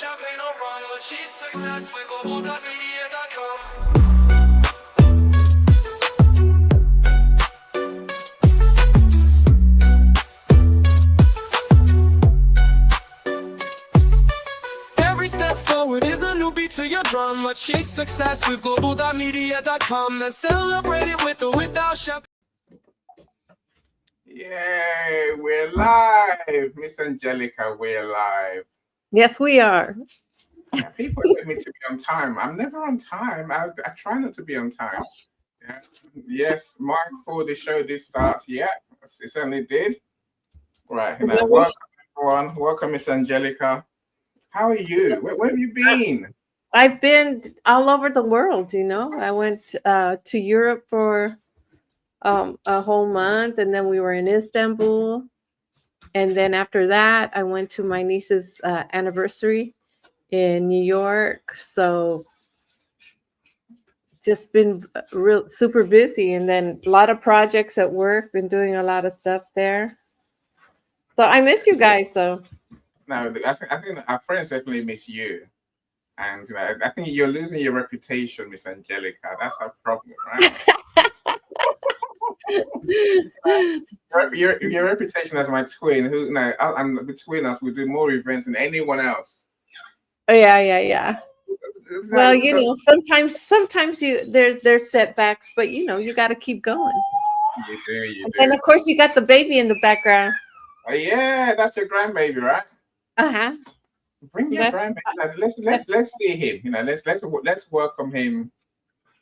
champagne or rum, achieve success with Global.Media.com. Every step forward is a new beat to your drum. Achieve success with Global.Media.com. Let's celebrate it with or without champagne. Yay, we're live. Miss Angelica, we're live. Yes, we are. Yeah, people expect me to be on time. I'm never on time. I try not to be on time. Yeah. Yes, Mark, before the show did start. Yeah, it certainly did. Right. Welcome, everyone. Welcome, Miss Angelica. How are you? Where have you been? I've been all over the world, you know. I went to Europe for a whole month, and then we were in Istanbul. And then after that, I went to my niece's anniversary in New York. So just been real super busy, and then a lot of projects at work, been doing a lot of stuff there. So I miss you guys though. No, I think our friends definitely miss you. And I think you're losing your reputation, Miss Angelica. That's our problem, right? your reputation as my twin, who and between us, we do more events than anyone else. Yeah. Well, you know, sometimes there's setbacks, but you know, you got to keep going. You do. And of course, you got the baby in the background. Oh yeah, that's your grandbaby, right? Uh-huh. Bring your grandbaby. Let's see him. You know, let's welcome him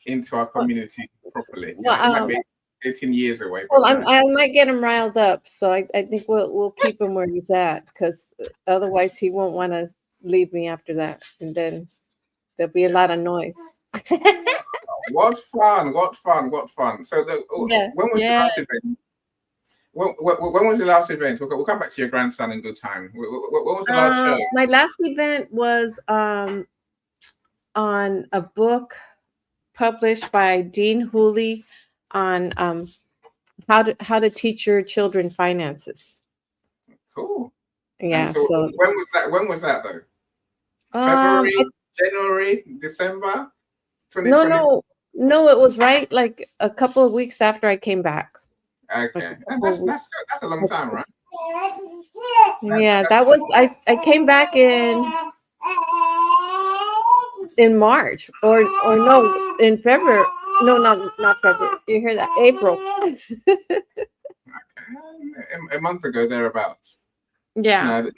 into our community properly. Well, it might be 18 years away. Well, I might get him riled up, so I think we'll keep him where he's at, because otherwise he won't want to leave me after that, and then there'll be a lot of noise. What fun! So when was the last event? When was the last event? We'll come back to your grandson in good time. When was the last show? My last event was on a book published by Dean Hooley on how to teach your children finances. Cool. Yeah. So when was that? When was that though? February, January, December? No, it was right like a couple of weeks after I came back. Okay, that's a long time, right? Yeah, that was I came back in March or no, in February. No, not February. You hear that? April. Okay. A month ago, thereabouts. Yeah. You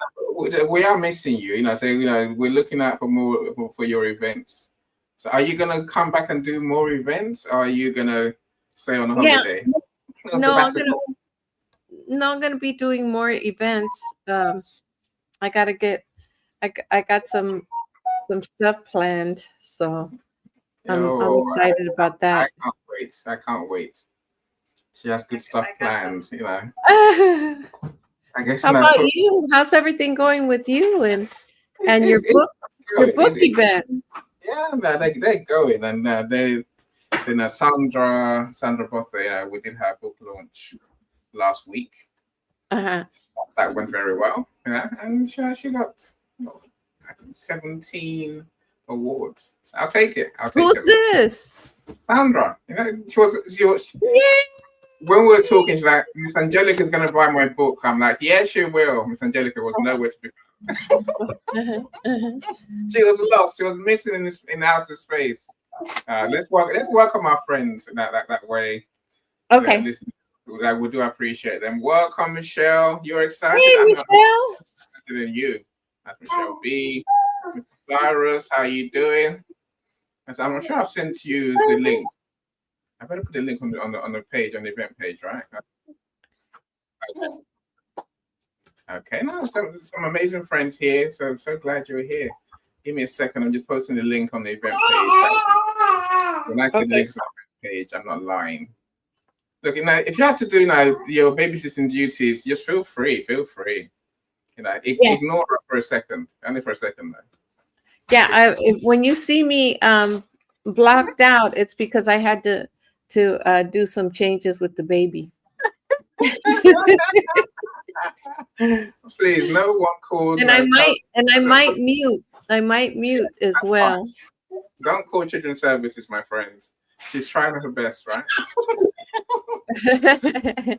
know, we are missing you. You know, so we're looking out for more for your events. So, are you gonna come back and do more events, or are you gonna stay on holiday? Yeah. I'm gonna be doing more events. I got some stuff planned, so I'm excited about that. I can't wait. She has good stuff planned, you know. I guess. How about you? How's everything going with you and your book events? Yeah, they're going, and Sandra Botha, we did her book launch last week. Uh-huh. That went very well, and she got 17 awards. So I'll take it. Who's this? Sandra. You know, she was. When we were talking, she's like, Miss Angelica's going to buy my book. I'm like, yeah, she will. Miss Angelica was nowhere to be found. She was lost. She was missing in outer space. Let's welcome our friends that way. Okay. We do appreciate them. Welcome, Michelle. You're excited? Hey, Michelle. Excited than you. That's Michelle B. Mr. Cyrus, how you doing? So I'm sure I've sent you the link. I better put the link on the page, on the event page, right? Okay. Now some amazing friends here. So I'm so glad you're here. Give me a second. I'm just posting the link on the event page. When I say the link on the page, I'm not lying. Look, if you have to do your babysitting duties, just feel free. Ignore us for a second. Only for a second though. Yeah, when you see me blocked out, it's because I had to do some changes with the baby. Please, no one called. And I might mute I might mute as That's fine. well. Don't call children's services, my friends. She's trying her best, right?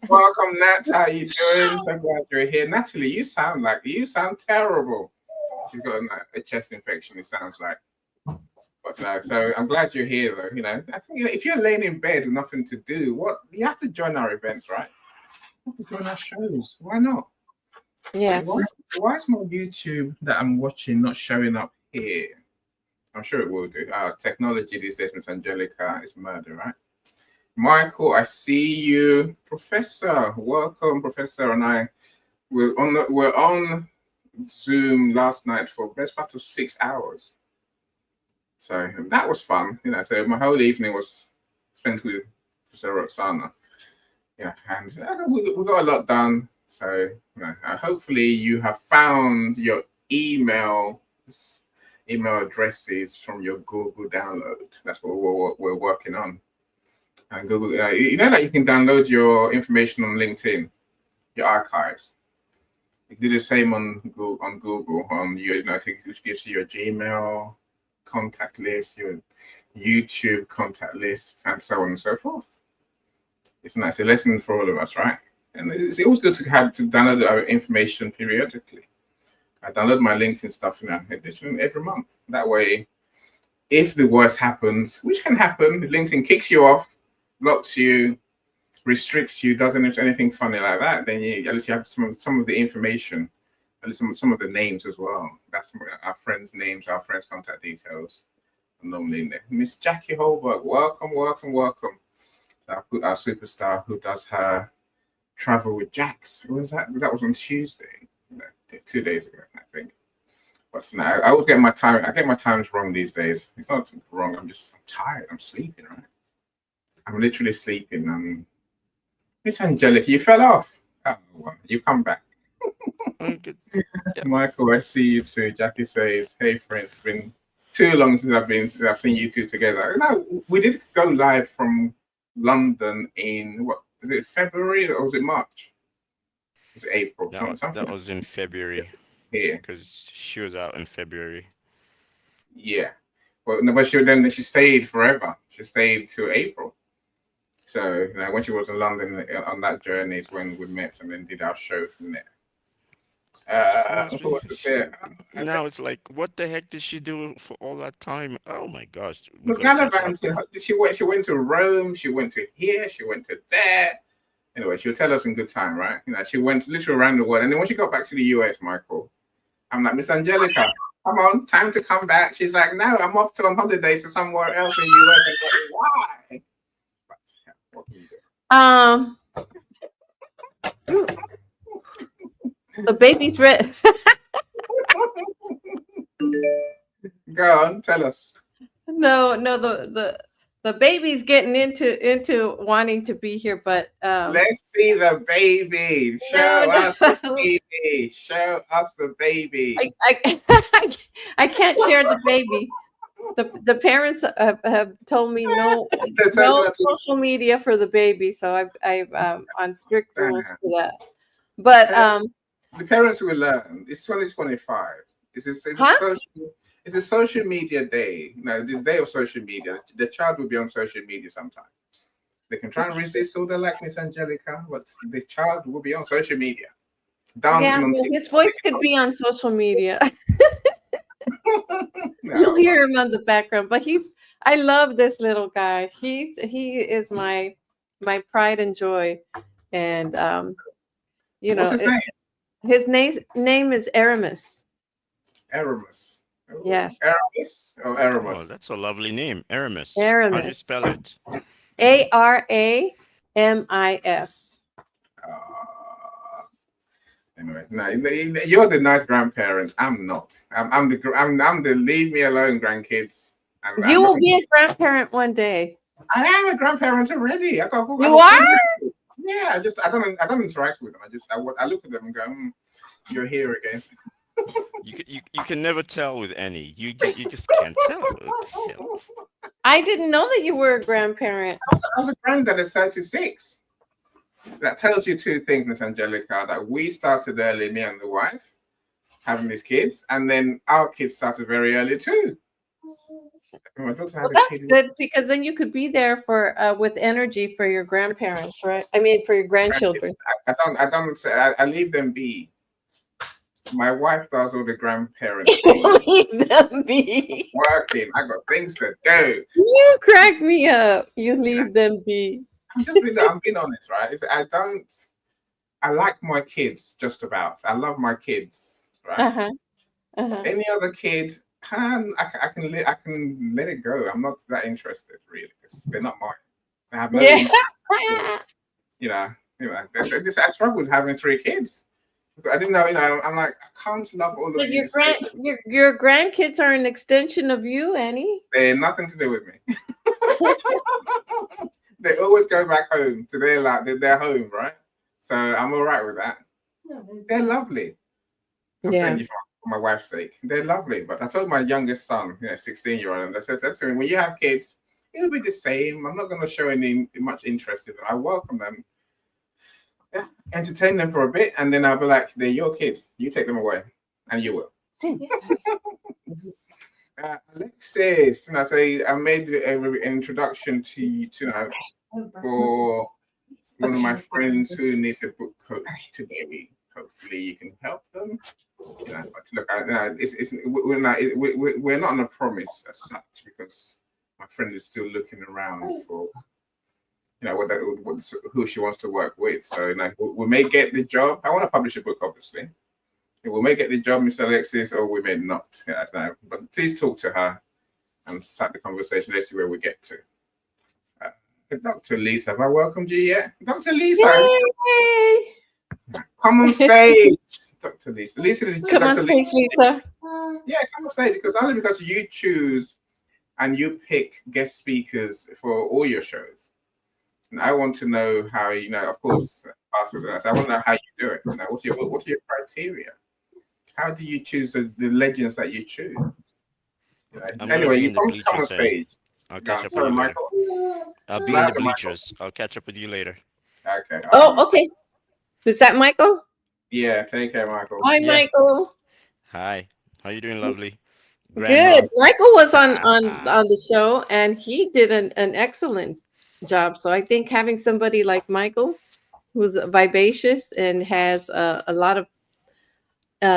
Welcome, Nat. How you doing? So glad you're here. Natalie, you sound terrible. She's got a chest infection, it sounds like. But so I'm glad you're here, though. I think if you're laying in bed with nothing to do, you have to join our events, right? You have to join our shows. Why not? Yes. Why is my YouTube that I'm watching not showing up here? I'm sure it will do. Technology these days, Miss Angelica, is murder, right? Michael, I see you. Professor, welcome, Professor. And we're on Zoom last night for the best part of 6 hours. So that was fun. So my whole evening was spent with Professor Roxana. And we got a lot done. So hopefully you have found your email addresses from your Google download. That's what we're working on. And Google, that you can download your information on LinkedIn, your archives. You can do the same on Google. Which gives you your Gmail contact list, your YouTube contact list, and so on and so forth. It's nice. A lesson for all of us, right? And it's always good to download our information periodically. I download my LinkedIn stuff every month. That way, if the worst happens, which can happen, LinkedIn kicks you off, blocks you, restricts you, doesn't anything funny like that, then at least you have some of the information, at least some of the names as well. That's our friends' names, our friends' contact details are normally in there. Miss Jackie Holberg, welcome. So I put our superstar who does her travel with Jax. When was that? That was on Tuesday, 2 days ago, I think. But now I always get my time. I get my times wrong these days. It's not wrong. I'm tired. I'm sleeping, right? I'm literally sleeping. Miss Angelica, you fell off. Oh, well, you've come back. Good. Yeah. Michael, I see you too. Jackie says, "Hey, friends, it's been too long since I've seen you two together." No, we did go live from London in was it February or was it March? Was it April? Something That was in February. Yeah, because she was out in February. Yeah, well, no, but she stayed forever. She stayed till April. So when she was in London on that journey is when we met and then did our show from there. Now it's like, what the heck did she do for all that time? Oh my gosh. Was gallivanting. She went to Rome. She went to here. She went to there. Anyway, she'll tell us in good time, right? She went literally around the world. And then when she got back to the US, Michael, I'm like, Miss Angelica, come on, time to come back. She's like, no, I'm off on holiday to somewhere else in the US. I'm like, why? But what can you do? The baby's ready. Go on, tell us. No, the baby's getting into wanting to be here, but let's see the baby. Show us the baby. Show us the baby. I can't share the baby. The parents have told me no social media for the baby, so I'm on strict rules for that. But the parents will learn. It's 2025. It's a social media day. The day of social media. The child will be on social media sometime. They can try and resist all the like Miss Angelica, but the child will be on social media. His voice could be on social media. You'll hear him on the background, but I love this little guy. He is my pride and joy, and what's his name? His name is Aramis. Aramis. Oh, yes. Aramis or Aramis? Oh, that's a lovely name. Aramis. Aramis. How do you spell it? Aramis. Anyway, no, you're the nice grandparents. I'm not. I'm the leave me alone grandkids. You will be a grandparent one day. I am a grandparent already. You are? Yeah, I don't interact with them. I look at them and go, "You're here again." You can never tell with any. You just can't tell. I didn't know that you were a grandparent. I was a granddad at 36. That tells you two things, Miss Angelica, that we started early, me and the wife. having these kids, and then our kids started very early too. My daughter Well, had a that's kid. good because then you could be there for with energy for your grandparents, right? I mean, for your grandchildren. I leave them be. My wife does all the grandparent things. Leave them be. Working. I got things to do. You crack me up. You leave them be. I'm being honest, right? I like my kids just about. I love my kids, right? Uh-huh. Uh-huh. Any other kid, I can let it go. I'm not that interested really because they're not mine. I have no Yeah. interest. I struggled with having 3 kids. I didn't know, I'm like, I can't love all of But you. your grandkids are an extension of you, Annie. They have nothing to do with me. They always go back home to their home, right? So I'm all right with that. They're lovely. I'm saying you for my wife's sake. They're lovely. But I told my youngest son, 16-year-old, and I said to him, when you have kids, it'll be the same. I'm not going to show any much interest in them. I welcome them. Yeah, entertain them for a bit, and then I'll be like, they're your kids. You take them away, and you will. Alexis, I made an introduction to you tonight for one of my friends who needs a book coach to maybe. Hopefully, you can help them. But look, we're not on a promise as such because my friend is still looking around for. Who she wants to work with. So we may get the job. I want to publish a book, obviously. We may get the job, Mr. Alexis, or we may not. But please talk to her and start the conversation. Let's see where we get to. Dr. Lisa, have I welcomed you yet? Dr. Lisa, Yay! come on stage. Dr. Lisa. Come on stage, Lisa. Yeah, come on stage only because you choose and you pick guest speakers for all your shows. And I want to know how, of course, part of that. I want to know how you do it. What's your criteria? How do you choose the legends that you choose? Anyway, you come on stage. I'll catch up Sorry, with you Michael. later. I'll be in the bleachers. I'll catch up with you later. Okay. Oh, okay. Is that Michael? Yeah, take care, Michael. Hi, Michael. Hi. How you doing, lovely? Good. Michael was on the show, and he did an excellent job. So I think having somebody like Michael, who's vivacious and has a lot of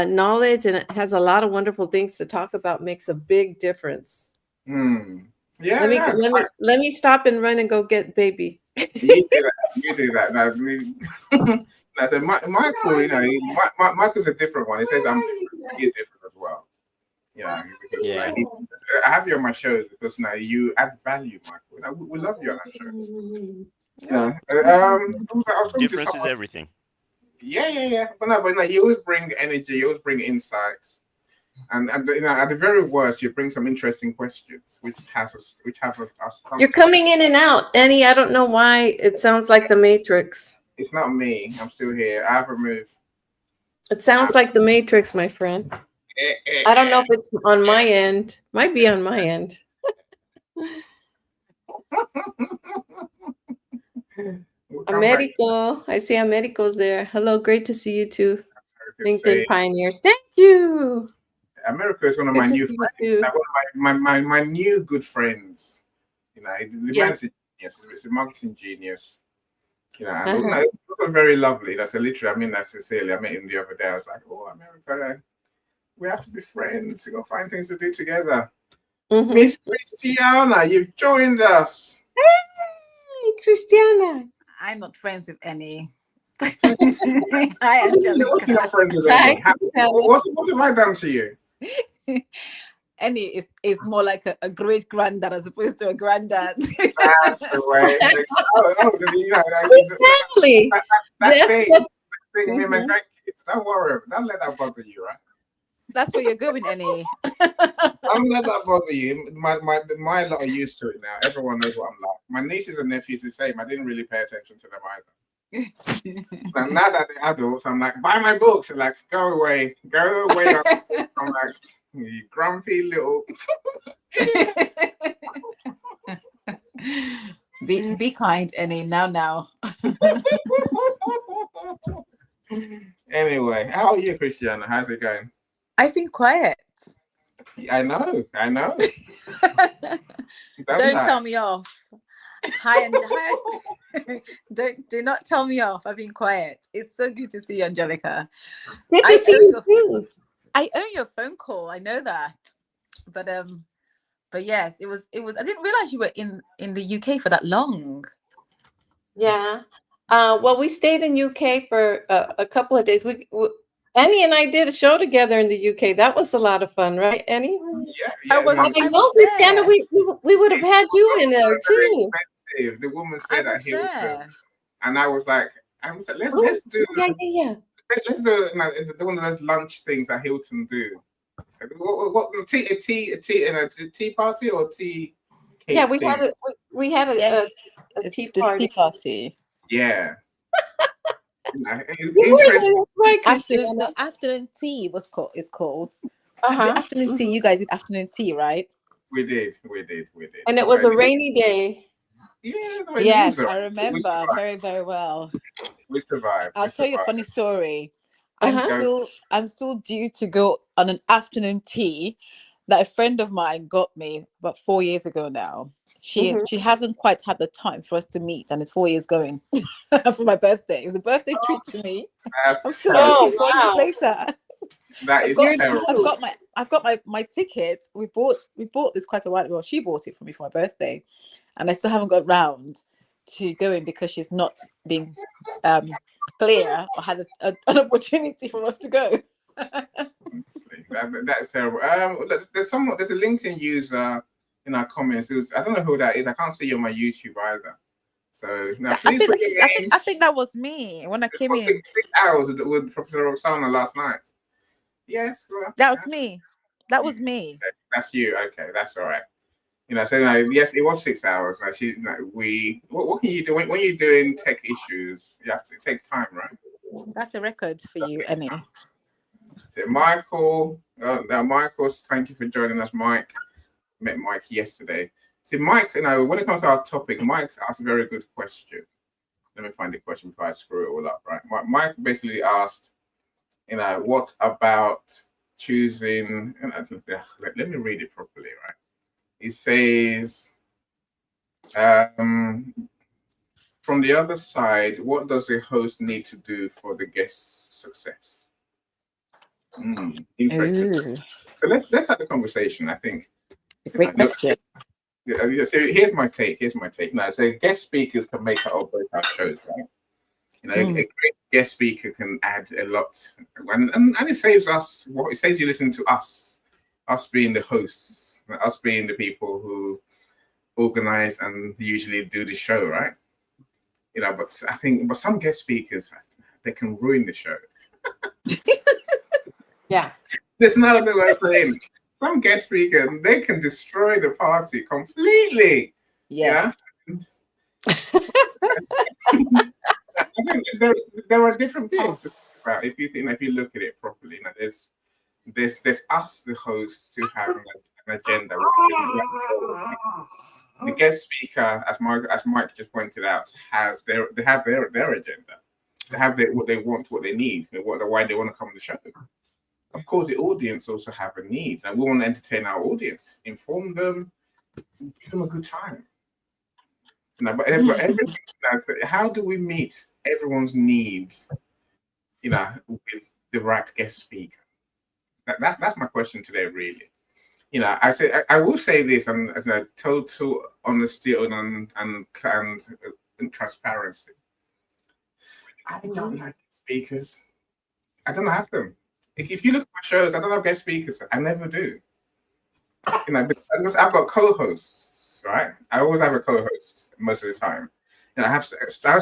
knowledge and has a lot of wonderful things to talk about, makes a big difference. Yeah. Let me stop and run and go get baby. You do that. No, so Michael, Michael's a different one. He says he's different as well. Because I have you on my shows because now you add value, Michael. We love you on our shows. Difference is everything. Yeah. But you always bring energy. You always bring insights, and at the very worst, you bring some interesting questions, which have us. You're coming in and out, Annie. I don't know why it sounds like the Matrix. It's not me. I'm still here. I have removed. It sounds like the Matrix, my friend. I don't know if it's on my end. Might be on my end. Americo. I see Americo's there. Hello, great to see you too. LinkedIn pioneers. Thank you. America is one of my new friends. One of my new good friends. The man's a genius. It's a marketing genius. It was very lovely. That's literally, I mean that sincerely. I met him the other day. I was like, oh, America, we have to be friends. We're going to find things to do together. Miss Christiana, you've joined us. Hey, Christiana. I'm not friends with any. Hi, Angelica. You're not friends with any. What have I done to you? Annie is more like a great granddad as opposed to a granddad. That's the way. Exactly. That thing, me and my grandkids. Don't worry. Don't let that bother you, right? That's where you're going, Annie. Don't let that bother you. My lot are used to it now. Everyone knows what I'm like. My nieces and nephews the same. I didn't really pay attention to them either. But now that they're adults, I'm like, buy my books. They're like, go away. I'm like, you grumpy little. Be kind, Annie. Now. Anyway, how are you, Christiana? How's it going? I've been quiet. I know. Done Don't that. tell me off. Hi, and hi. Do not tell me off. I've been quiet. It's so good to see you, Angelica. Good to I see you too. I owe you a phone call. I know that, but yes, it was. I didn't realize you were in the UK for that long. Yeah. Well, we stayed in UK for a couple of days. Annie and I did a show together in the UK. That was a lot of fun, right, Annie? Yeah. I was I know, Luciana, we would have had you in there Very too. expensive. The woman I said was at Hilton, there. and I was like, let's Oh, do yeah. let's do one of those lunch things that Hilton do. What tea party or tea cake Yeah, thing? we had Yes, a tea the party. tea party. Yeah. It's You were interesting. there, that's right, Afternoon, Christiana. the afternoon tea was called. It's called Uh-huh. the afternoon tea. You guys did afternoon tea, right? We did. And it was a rainy day. Yeah, no, Yes, it was I We remember survived. very, very well. We survived. I'll tell you a funny story. Uh-huh. I'm still due to go on an afternoon tea that a friend of mine got me about 4 years ago now. Mhm. She hasn't quite had the time for us to meet, and it's 4 years going for my birthday. It was a birthday treat to me. That's I'm still terrible. waiting 4 years later. That is You're terrible. I've got my ticket. We bought this quite a while ago. She bought it for me for my birthday, and I still haven't got round to going because she's not being clear or had an opportunity for us to go. That's terrible. There's a LinkedIn user in our comments I don't know who that is. I can't see you on my YouTube either. So now please put your name. I think that was me when I came in. 6 hours with Professor Roxana last night. Yes, well, That was me. That was me. Okay, that's you. Okay, that's all right. So yes, it was 6 hours. What can you do when you're doing tech issues? It takes time, right? That's a record for you, Emmy. Michael, thank you for joining us, Mike. Met Mike yesterday. See, Mike, when it comes to our topic, Mike asked a very good question. Let me find the question before I screw it all up, right? Mike basically asked, what about choosing, let me read it properly, right? It says, from the other side, what does a host need to do for the guest's success? Interesting. Ooh. So let's have the conversation. I think. Great question. So here's my take. Now, so guest speakers can make or break our shows, right? A great guest speaker can add a lot, and it saves us. It saves you listening to us being the hosts, us being the people who organize and usually do the show, right? But I think, some guest speakers, they can ruin the show. Yeah. There's no other way of saying. Some guest speakers, they can destroy the party completely. Yes. Yeah. I think there are different things to talk about if you look at it properly. There's us, the hosts, who have an agenda. The guest speaker, as Mike just pointed out, they have their agenda. They have what they want, what they need, and why they want to come on the show. Of course, the audience also have a need, and we want to entertain our audience, inform them, give them a good time. But everything, how do we meet everyone's needs, with the right guest speaker? That's my question today, really. I will say this, and total honesty and transparency. I don't like speakers. I don't have them. If you look at my shows, I don't have guest speakers. I never do. Because I've got co-hosts, right? I always have a co-host most of the time. I have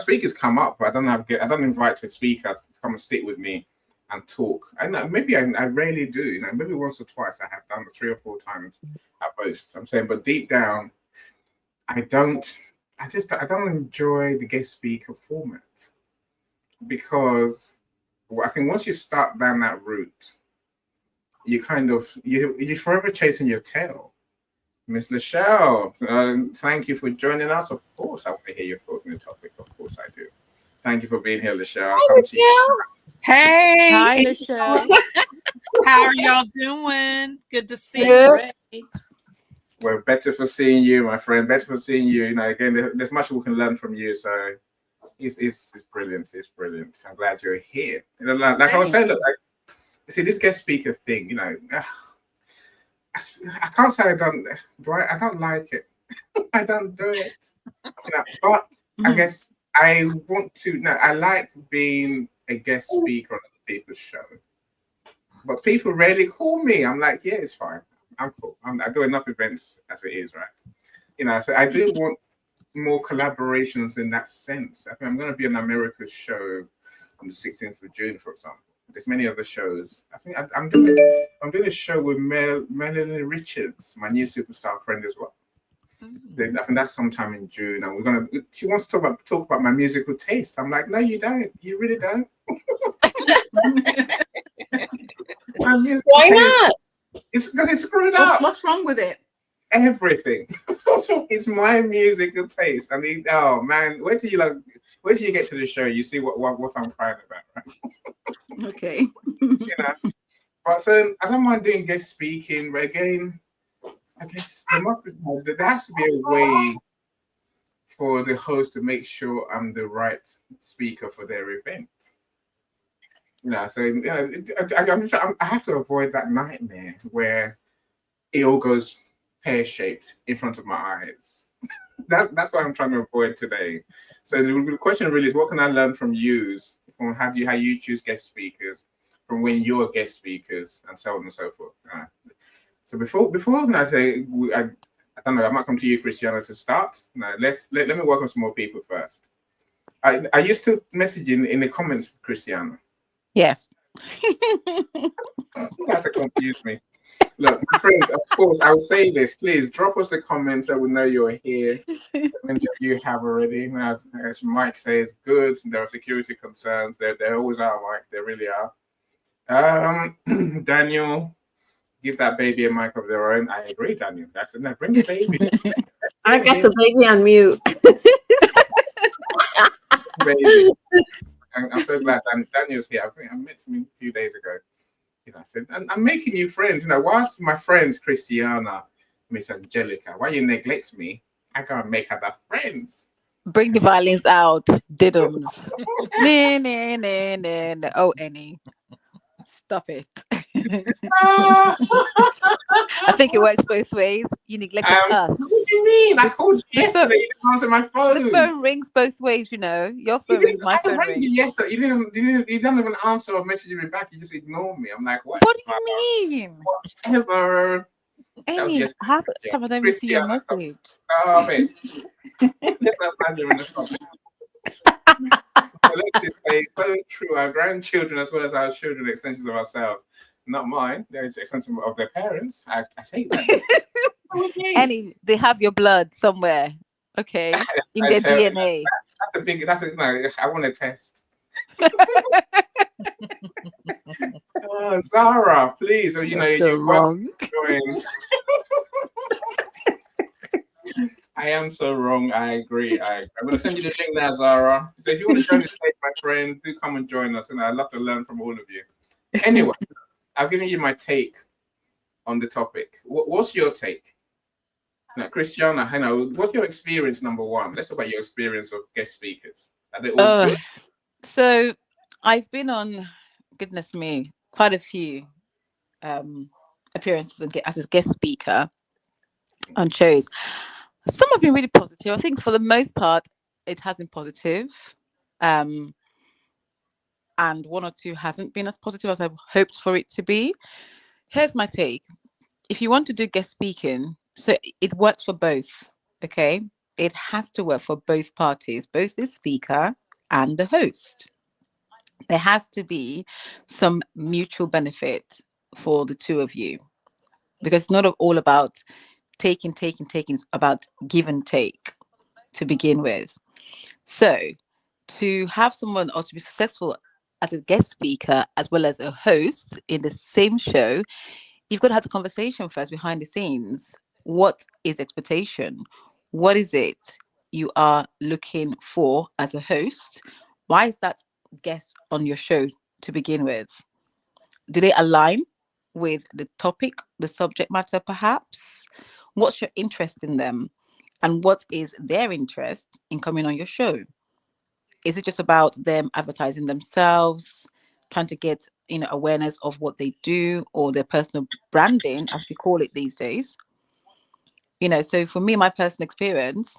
speakers come up, but I don't invite a speaker to come and sit with me and talk. I rarely do. Maybe once or twice I have done, 3 or 4 times at most. I'm saying, but deep down, I don't enjoy the guest speaker format, because I think once you start down that route, you're forever chasing your tail. Miss Lachelle, thank you for joining us. Of course, I want to hear your thoughts on the topic. Of course, I do. Thank you for being here, Lachelle. Hi, Lachelle. Hey. Hi, Michelle. How are y'all doing? Good to see you. Good. Great. We're better for seeing you, my friend. Better for seeing you. You know, again, there's much we can learn from you. So it's brilliant. It's brilliant. I'm glad you're here. You know, like I was saying, look, like, see this guest speaker thing. You know, I can't say I don't. I don't like it. I don't do it. You know, but I guess I want to. No, I like being a guest speaker on other people's show. But people rarely call me. I'm like, yeah, it's fine. I'm cool. I do enough events as it is, right? You know, so I do want more collaborations in that sense. I think I'm going to be on America's show on the 16th of June, for example. There's many other shows. I think I'm doing a show with Melanie Richards, my new superstar friend as well. I think that's sometime in June, and she wants to talk about my musical taste. I'm like, no, you don't. You really don't. Why not? It's because it's screwed up. What's wrong with it? Everything. It's my musical taste. I mean, oh man, wait till you get to the show, you see what I'm crying about, right? Okay. You know. But so I don't mind doing guest speaking, but again, I guess there has to be a way for the host to make sure I'm the right speaker for their event. You know, so you know, I have to avoid that nightmare where it all goes pear-shaped in front of my eyes. That's what I'm trying to avoid today. So the question really is, what can I learn from you, from how you choose guest speakers, from when you're guest speakers, and so on and so forth. So before I say, I don't know, I might come to you, Christiana, to start. No, let me welcome some more people first. I used to message in the comments, Christiana. Yes. You have to confuse me. Look, my friends, of course, I will say this. Please drop us a comment so we know you're here. So many of you have already. As Mike says, good. There are security concerns. There always are, Mike. There really are. Daniel, give that baby a mic of their own. I agree, Daniel. Bring the baby. I got the baby on mute. Baby. I'm so glad Daniel's here. I met him a few days ago. You know, I said, I'm making you friends. You know, whilst my friends, Christiana, Miss Angelica, why you neglect me, I can't make other friends. Bring the violins out. Diddums. Nah. Oh, Annie. Stop it. I think it works both ways. You neglected us. What do you mean? I called you yesterday. You didn't answer my phone. The phone rings both ways, you know. Your phone rings, my phone rings. Yesterday. You didn't even answer or message me back. You just ignored me. I'm like, what? What do you mean? Whatever. Annie, how come I don't see your message? Stop it. Let's not find you in the comment. Let's say, so true. Our grandchildren, as well as our children, are extensions of ourselves. Not mine. They're extensions of their parents. I say that. Annie, they have your blood somewhere. Okay, in their DNA. I want to test. Zara, please. You know, so wrong. I am so wrong. I agree. I'm going to send you the link now, Zara. So if you want to join the stage, my friends, do come and join us. And I'd love to learn from all of you. Anyway, I've given you my take on the topic. What's your take? Now, Christiana, what's your experience, number one? Let's talk about your experience of guest speakers. Are they all good? So I've been on, goodness me, quite a few appearances as a guest speaker on shows. Some have been really positive. I think for the most part, it has been positive. And one or two hasn't been as positive as I hoped for it to be. Here's my take. If you want to do guest speaking, so it works for both, okay? It has to work for both parties, both the speaker and the host. There has to be some mutual benefit for the two of you, because it's not all about taking. It's about give and take to begin with. So to have someone or to be successful as a guest speaker as well as a host in the same show, you've got to have the conversation first behind the scenes. What is expectation? What is it you are looking for as a host? Why is that guest on your show to begin with? Do they align? with the topic, the subject matter, perhaps? What's your interest in them? And what is their interest in coming on your show? Is it just about them advertising themselves, trying to get awareness of what they do, or their personal branding, as we call it these days? So for me, my personal experience,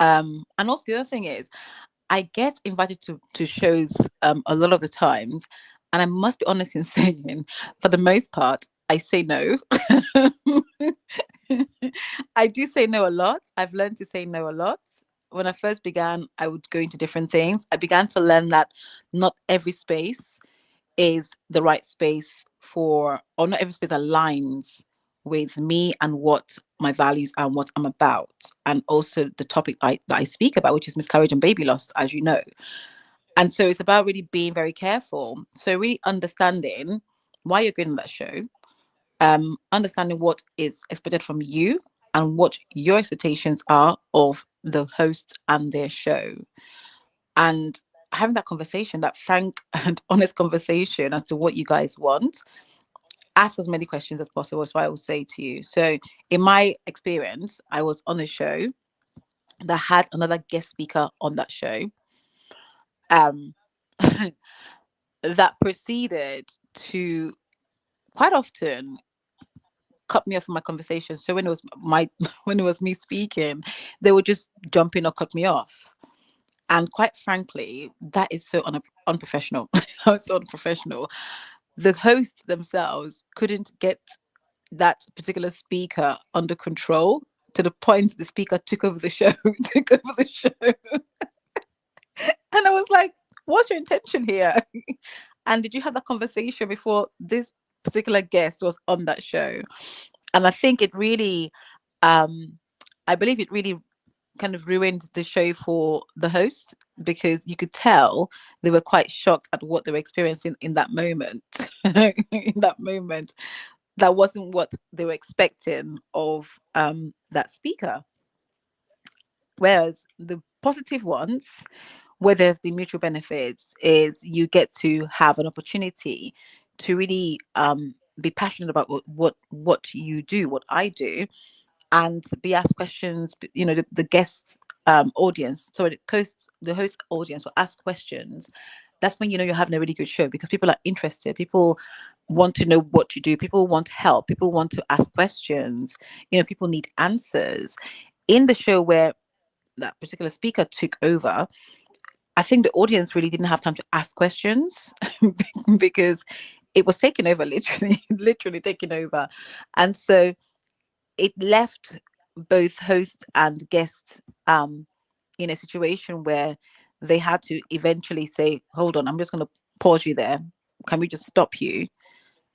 and also the other thing is, I get invited to shows a lot of the times, and I must be honest in saying, for the most part, I say no. I do say no a lot. I've learned to say no a lot. When I first began, I would go into different things. I began to learn that not every space is the right space or not every space aligns with me and what my values and what I'm about, and also the topic that I speak about, which is miscarriage and baby loss, as you know. And so it's about really being very careful. So really understanding why you're going on that show, understanding what is expected from you and what your expectations are of the host and their show, and having that conversation, that frank and honest conversation as to what you guys want. Ask as many questions as possible is what I will say to you. So in my experience, I was on a show that had another guest speaker on that show, um that proceeded to quite often cut me off in my conversation. So when it was my when it was me speaking, they would just jump in or cut me off. And quite frankly, that is so unprofessional. So unprofessional. The hosts themselves couldn't get that particular speaker under control, to the point the speaker took over the show. Took over the show. And I was like, what's your intention here? And did you have that conversation before this particular guest was on that show? And I think it really, I believe it really kind of ruined the show for the host, because you could tell they were quite shocked at what they were experiencing in that moment. In that moment, that wasn't what they were expecting of that speaker. Whereas the positive ones, where there have been mutual benefits, is you get to have an opportunity to really be passionate about what you do, what I do, and be asked questions. The guest audience, so the host audience will ask questions. That's when you're having a really good show, because people are interested. People want to know what you do. People want help. People want to ask questions. People need answers. In the show where that particular speaker took over, I think the audience really didn't have time to ask questions because it was taken over, literally, literally taken over. And so it left both host and guest in a situation where they had to eventually say, hold on, I'm just going to pause you there. Can we just stop you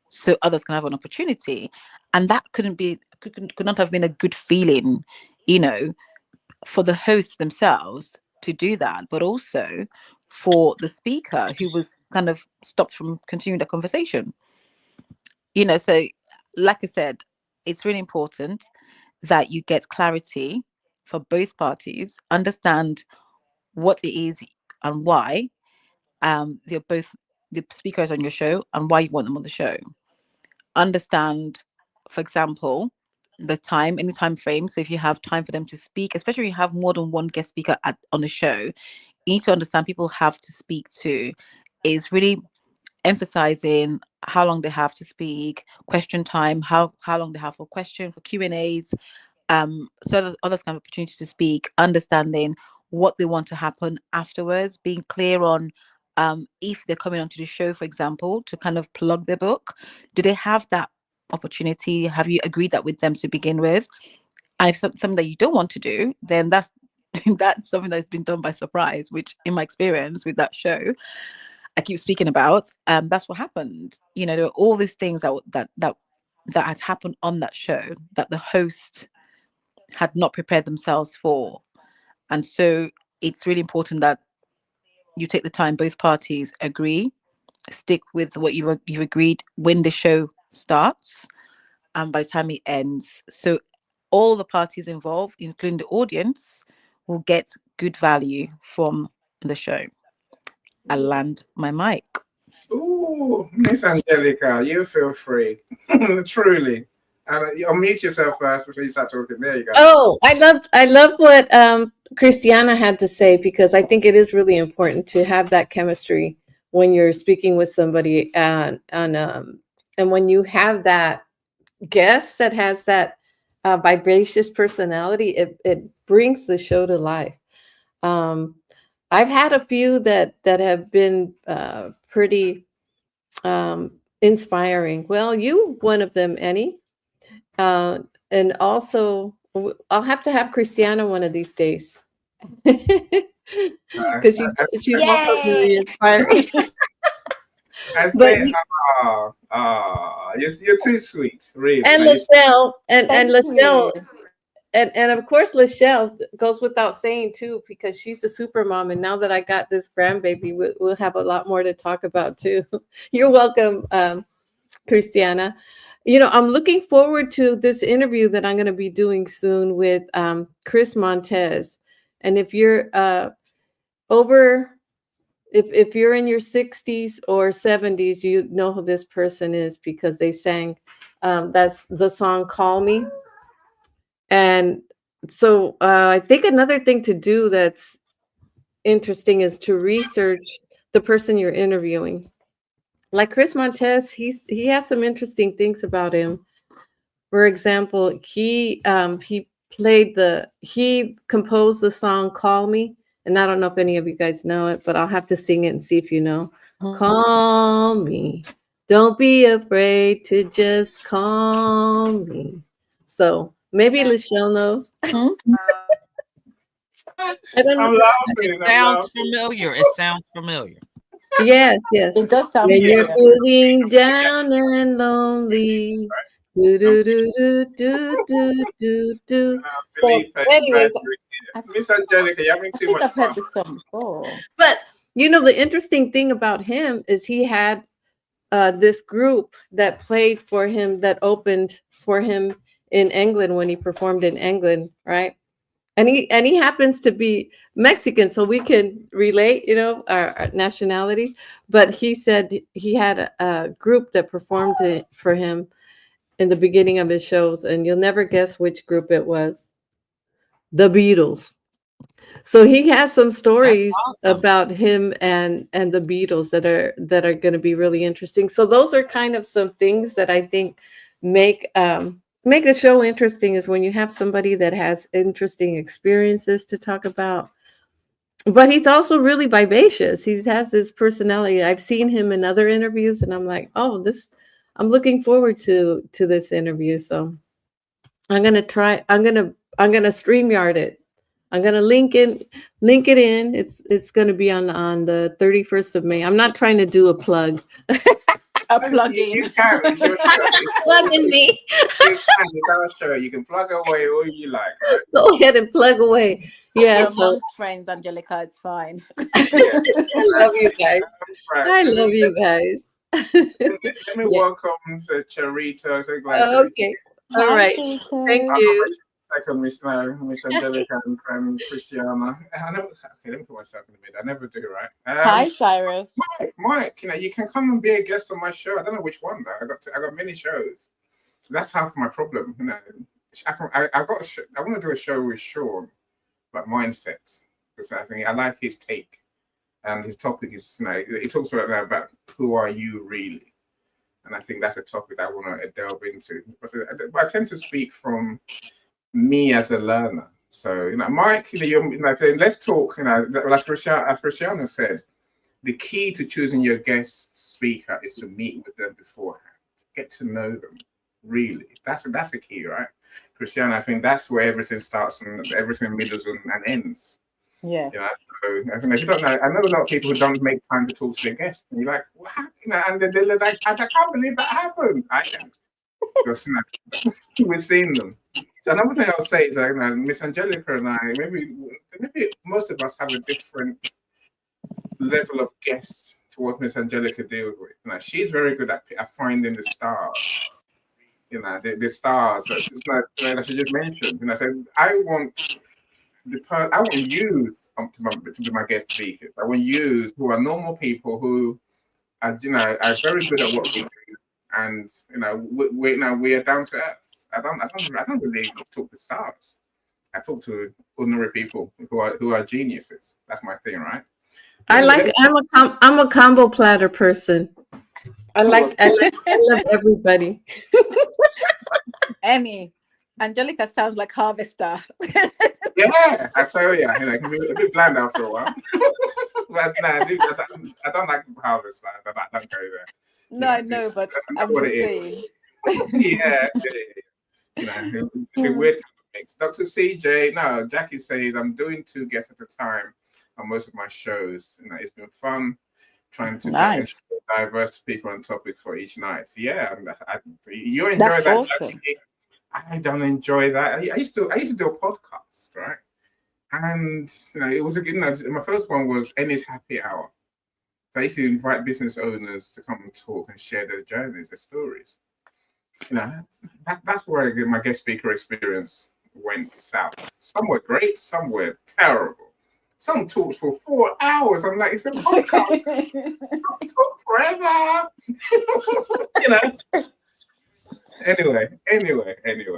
so others can have an opportunity? And that could not have been a good feeling, for the hosts themselves to do that, but also for the speaker, who was kind of stopped from continuing the conversation. So like I said, it's really important that you get clarity for both parties, understand what it is and why they're both the speakers on your show and why you want them on the show. Understand, for example, any time frame. So if you have time for them to speak, especially if you have more than one guest speaker on the show, you need to understand people have to speak to. Is really emphasizing how long they have to speak, question time, how long they have for question, for Q&As, so there's others kind of opportunities to speak, understanding what they want to happen afterwards, being clear on if they're coming onto the show, for example, to kind of plug their book. Do they have that opportunity? Have you agreed that with them to begin with? And if something that you don't want to do, then that's that's something that's been done by surprise, which in my experience with that show I keep speaking about, that's what happened. There were all these things that had happened on that show that the host had not prepared themselves for. And so it's really important that you take the time, both parties agree, stick with what you've agreed when the show starts and by the time it ends. So all the parties involved, including the audience, will get good value from the show. I land my mic. Ooh, Oh, Miss Angelica, you feel free. Truly. And unmute yourself first before you start talking. There you go. Oh, I love what Christiana had to say, because I think it is really important to have that chemistry when you're speaking with somebody, and when you have that guest that has that vivacious personality, it brings the show to life. Um, I've had a few that have been pretty inspiring. Well, you one of them, Annie. Uh, and also, I'll have to have Christiana one of these days because she's also Yay! really inspiring. I But say, you're too sweet, really. and Like, Lachelle and Thank Lachelle you. and of course Lachelle goes without saying too, because she's the super mom. And now that I got this grandbaby, we'll have a lot more to talk about too. You're welcome, Christiana. You know, I'm looking forward to this interview that I'm going to be doing soon with Chris Montez. And if you're over, if you're in your 60s or 70s, you know who this person is, because they sang that's the song "Call Me." And so I think another thing to do that's interesting is to research the person you're interviewing. Like Chris Montez, he has some interesting things about him. For example, he composed the song "Call Me," and I don't know if any of you guys know it, but I'll have to sing it and see if you know. Call me, don't be afraid to just call me. So maybe Lachelle knows. Hmm? I don't I'm know. laughing. I'm Sounds laughing. familiar. It sounds familiar. Yes, yes. It does sound When you're familiar. feeling down and lonely. Do I'm do do do do do do do. So, Felipe, anyways, I, Miss Angelica, you're having I too think much I've fun. heard this song before. but you know, the interesting thing about him is he had this group that played for him, that opened for him in England when he performed in England, right? And he happens to be Mexican, so we can relate, you know, our nationality. But he said he had a group that performed it for him in the beginning of his shows, and you'll never guess which group it was. The Beatles. So he has some That's stories awesome. about him and the Beatles that are going to be really interesting. So those are kind of some things that I think make the show interesting, is when you have somebody that has interesting experiences to talk about. But he's also really vivacious. He has this personality. I've seen him in other interviews, and I'm like, oh, this. I'm looking forward to this interview. So I'm gonna try. I'm gonna StreamYard it. I'm gonna link it in. It's gonna be on the 31st of May. I'm not trying to do a plug. A You plug-in. can, it's your show. Plugging me. You can, it's our show. You can plug away all you like, right? Go ahead and plug away. Yeah. We're So amongst friends, Angelica. It's fine. Yeah. I love you guys. Right. I love you guys. Let me Yeah. welcome to Charito. So glad you're Okay. All Hi, right. Thank Jason. you. second Miss Angelica and Christiana. I never, okay, let me put myself in the middle. I never do, right? Hi, Cyrus. Mike, you know, you can come and be a guest on my show. I don't know which one though. I got many shows. That's half my problem. You know, I want to do a show with Sean about mindset, because I think I like his take, and his topic is, you know, he talks about who are you really, and I think that's a topic that I want to delve into. But I tend to speak from me as a learner. So, you know, Mike, you know, saying, let's talk. You know, as Cristiano said, the key to choosing your guest speaker is to meet with them beforehand, get to know them. Really, that's a key, right, Cristiano? I think that's where everything starts and everything middles and ends. Yes. You know, so I think if you don't know, I know a lot of people who don't make time to talk to their guests, and you're like, what happened? You know, and they're like, I can't believe that happened. I can, because you know, we've seen them. So another thing I'll say is that, you know, Miss Angelica and I, maybe most of us have a different level of guests to what Miss Angelica deals with. You know, she's very good at finding the stars. You know, the stars. That's like, as she just mentioned. You know, so I want I want you to be my guest speakers. I want you who are normal people who are very good at what we do, and we are down to earth. I don't really talk to stars. I talk to ordinary people who are geniuses. That's my thing, right? I Let me, like. let me, I'm a combo platter person. I love everybody. Annie, Angelica sounds like Harvester. yeah, I tell you, it can be a bit bland after a while. But no, I don't like harvest land. I don't go there. No, I know, but I know I'm what just it is. saying. Yeah, it's a weird kind of mix. Dr. CJ, no, Jackie says I'm doing 2 guests at a time on most of my shows. It's been fun trying to get a Nice. diverse people on topic for each night. Yeah, you enjoy That's that. awesome. Jackie. I don't enjoy that. I used to do a podcast, right? And it was my first one was Ennis Happy Hour. So I used to invite business owners to come and talk and share their journeys, their stories. That's where my guest speaker experience went south. Some were great, some were terrible. Some talked for 4 hours. I'm like, it's a podcast. Talk forever. Anyway.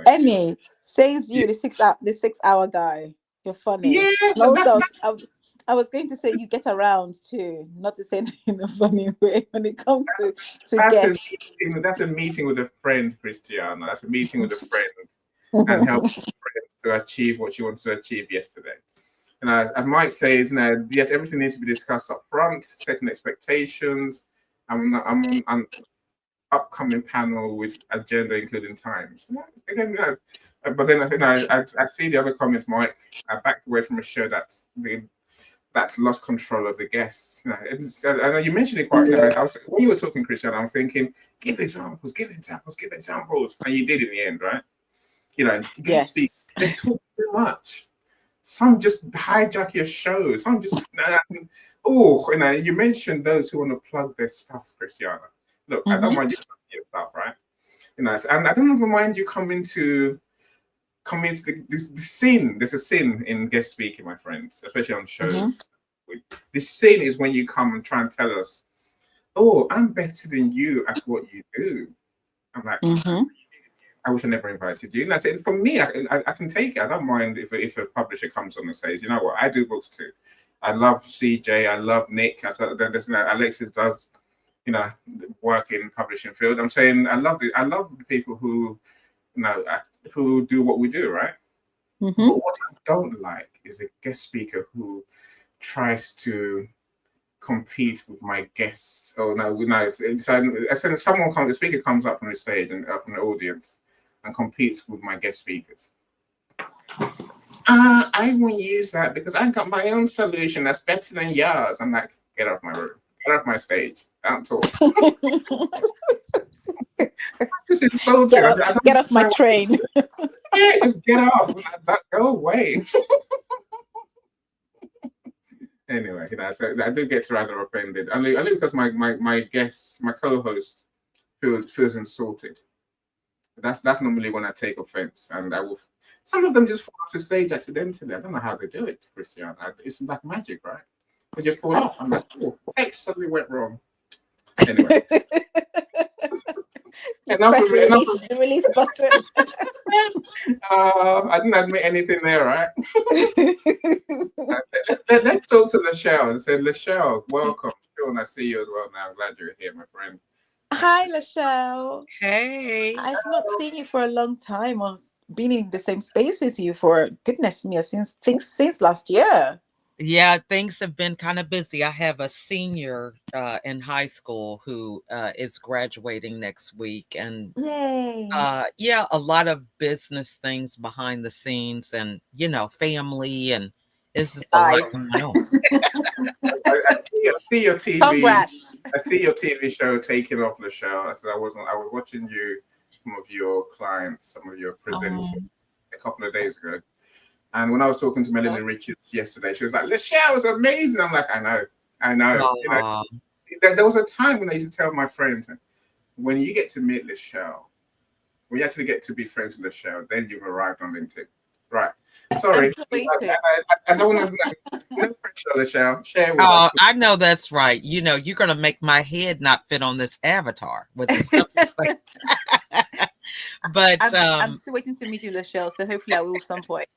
Annie, says you, the 6 hour guy. You're funny. Yeah, And also, I was going to say you get around too, not to say in a funny way when it comes to guests. That's a meeting with a friend, Christiana. That's a meeting with a friend and help friends to achieve what she wants to achieve yesterday. And as Mike says, yes, everything needs to be discussed up front, setting expectations. I'm on upcoming panel with agenda, including times. Again, but then I see the other comment, Mike. I backed away from a show that lost control of the guests. I know you mentioned it quite. When you were talking, Christian, I'm thinking, give examples, and you did in the end, right? Guest speak. They talk too much. Some just hijack your show. Some just you mentioned those who want to plug their stuff, Christiana. Look, I don't mind you plugging your stuff, right? And I don't even mind you coming to the sin. There's a sin in guest speaking, my friends, especially on shows. The sin is when you come and try and tell us, "Oh, I'm better than you at what you do." I'm like, I wish I never invited you. And I said, for me, I can take it. I don't mind if a publisher comes on and says, you know what, I do books too. I love CJ. I love Nick. Alexis does, work in publishing field. I'm saying I love the people who, who do what we do, right? But what I don't like is a guest speaker who tries to compete with my guests. Oh no, so someone the speaker comes up from the stage and from the audience and competes with my guest speakers. I won't use that because I got my own solution that's better than yours. I'm like, get off my room, get off my stage, don't talk. Just insulted. Get off my train. Yeah, just get off. Go away. Anyway, so I do get rather offended, only because my guests, my co-host, feels insulted. That's normally when I take offense, and I will. Some of them just fall off the stage accidentally. I don't know how they do it, Christian. It's like magic, right? They just fall off. I'm like, oh, text suddenly went wrong. Anyway. The release button. I didn't admit anything there, right? Let's talk to Lachelle and say, Lachelle, welcome. Sean, I see you as well now. I'm glad you're here, my friend. Hi, Lachelle. Hey. I've not seen you for a long time or been in the same space as you for goodness me since last year. Yeah, things have been kind of busy. I have a senior in high school who is graduating next week, and Yay. a lot of business things behind the scenes, and family, and it's just a lot going on. I see your TV. Congrats. I see your TV show taking off, Lachelle. I was watching you, some of your clients, some of your presenters a couple of days ago. And when I was talking to Melanie Richards yesterday, she was like, Lachelle was amazing. I'm like, I know. There was a time when I used to tell my friends, when you get to meet Lachelle, when you actually get to be friends with Lachelle, then you've arrived on LinkedIn. Right. Sorry. I'm waiting. I don't want to. No pressure, Michelle. Share with Oh, us. I know that's right. You know, you're gonna make my head not fit on this avatar with the stuff. But I'm still waiting to meet you, Lachelle. So hopefully I will some point.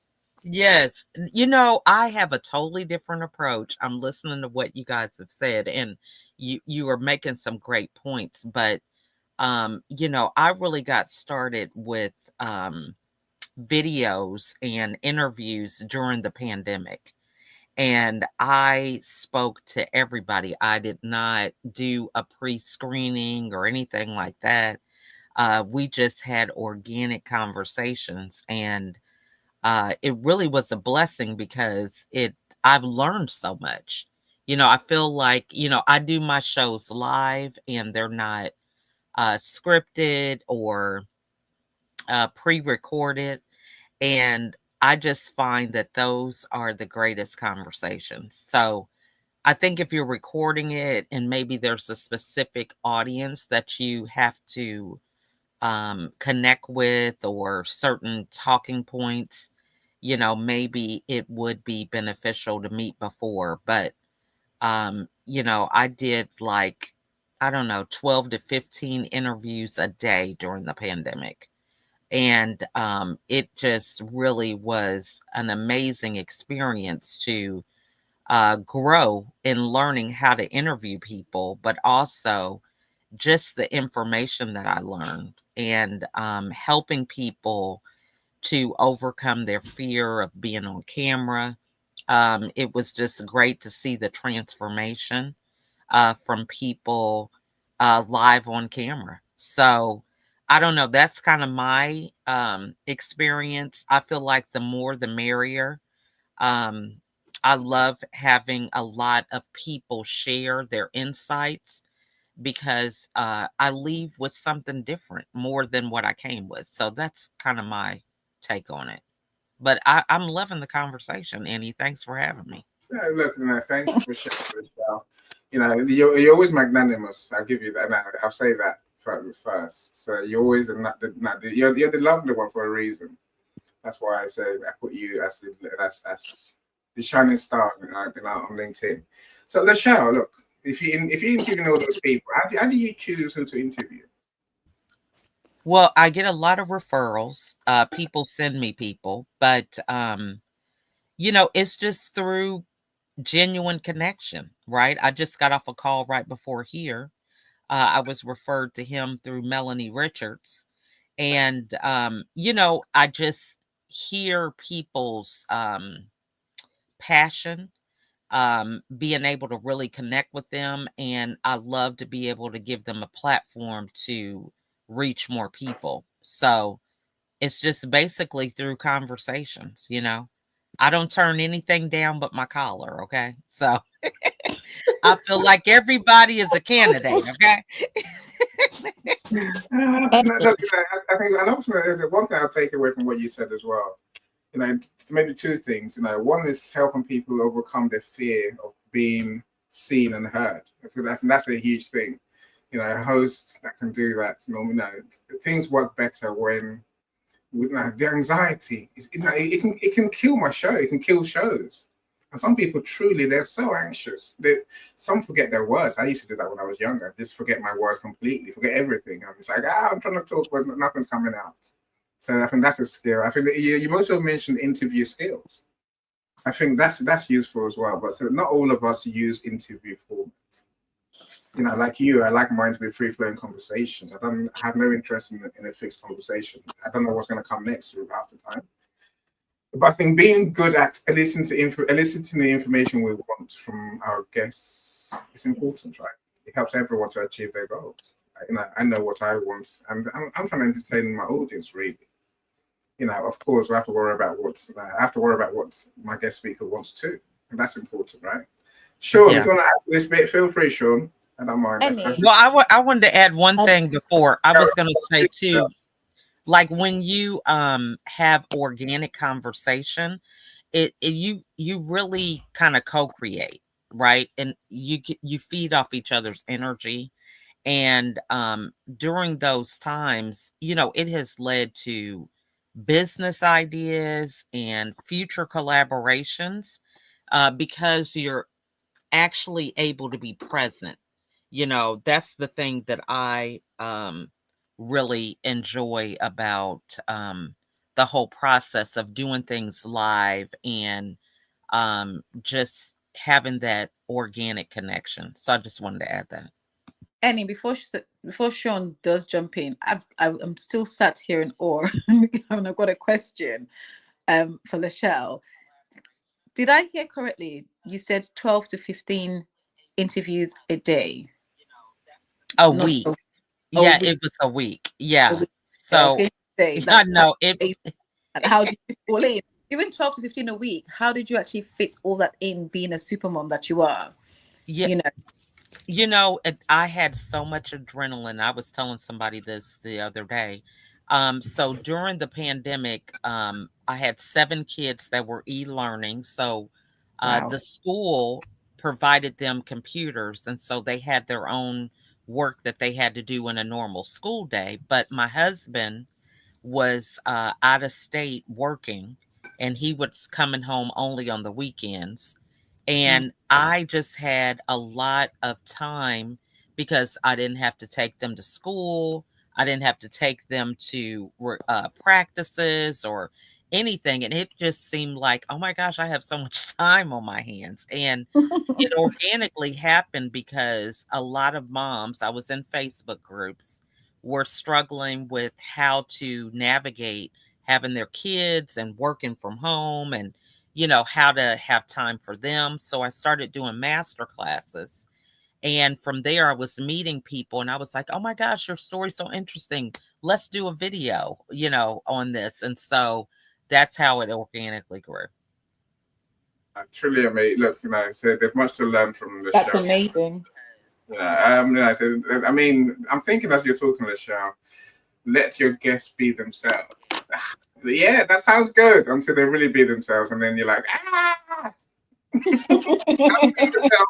yes, you know, I have a totally different approach. I'm listening to what you guys have said, and you are making some great points. But you know, I really got started with videos and interviews during the pandemic. And I spoke to everybody. I did not do a pre-screening or anything like that. We just had organic conversations, and it really was a blessing because I've learned so much. You know, I feel like, you know, I do my shows live and they're not scripted or pre-recorded, and I just find that those are the greatest conversations. So I think if you're recording it and maybe there's a specific audience that you have to connect with or certain talking points, you know, maybe it would be beneficial to meet before. But, you know, I did like, I don't know, 12 to 15 interviews a day during the pandemic. And it just really was an amazing experience to grow in learning how to interview people, but also just the information that I learned and helping people to overcome their fear of being on camera. It was just great to see the transformation from people live on camera. So I don't know. That's kind of my experience. I feel like the more the merrier. Um, I love having a lot of people share their insights because I leave with something different more than what I came with. So that's kind of my take on it. But I'm loving the conversation, Annie. Thanks for having me. Yeah, look, thank you for sharing, Michelle. You know, you're always magnanimous. I'll give you that. I'll say that first. So you're always you're the lovely one for a reason. That's why I say I put you as the shining star on LinkedIn. So Lachelle, look, if you interview all those people, how do you choose who to interview? Well, I get a lot of referrals. People send me people, but you know, it's just through genuine connection, right? I just got off a call right before here. I was referred to him through Melanie Richards. And, you know, I just hear people's passion, being able to really connect with them. And I love to be able to give them a platform to reach more people. So it's just basically through conversations, you know. I don't turn anything down but my collar, okay? So I feel like everybody is a candidate, okay? I think another one thing I'll take away from what you said as well. You know, maybe two things. You know, one is helping people overcome their fear of being seen and heard. I feel that's a huge thing. You know, a host that can do that. You know, things work better when the anxiety. It can kill my show. It can kill shows. And some people truly, they're so anxious. Some forget their words. I used to do that when I was younger. Just forget my words completely, forget everything. I'm just like, I'm trying to talk, but nothing's coming out. So I think that's a skill. I think that you also mentioned interview skills. I think that's useful as well. But so not all of us use interview format. You know, like you, I like mine to be free flowing conversations. I have no interest in a fixed conversation. I don't know what's going to come next throughout the time. But I think being good at eliciting the information we want from our guests is important, right? It helps everyone to achieve their goals. I know what I want, and I'm trying to entertain my audience, really. You know, of course, I have to worry about what my guest speaker wants too, and that's important, right? Sean, if Yeah. you want to add to this bit, feel free, Sean. I don't mind. Well, I wanted to add one thing before. I was going to say too, So, like when you have organic conversation, you really kind of co-create, right? And you feed off each other's energy. And during those times, you know, it has led to business ideas and future collaborations, because you're actually able to be present. That's the thing that I really enjoy about the whole process of doing things live and just having that organic connection. So I just wanted to add that. Annie, before Sean does jump in, I'm still sat here in awe, and I've got a question for Lachelle. Did I hear correctly? You said 12 to 15 interviews a day. A Not week. a Yeah, week. it was a week. A Yeah. week. I was So going to say, I that's know it. amazing. And how did you fall in? Even 12 to 15 a week, how did you actually fit all that in, being a supermom that you are? Yeah. You know, I had so much adrenaline. I was telling somebody this the other day. So during the pandemic, I had 7 kids that were e-learning. So wow. the school provided them computers, and so they had their own work that they had to do in a normal school day. But my husband was out of state working, and he was coming home only on the weekends. And I just had a lot of time because I didn't have to take them to school. I didn't have to take them to practices or anything. And it just seemed like, oh my gosh, I have so much time on my hands. And it organically happened because a lot of moms, I was in Facebook groups, were struggling with how to navigate having their kids and working from home and how to have time for them. So I started doing master classes. And from there, I was meeting people and I was like, oh my gosh, your story's so interesting. Let's do a video, on this. And so that's how it organically grew. Truly amazing. Look, so there's much to learn from the That's show. amazing. So, I mean, I'm thinking as you're talking the show, let your guests be themselves. Yeah, that sounds good until they really be themselves, and then you're like, don't be yourself.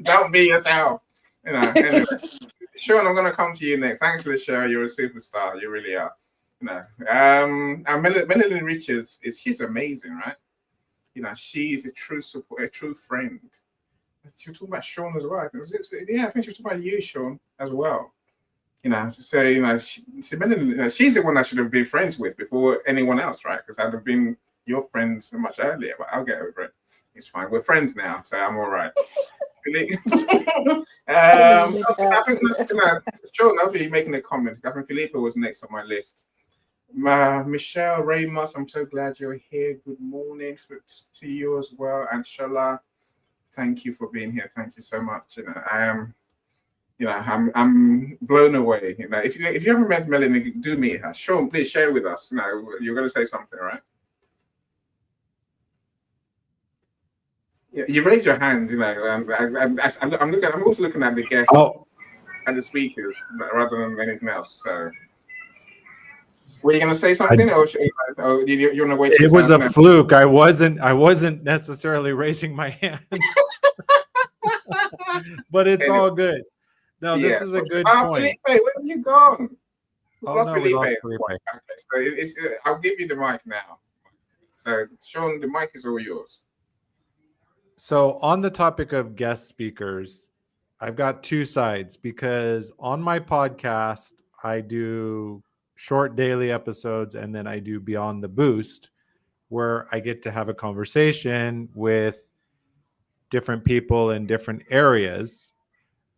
Don't be yourself. Anyway. Sean, I'm gonna come to you next. Thanks, Lachelle. You're a superstar. You really are. And Melanie Richards she's amazing, right? She's a true support, a true friend. You're talking about Sean as well. Yeah, I think she's talking about you, Sean, as well. To say, Melanie, she's the one I should have been friends with before anyone else, right? Because I'd have been your friend so much earlier, but I'll get over it. It's fine. We're friends now, so I'm all right. I think, Sean, I'll be making a comment. I think Filippo was next on my list. Michelle Ramos, I'm so glad you're here. Good morning to you as well. And Shala, thank you for being here. Thank you so much. I am, I'm blown away. If you haven't met Melanie, do meet her. Sean, please share with us. You're going to say something, right? Yeah, you raise your hand. I'm looking. I'm also looking at the guests and the speakers rather than anything else. So. Were you going to say something, or you want to wait? It was a fluke. I wasn't necessarily raising my hand, but it's all good. No, this is a good point. Felipe, where have you gone? Oh no, we lost Felipe. Okay, so I'll give you the mic now. So, Sean, the mic is all yours. So, on the topic of guest speakers, I've got 2 sides because on my podcast, I do short daily episodes and then I do Beyond the Boost, where I get to have a conversation with different people in different areas.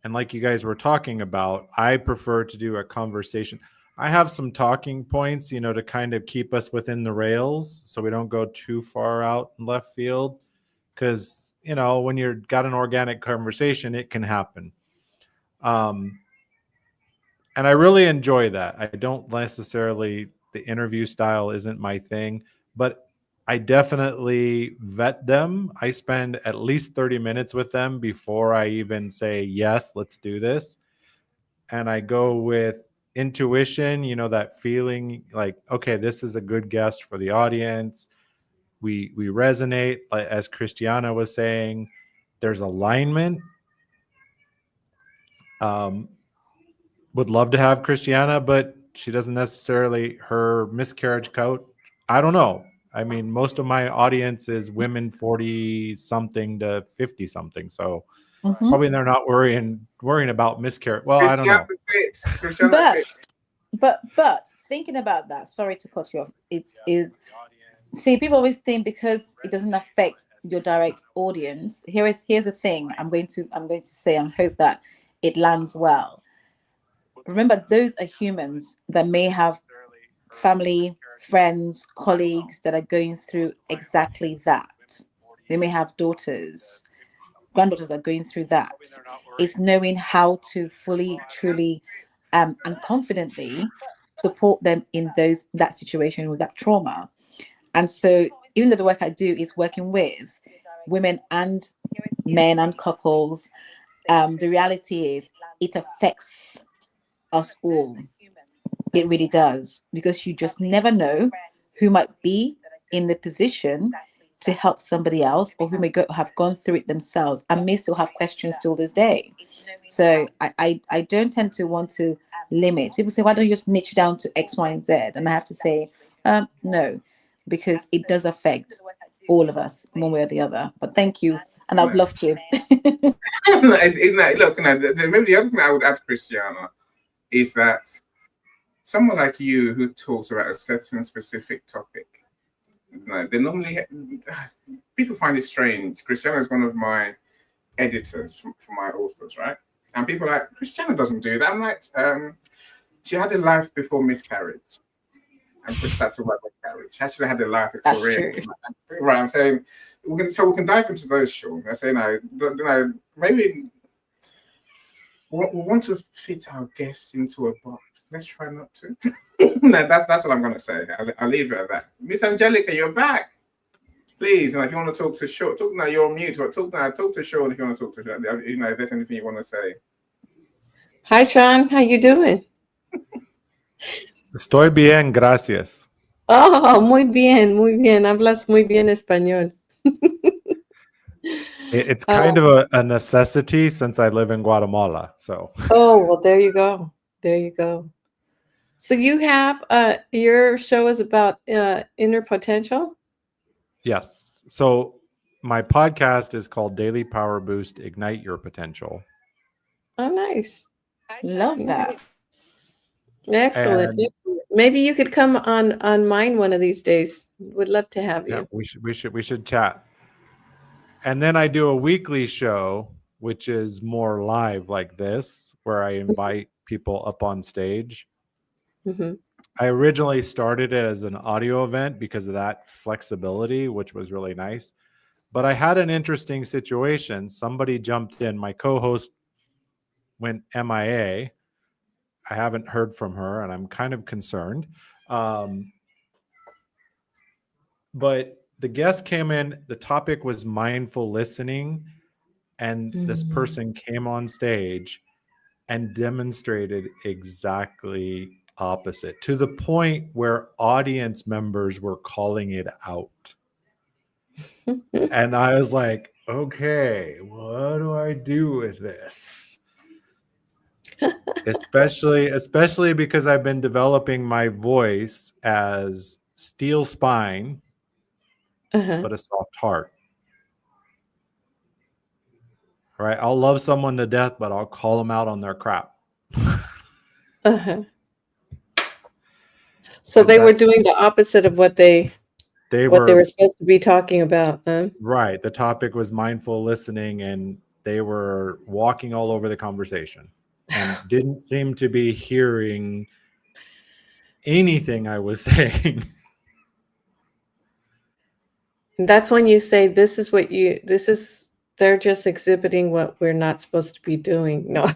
And like you guys were talking about, I prefer to do a conversation. I have some talking points, to kind of keep us within the rails so we don't go too far out in left field. Because, when you've got an organic conversation, it can happen. And I really enjoy that. I don't necessarily, the interview style isn't my thing, but I definitely vet them. I spend at least 30 minutes with them before I even say, yes, let's do this. And I go with intuition, that feeling like, okay, this is a good guest for the audience. We resonate, as Christiana was saying, there's alignment. Would love to have Christiana, but she doesn't necessarily, her miscarriage coat. I don't know. I mean, most of my audience is women 40 something to 50 something. So Mhm. probably they're not worrying about miscarriage. Well, I don't know. Cristiano But fits. but thinking about that, sorry to cut you off. It's is See, people always think because it doesn't affect your direct audience. Here's the thing. I'm going to say and hope that it lands well. Remember, those are humans that may have family, friends, colleagues that are going through exactly that. They may have daughters, granddaughters are going through that. It's knowing how to fully, truly, and confidently support them in that situation with that trauma. And so, even though the work I do is working with women and men and couples, the reality is it affects us all. It really does, because you just never know who might be in the position to help somebody else, or who may have gone through it themselves and may still have questions till this day. So I don't tend to want to limit. People say, why don't you just niche down to X, Y, and Z? And I have to say, no, because it does affect all of us one way or the other. But thank you, and I'd love to. Look, maybe the other thing I would add, Christiana, is that someone like you who talks about a certain specific topic, they normally people find it strange. Christiana is one of my editors for my authors, right? And people are like, Christiana doesn't do that. I'm like, she had a life before miscarriage. And Chris started to work miscarriage. She actually had a life, a That's career. true. Right, I'm saying we can dive into those, Sean. I say maybe we want to fit our guests into a box. Let's try not to. No, that's what I'm going to say. I'll leave it at that. Miss Angelica, you're back. Please, and if you want to talk to Sean, talk now. You're on mute. But talk to Sean if you want to talk to Sean. If there's anything you want to say. Hi, Sean. How you doing? Estoy bien, gracias. Oh, muy bien, muy bien. Hablas muy bien español. It's kind of a necessity since I live in Guatemala. So. Oh, well, there you go. There you go. So you have your show is about inner potential? Yes. So my podcast is called Daily Power Boost Ignite Your Potential. Oh, nice. Love that. Excellent. And Maybe you could come on mine one of these days. Would love to have yeah, you. we should chat. And then I do a weekly show, which is more live like this, where I invite people up on stage. Mm-hmm. I originally started it as an audio event because of that flexibility, which was really nice. But I had an interesting situation. Somebody jumped in. My co-host went MIA. I haven't heard from her, and I'm kind of concerned. But the guest came in. The topic was mindful listening. And this person came on stage and demonstrated exactly opposite, to the point where audience members were calling it out. And I was like, okay, what do I do with this? especially because I've been developing my voice as steel spine, but a soft heart. All right, I'll love someone to death, but I'll call them out on their crap. So they were doing the opposite of what they were supposed to be talking about. Huh? Right. The topic was mindful listening, and they were walking all over the conversation and didn't seem to be hearing anything I was saying. And that's when you say, they're just exhibiting what we're not supposed to be doing. No.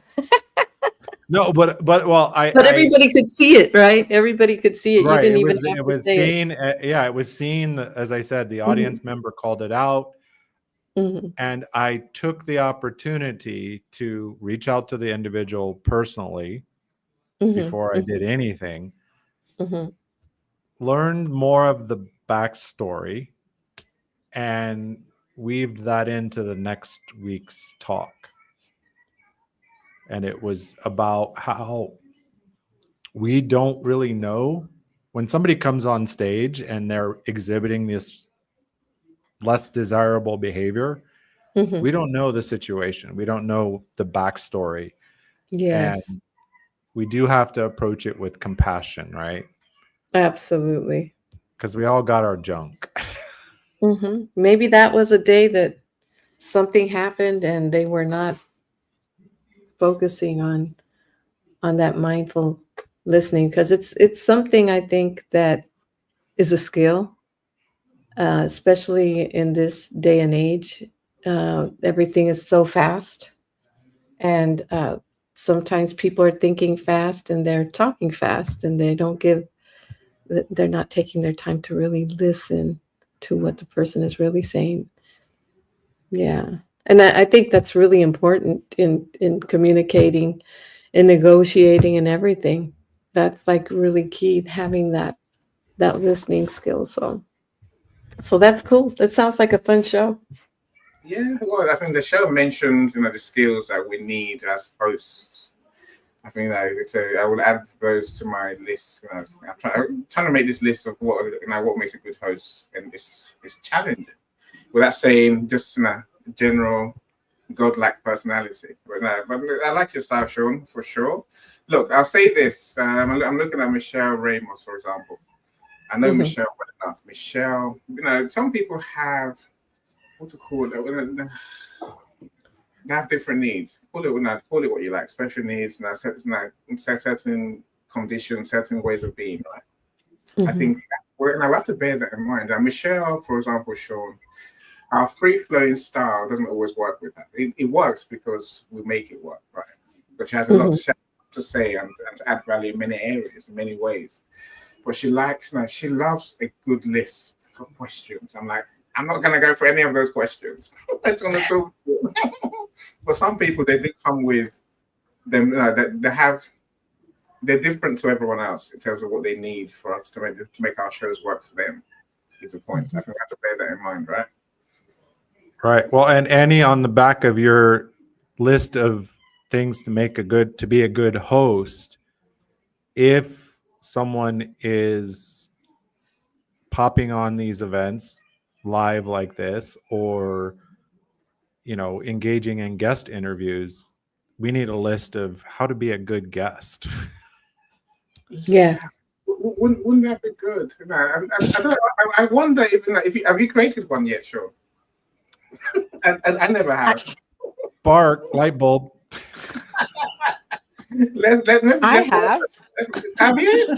No, but everybody could see it, right? Everybody could see it. Right. You didn't even have it to was say seen. It was seen. As I said, the audience member called it out. And I took the opportunity to reach out to the individual personally before I did anything. Learned more of the backstory and weaved that into the next week's talk. And it was about how we don't really know when somebody comes on stage and they're exhibiting this less desirable behavior. Mhm. We don't know the situation. We don't know the backstory. And Yes, we do have to approach it with compassion, right? absolutely. Because we all got our junk. Maybe that was a day that something happened and they were not focusing on that mindful listening, because it's something I think that is a skill, especially in this day and age. Everything is so fast, and sometimes people are thinking fast and they're talking fast, and they're not taking their time to really listen to what the person is really saying. Yeah. And I think that's really important in communicating and negotiating and everything. That's like really key, having that listening skill. So that's cool. That sounds like a fun show. Yeah, well, I think the show mentioned, the skills that we need as hosts. I think I will add those to my list. I'm trying to make this list of what makes a good host, and it's challenging. Without saying just general godlike personality, but I like your style, Sean, for sure. Look, I'll say this. I'm looking at Michelle Ramos, for example. I know Hmm. Michelle well enough. Michelle, some people have what to call it. They have different needs. Call it what you like. Special needs, certain conditions, certain ways of being. Right. I Hmm. think we have to bear that in mind. And Michelle, for example, Sean, our free flowing style doesn't always work with her. It works because we make it work, right? But she has a lot Hmm. to say and to add value in many areas, in many ways. But she loves a good list of questions. I'm not going to go for any of those questions. It's going to talk. But some people, they do come with them. They're different to everyone else in terms of what they need for us to make our shows work for them. Is the point. I think we have to bear that in mind, right? Right. Well, and Annie, on the back of your list of things to be a good host, if someone is popping on these events live like this, or engaging in guest interviews, we need a list of how to be a good guest. Yeah. Yes. Wouldn't that be good? I don't. I wonder if have you created one yet, Sean? I never have. Spark light bulb. Maybe I just have. have you?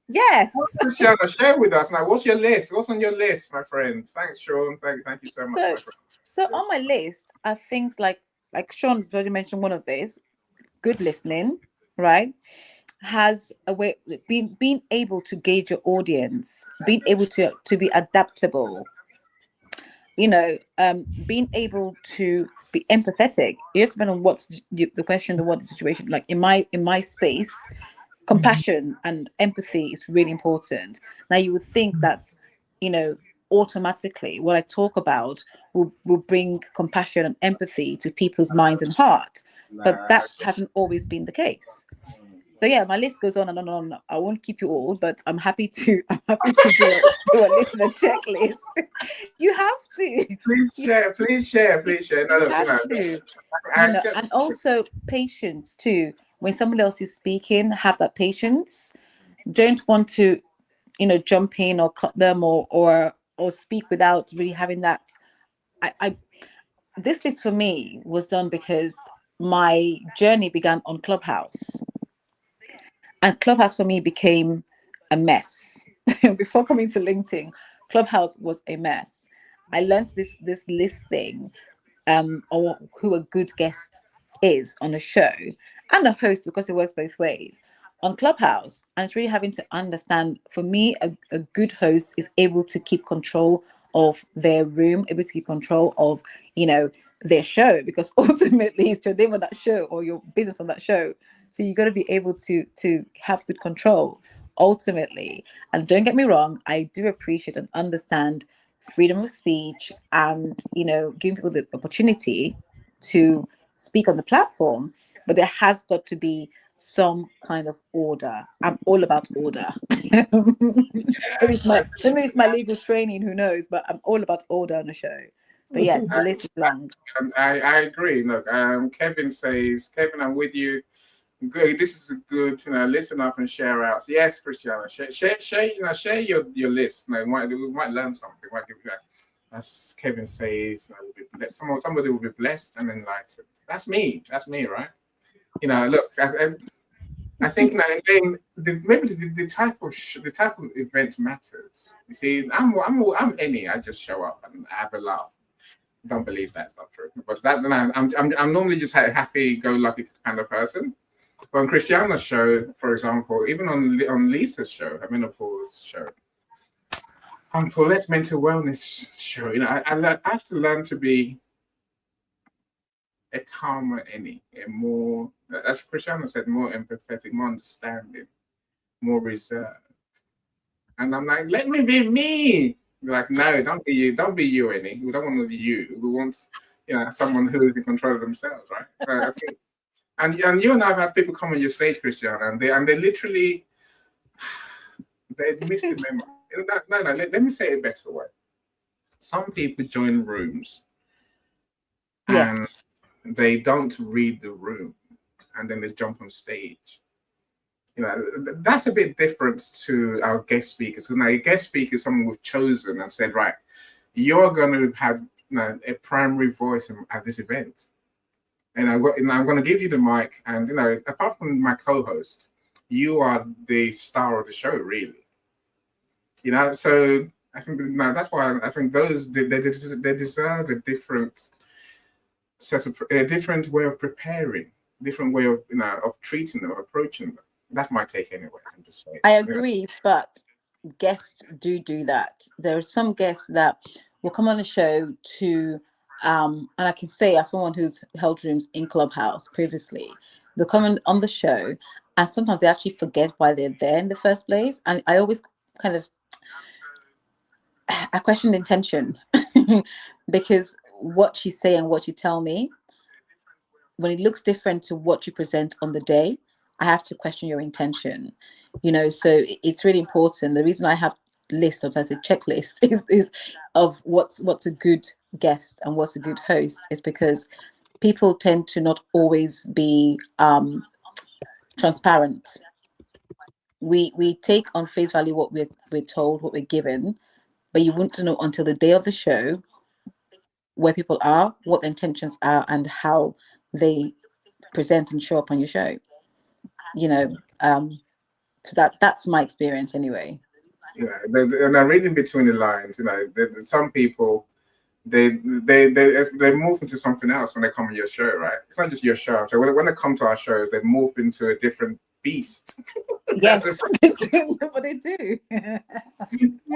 Yes. Christiana, share with us now. What's your list? What's on your list, my friend? Thanks, Sean. Thank you so much, So my friend. so on my list are things like Sean already mentioned one of these, good listening, right? Has a way being able to gauge your audience, being able to be adaptable, being able to be empathetic. It just depends on what's the question or what the situation. Like in my space, compassion and empathy is really important. Now you would think that, you know, automatically what I talk about will bring compassion and empathy to people's minds and heart, but Nah, that hasn't always been the case. So yeah, my list goes on and on and on. I won't keep you all, but I'm happy to do a list and a checklist. You have to. please You, share, please share, please share. No, you look, have to. I accept. And also patience too. When somebody else is speaking, have that patience. Don't want to, jump in or cut them or speak without really having that. I This list for me was done because my journey began on Clubhouse. And Clubhouse for me became a mess. Before coming to LinkedIn, Clubhouse was a mess. I learned this list thing, or who a good guest is on a show, and a host, because it works both ways on Clubhouse. And it's really having to understand, for me, a good host is able to keep control of their room, able to keep control of, their show, because ultimately it's your name on that show or your business on that show. So you got to be able to have good control ultimately. And don't get me wrong, I do appreciate and understand freedom of speech and, giving people the opportunity to speak on the platform, but there has got to be some kind of order. I'm all about order. maybe it's my legal training, who knows, but I'm all about order on the show. But yes, the list is long. I agree. Look, Kevin says, Kevin, I'm with you. Good. This is a good, listen up and share out. Yes, Christiana, share your list. We might learn something. Might give you that. As Kevin says, somebody will be blessed and enlightened. That's me, right? Look, I think now again, maybe the type of event matters. You see, I'm any. I just show up and have a laugh. Don't believe that's not true. But I'm normally just a happy-go-lucky kind of person. But on Christiana's show, for example, even on Lisa's show, her menopause show, on Paulette's mental wellness show, I have to learn to be a calmer Annie, a more, as Christiana said, more empathetic, more understanding, more reserved. And I'm like, let me be me. They're like, no, don't be you, Annie. We don't want to be you. We want, someone who is in control of themselves, right? So I think, and you and I have had people come on your stage, Christiana, and they literally, they missed the memo. No, let me say it a better way. Some people join rooms, and they don't read the room, and then they jump on stage. That's a bit different to our guest speakers. Now, a guest speaker is someone we've chosen and said, right, you're going to have a primary voice at this event. And I'm going to give you the mic. And, apart from my co-host, you are the star of the show, really. So I think that's why I think those, they deserve a different a different way of preparing, different way of treating them, approaching them. That's my take anyway. I'm just saying. I agree, but guests do that. There are some guests that will come on the show to, and I can say as someone who's held rooms in Clubhouse previously, they'll come on the show, and sometimes they actually forget why they're there in the first place. And I always I question the intention because what you say and what you tell me, when it looks different to what you present on the day, I have to question your intention. So it's really important. The reason I have list, sometimes a checklist, is of what's a good guest and what's a good host, is because people tend to not always be transparent. We take on face value what we're told, what we're given, but you won't know until the day of the show where people are, what their intentions are, and how they present and show up on your show. So that's my experience anyway. And I'm reading between the lines. Some people they move into something else when they come on your show, right? It's not just your show. So when they come to our shows, they move into a different beast. Yes, but they do. I'm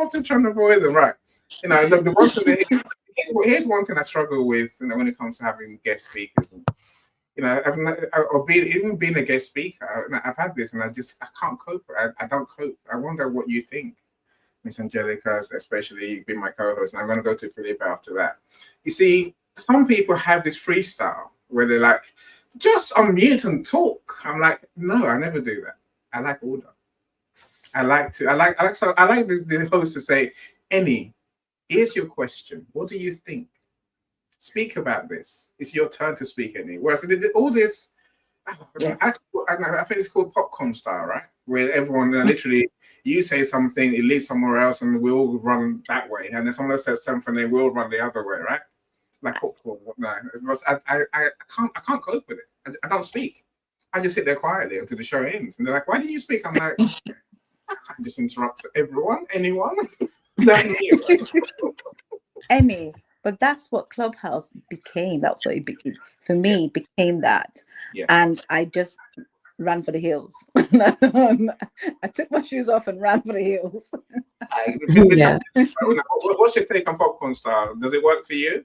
often trying to avoid them, right? The one thing here's one thing I struggle with, when it comes to having guest speakers. Even being a guest speaker, I've had this, and I can't cope. I don't cope. I wonder what you think, Miss Angelica, especially being my co-host. And I'm going to go to Philip after that. You see, some people have this freestyle where they're like, just unmute and talk. I'm like, no, I never do that. I like order. I like the host to say, Annie, here's your question. What do you think? Speak about this. It's your turn to speak, Annie. Whereas all this, yes. I think it's called popcorn style, right? Where everyone literally, you say something, it leads somewhere else, and we all run that way. And then someone else says something, they will run the other way, right? Like popcorn. No, I can't cope with it. I don't speak. I just sit there quietly until the show ends. And they're like, why didn't you speak? I'm like, I can't just interrupt anyone. That's me. Any. But that's what Clubhouse became. That's what it became. For me, became that. Yeah. And I just ran for the hills. I took my shoes off and ran for the hills. Yeah. What's your take on popcorn style? Does it work for you?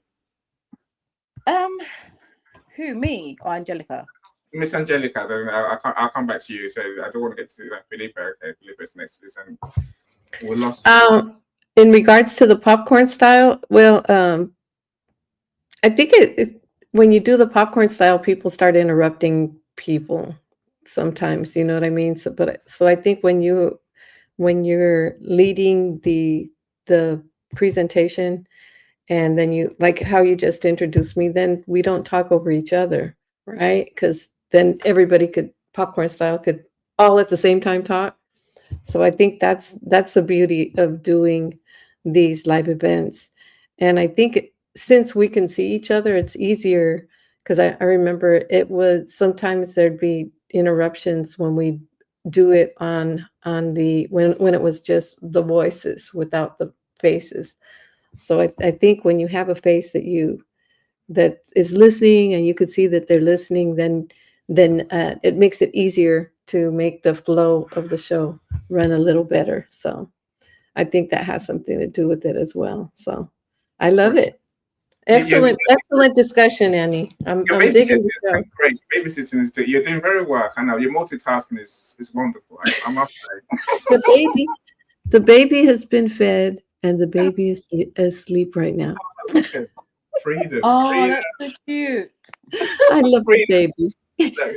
Who, me or Angelica? Miss Angelica, then I'll come back to you. So I don't want to get to Felipe. Okay, Felipe's next. And we lost. In regards to the popcorn style, well, I think when you do the popcorn style, people start interrupting people. sometimes, you know what I mean? So I think when you're leading the presentation, and then you like how you just introduced me, then we don't talk over each other, right? Because then everybody could popcorn style could all at the same time talk. So I think that's the beauty of doing these live events. And I think since we can see each other, it's easier because I remember it was sometimes there'd be interruptions when we do it on the when it was just the voices without the faces. So I think when you have a face that is listening and you could see that they're listening, then it makes it easier to make the flow of the show run a little better. So I think that has something to do with it as well. So I love it. You, Excellent discussion, Annie. your I'm babysitting digging the is show. doing great. Babysitting is you're doing very well. I know your multitasking is wonderful. I must say. The baby, the baby has been fed, and the baby is asleep right now. Look at freedom, Oh, freedom, that's so cute. I love the freedom. baby. Look,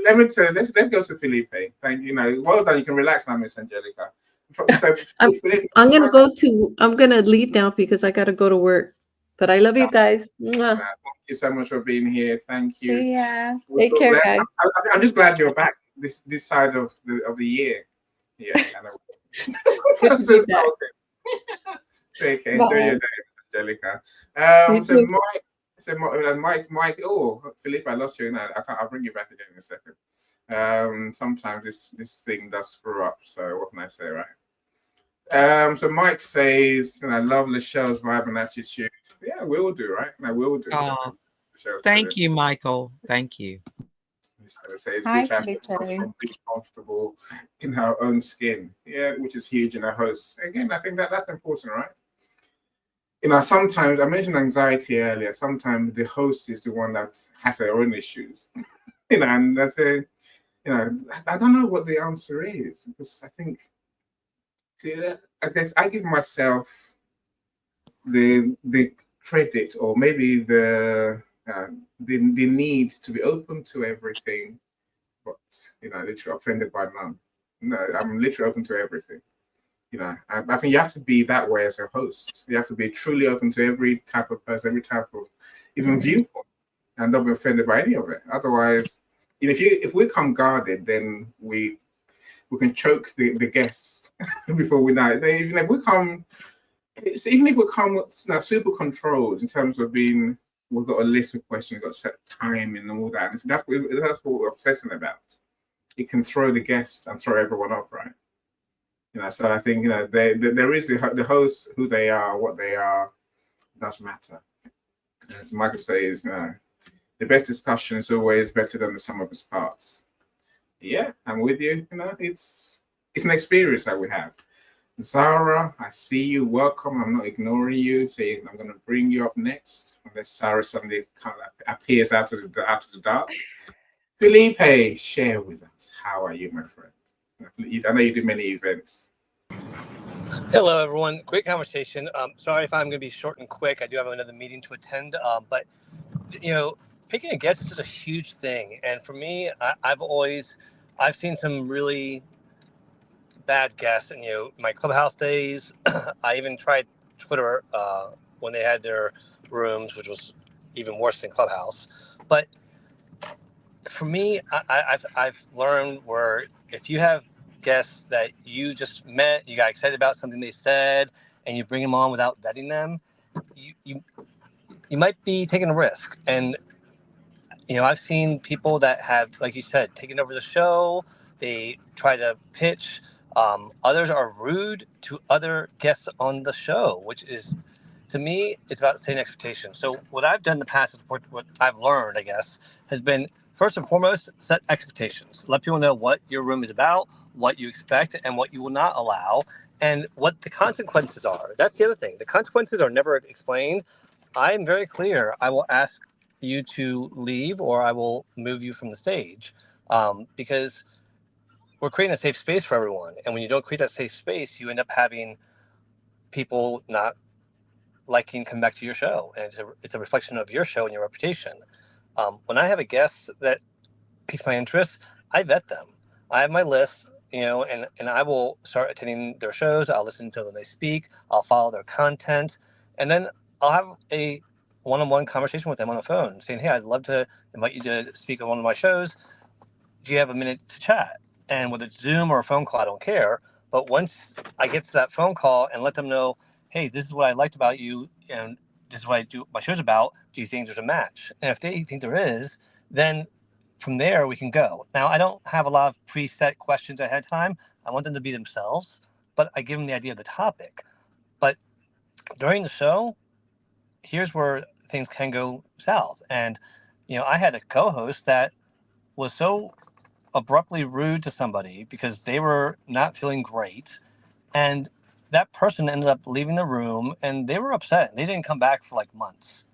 let me tell you, let's go to Felipe. Thank you. Well done. You can relax now, Miss Angelica. So, I'm Felipe, I'm gonna leave now because I gotta go to work. But I love you guys. Mwah. thank you so much for being here. Thank you. Yeah. Take care, guys. I'm just glad you're back this side of the year. Yeah, I know. Good to be back. Take care. Enjoy Bye. your day, Angelica. You So too. Mike. Oh, Philippe, I lost you now. I'll bring you back again in a second. Sometimes this thing does screw up. So what can I say, right? So Mike says, and I love Michelle's vibe and attitude. Yeah, we will do, right? No, we will do. Oh, Michelle's thank you, Michael. Thank you. so says Hi, which has Felipe. from being comfortable in her own skin. Yeah, which is huge in a host. Again, I think that's important, right? Sometimes I mentioned anxiety earlier. Sometimes the host is the one that has their own issues. And I say, I don't know what the answer is because I think, see, I guess I give myself the credit or maybe the need to be open to everything, but literally offended by none. No, I'm literally open to everything. I think you have to be that way as a host. You have to be truly open to every type of person, every type of even viewpoint, and not be offended by any of it. Otherwise, if we come guarded, then we can choke the guest before we know it. Even if we come super controlled in terms of being, we've got a list of questions, we've got set time and all that. And if that's what we're obsessing about, it can throw the guests and throw everyone off, right? So I think there is the hosts, who they are, what they are, does matter. As Michael says, the best discussion is always better than the sum of its parts. Yeah, I'm with you. It's an experience that we have. Zara, I see you. Welcome. I'm not ignoring you. So I'm going to bring you up next, unless Zara suddenly kind of appears out of the dark. Felipe, share with us. How are you, my friend? I know you do many events. Hello, everyone. Great conversation. Sorry if I'm going to be short and quick. I do have another meeting to attend. But picking a guest is just a huge thing. And for me, I've seen some really bad guests. And my Clubhouse days, I even tried Twitter when they had their rooms, which was even worse than Clubhouse. But for me, I've learned where if you have guests that you just met, you got excited about something they said, and you bring them on without vetting them, you might be taking a risk. And I've seen people that have, like you said, taken over the show. They try to pitch. Others are rude to other guests on the show, which is, to me, it's about setting expectations. So what I've done in the past, what I've learned, I guess, has been first and foremost, set expectations. Let people know what your room is about, what you expect, and what you will not allow, and what the consequences are. That's the other thing. The consequences are never explained. I'm very clear. I will ask you to leave or I will move you from the stage, because we're creating a safe space for everyone. And when you don't create that safe space, you end up having people not liking come back to your show. And it's a reflection of your show and your reputation. When I have a guest that piques my interest, I vet them. I have my list, and I will start attending their shows. I'll listen to them they speak. I'll follow their content, and then I'll have a one-on-one conversation with them on the phone, saying, "Hey, I'd love to invite you to speak on one of my shows. Do you have a minute to chat?" And whether it's Zoom or a phone call, I don't care. But once I get to that phone call and let them know, "Hey, this is what I liked about you, and this is what I do my show's about. Do you think there's a match?" And if they think there is, then from there we can go. Now, I don't have a lot of preset questions ahead of time. I want them to be themselves, but I give them the idea of the topic. But during the show, here's where things can go south. And I had a co-host that was so abruptly rude to somebody because they were not feeling great, and that person ended up leaving the room, and they were upset. They didn't come back for like months.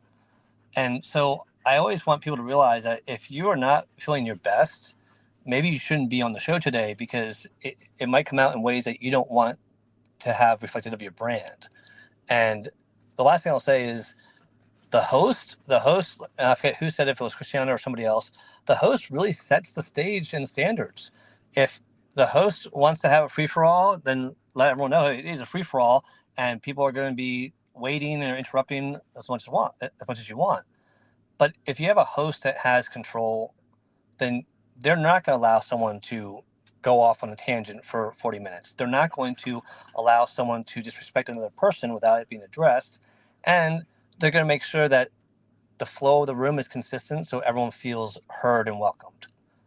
And so I always want people to realize that if you are not feeling your best, maybe you shouldn't be on the show today, because it might come out in ways that you don't want to have reflected of your brand. And the last thing I'll say is the host, I forget who said it, if it was Christiana or somebody else, the host really sets the stage and standards. If the host wants to have a free for all, then let everyone know it is a free for all, and people are going to be waiting and interrupting as much as you want. But if you have a host that has control, then they're not going to allow someone to go off on a tangent for 40 minutes. They're not going to allow someone to disrespect another person without it being addressed. And they're going to make sure that the flow of the room is consistent so everyone feels heard and welcomed.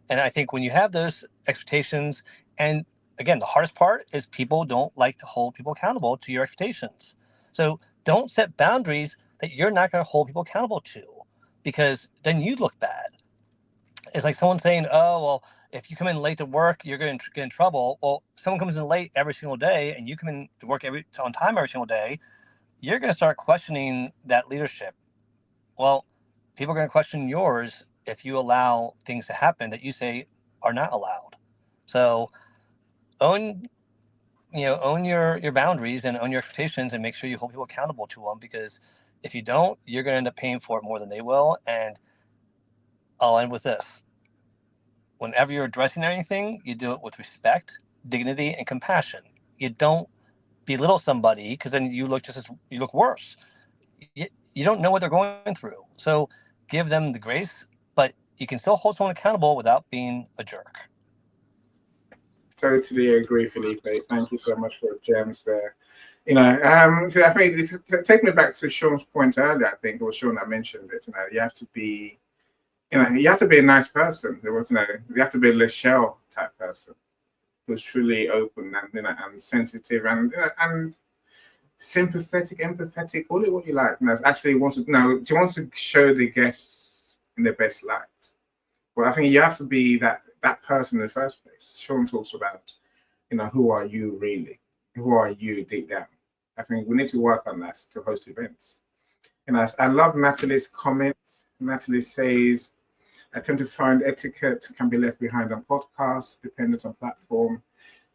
And I think when you have those expectations, and again, the hardest part is people don't like to hold people accountable to your expectations. So don't set boundaries that you're not going to hold people accountable to, because then you look bad. It's like someone saying, "Oh, well, if you come in late to work, you're going to get in trouble." Well, if someone comes in late every single day and you come in to work on time every single day, you're going to start questioning that leadership. Well, people are going to question yours if you allow things to happen that you say are not allowed. So own, own your boundaries and own your expectations, and make sure you hold people accountable to them, because if you don't, you're going to end up paying for it more than they will. And I'll end with this: whenever you're addressing anything, you do it with respect, dignity, and compassion. You don't belittle somebody, because then you look worse. You don't know what they're going through. So give them the grace, but you can still hold someone accountable without being a jerk. Totally agree, Felipe. Thank you so much for the gems there. So I think it takes me back to Sean's point earlier. I think it was Sean that mentioned it. You have to be, you have to be a nice person. You have to be a Lachelle type person who's truly open and and sensitive and sympathetic, empathetic, call it what you like. Actually wants to she wants to show the guests in their best light. Well, I think you have to be that person in the first place. Sean talks about, who are you really? Who are you deep down? I think we need to work on that to host events. I love Natalie's comments. Natalie says, I tend to find etiquette can be left behind on podcasts, dependent on platform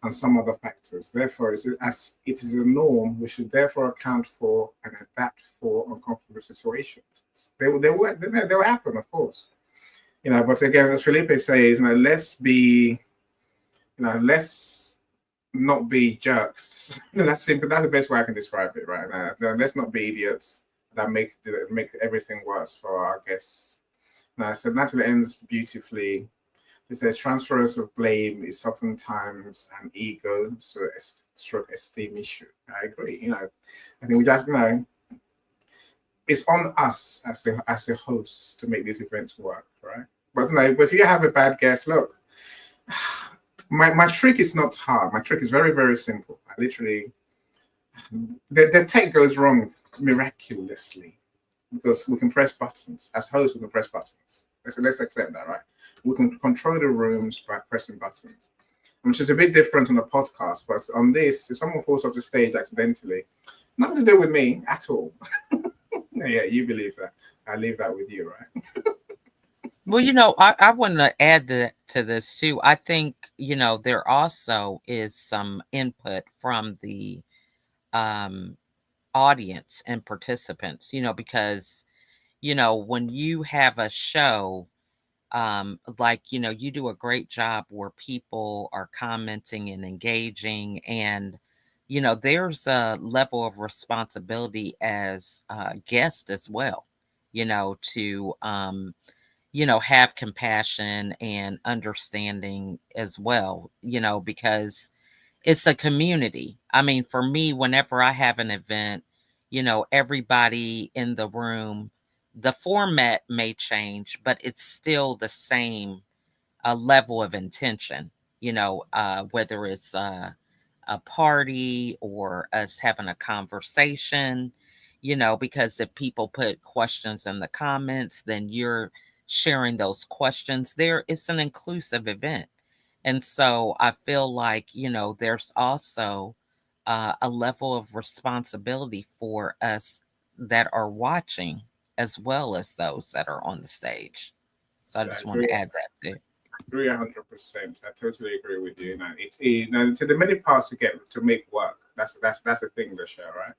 and some other factors. Therefore, as it is a norm, we should therefore account for and adapt for uncomfortable situations. They will happen, of course. But again, as Felipe says, let's not be jerks. That's simple. That's the best way I can describe it, right? Let's not be idiots that make everything worse for our guests. So Natalie ends beautifully. It says transference of blame is oftentimes an ego stroke esteem issue. I agree. I think we just it's on us as the hosts to make these events work, right? But if you have a bad guest, look, my trick is not hard. My trick is very, very simple. I literally, the tech goes wrong miraculously because we can press buttons. As hosts, we can press buttons. Let's accept that, right? We can control the rooms by pressing buttons, which is a bit different on a podcast. But on this, if someone falls off the stage accidentally, nothing to do with me at all. Yeah, you believe that. I leave that with you, right? Well, I want to add to this too. I think, there also is some input from the um, audience and participants, because, when you have a show, Like, you do a great job where people are commenting and engaging, and there's a level of responsibility as guests as well, to have compassion and understanding as well, because it's a community. I mean, for me, whenever I have an event, everybody in the room, the format may change, but it's still the same level of intention, whether it's a party or us having a conversation, because if people put questions in the comments, then you're sharing those questions there. It's an inclusive event. And so I feel like, there's also a level of responsibility for us that are watching as well as those that are on the stage. So I I just want to agree. add that too. Agree 100%. I totally agree with you. Now, to the many parts to get to make work. That's a thing, the show, right?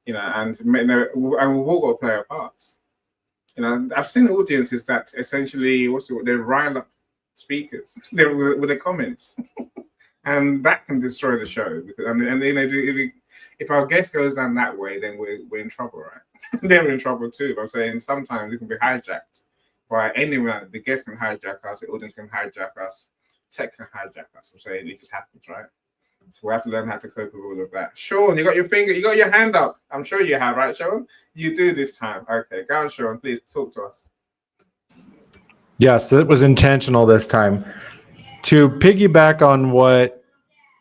And and we've all got to play our parts. I've seen audiences that essentially they rile up speakers with the comments, and that can destroy the show. Because if our guest goes down that way, then we're in trouble, right? They're in trouble too. But I'm saying sometimes it can be hijacked by anyone. The guest can hijack us, the audience can hijack us, tech can hijack us. I'm saying it just happens, right? So we have to learn how to cope with all of that. Sean, you got your hand up. I'm sure you have, right, Sean? You do this time. Okay, go on, Sean. Please talk to us. Yes, it was intentional this time. To piggyback on what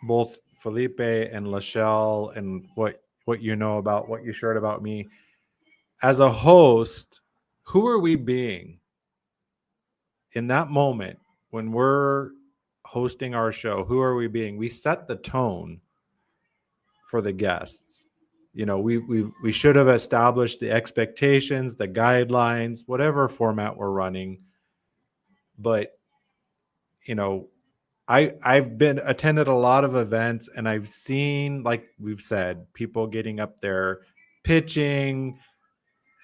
both Felipe and Lachelle and what about what you shared about me, as a host, who are we being in that moment when we're hosting our show? Who are we being? We set the tone for the guests. We should have established the expectations, the guidelines, whatever format we're running. But I've been attended a lot of events, and I've seen, like we've said, people getting up there pitching.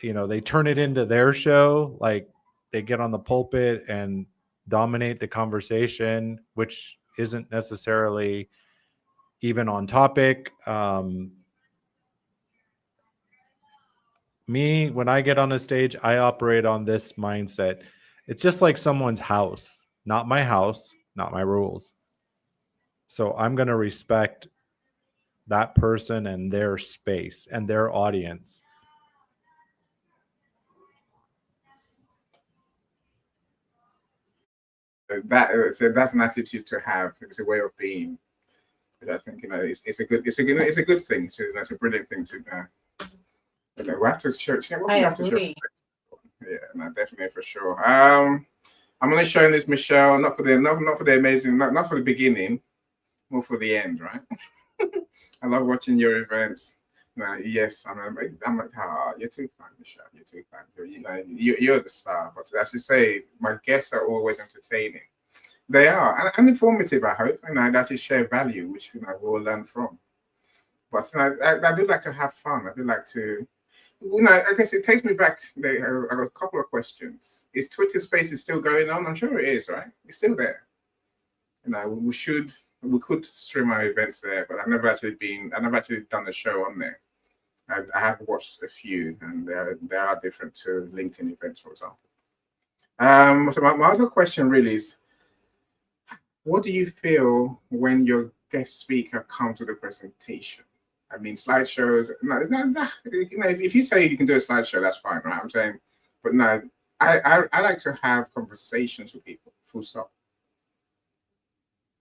They turn it into their show. Like they get on the pulpit and dominate the conversation, which isn't necessarily even on topic. Me, when I get on a stage, I operate on this mindset. It's just like someone's house, not my house, not my rules. So I'm going to respect that person and their space and their audience. That's an attitude to have. It's a way of being. I think it's a good thing. So that's a brilliant thing to. We have to show. I agree. Yeah, no, definitely for sure. I'm going to show this Michelle, not for the amazing, not for the beginning, more for the end, right? I love watching your events. Yes, I'm like, you're too kind, Michelle. You're too kind. You're the star. But as you say, my guests are always entertaining. They are and informative. I hope, and I actually share value, which we'll learn from. But I do like to have fun. I do like to. I guess it takes me back to I got a couple of questions. Is Twitter Spaces still going on? I'm sure it is, right? It's still there. We could stream our events there, but I've never actually done a show on there. I have watched a few, and they are different to LinkedIn events, for example. So my other question really is, what do you feel when your guest speaker comes to the presentation? I mean, slideshows. If you say you can do a slideshow, that's fine, right? I'm saying, but no, I like to have conversations with people. Full stop.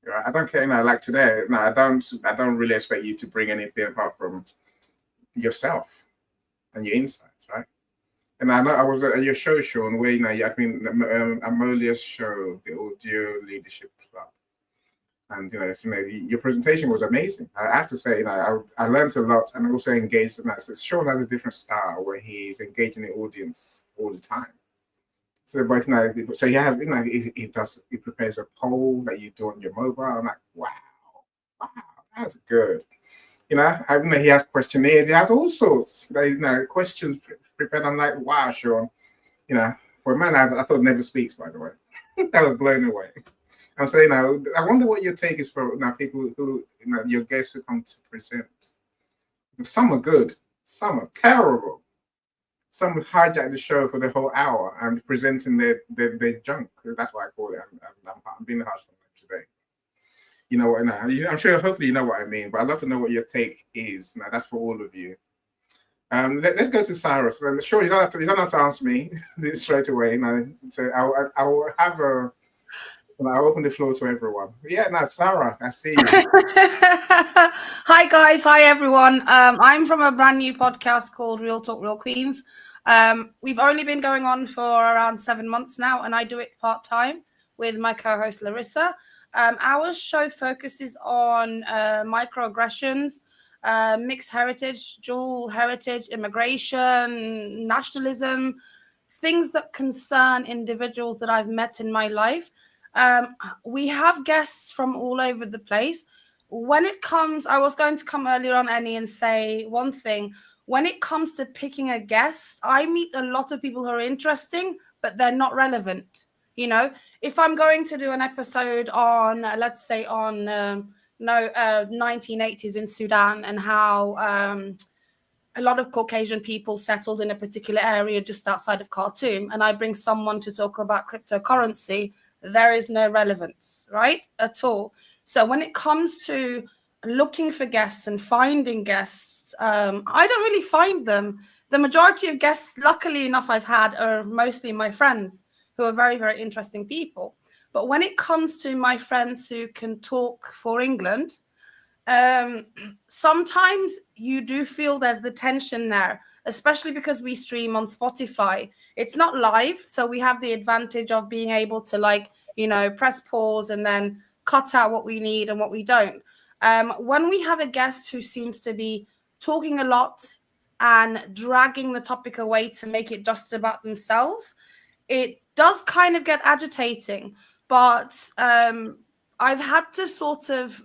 Right? I don't care. Like today. No, I don't really expect you to bring anything apart from yourself and your insights, right? And I know I was at your show, Sean, where I think Amolia's show, the Audio Leadership Club. And your presentation was amazing. I have to say, I learned a lot, and I also engaged in that. So Sean has a different style where he's engaging the audience all the time. So, but so he has, he prepares a poll that you do on your mobile. I'm like, wow, that's good. He has questionnaires. He has all sorts. Questions prepared. I'm like, wow, Sean. For a man, I thought never speaks, by the way. I was blown away. I'm saying now, I wonder what your take is for now people who, your guests who come to present. Some are good, some are terrible. Some would hijack the show for the whole hour and presenting their junk. That's what I call it. I'm being harsh on them today. You know what? I'm sure, hopefully, you know what I mean. But I'd love to know what your take is. Now, that's for all of you. Let's go to Cyrus. Sure, you don't have to answer me straight away. So I will have a. I'll open the floor to everyone. Yeah, Sarah, I see you. Hi guys, hi everyone. I'm from a brand new podcast called Real Talk Real Queens. We've only been going on for around 7 months now, and I do it part-time with my co-host Larissa. Our show focuses on microaggressions, mixed heritage, dual heritage, immigration, nationalism, things that concern individuals that I've met in my life. We have guests from all over the place. When it comes, I was going to come earlier on, Annie, and say one thing. When it comes to picking a guest, I meet a lot of people who are interesting, but they're not relevant. You know, if I'm going to do an episode on, let's say, on 1980s in Sudan and how a lot of Caucasian people settled in a particular area just outside of Khartoum, and I bring someone to talk about cryptocurrency, there is no relevance, right, at all. So when it comes to looking for guests and finding guests, I don't really find them. The majority of guests, luckily enough, I've had are mostly my friends who are very, very interesting people. But when it comes to my friends who can talk for England, sometimes you do feel there's the tension there, especially because we stream on Spotify. It's not live, so we have the advantage of being able to press pause and then cut out what we need and what we don't. When we have a guest who seems to be talking a lot and dragging the topic away to make it just about themselves, it does kind of get agitating. But I've had to sort of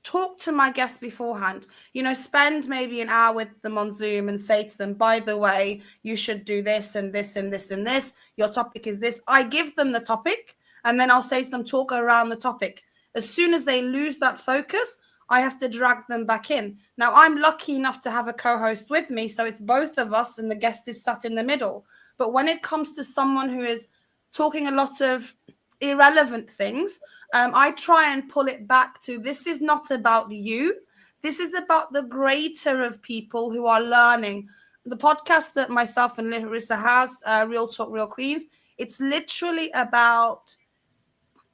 talk to my guests beforehand, spend maybe an hour with them on Zoom and say to them, by the way, you should do this and this and this and this. Your topic is this. I give them the topic and then I'll say to them, talk around the topic. As soon as they lose that focus, I have to drag them back in. Now, I'm lucky enough to have a co-host with me, so it's both of us and the guest is sat in the middle. But when it comes to someone who is talking a lot of irrelevant things, I try and pull it back to, this is not about you. This is about the greater of people who are learning. The podcast that myself and Larissa has, Real Talk Real Queens, it's literally about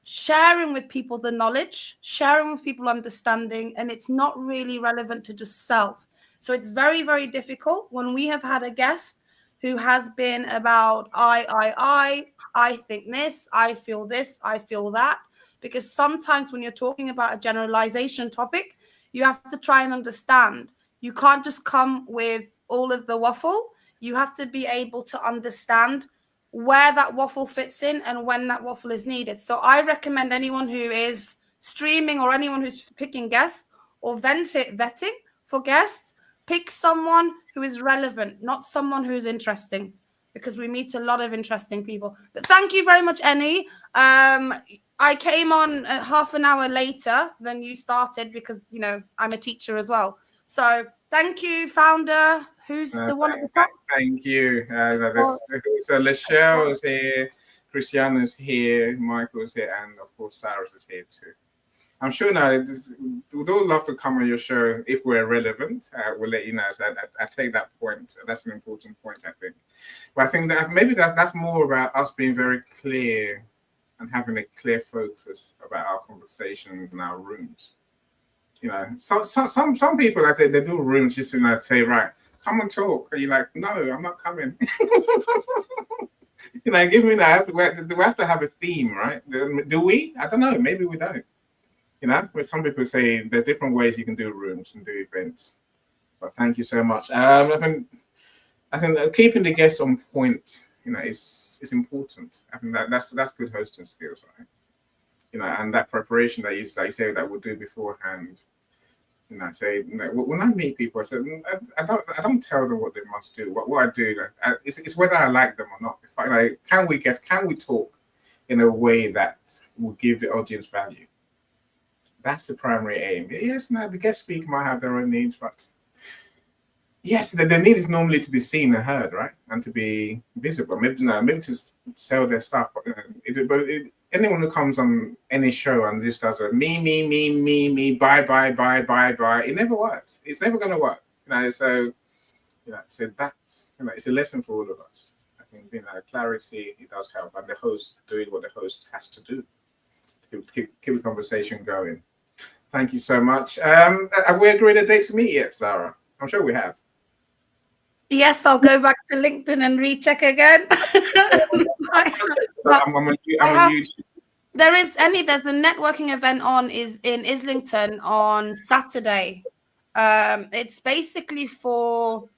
sharing with people the knowledge, sharing with people understanding, and it's not really relevant to just self. So it's very, very difficult when we have had a guest who has been about I think this, I feel that. Because sometimes when you're talking about a generalization topic, you have to try and understand. You can't just come with all of the waffle. You have to be able to understand where that waffle fits in and when that waffle is needed. So I recommend anyone who is streaming or anyone who's picking guests or vetting for guests, pick someone who is relevant, not someone who's interesting, because we meet a lot of interesting people. But thank you very much, Annie. I came on half an hour later than you started because, I'm a teacher as well. So thank you, founder. Who's the one at the top? Thank you. So Lachelle is here, Christiana's here, Michael's here, and of course, Cyrus is here too. I'm sure now we'd all love to come on your show if we're relevant. We'll let you know. So I take that point. That's an important point, I think. But I think that maybe that's more about us being very clear and having a clear focus about our conversations and our rooms. Some people, I say, they do rooms just to say, right, come and talk. And you're like, no, I'm not coming. Give me that. Do we have to have a theme, right? Do we? I don't know. Maybe we don't. But some people say there's different ways you can do rooms and do events. But thank you so much. I think that keeping the guests on point, is important. I think that's good hosting skills, right? And that preparation that you say that we'll do beforehand, Say, when I meet people, I say, I don't tell them what they must do. What I do, it's whether I like them or not. If I like, can we talk in a way that will give the audience value? That's the primary aim. Yes, now the guest speaker might have their own needs, but yes, the need is normally to be seen and heard, right, and to be visible. Maybe to sell their stuff, but anyone who comes on any show and just does a me, buy, it never works. It's never going to work. So that's it's a lesson for all of us. I think clarity, it does help, and the host doing what the host has to do to keep the conversation going. Thank you so much. Have we agreed a date to meet yet, Sarah? I'm sure we have. Yes, I'll go back to LinkedIn and recheck again. I'm on YouTube. There's a networking event in Islington on Saturday. It's basically for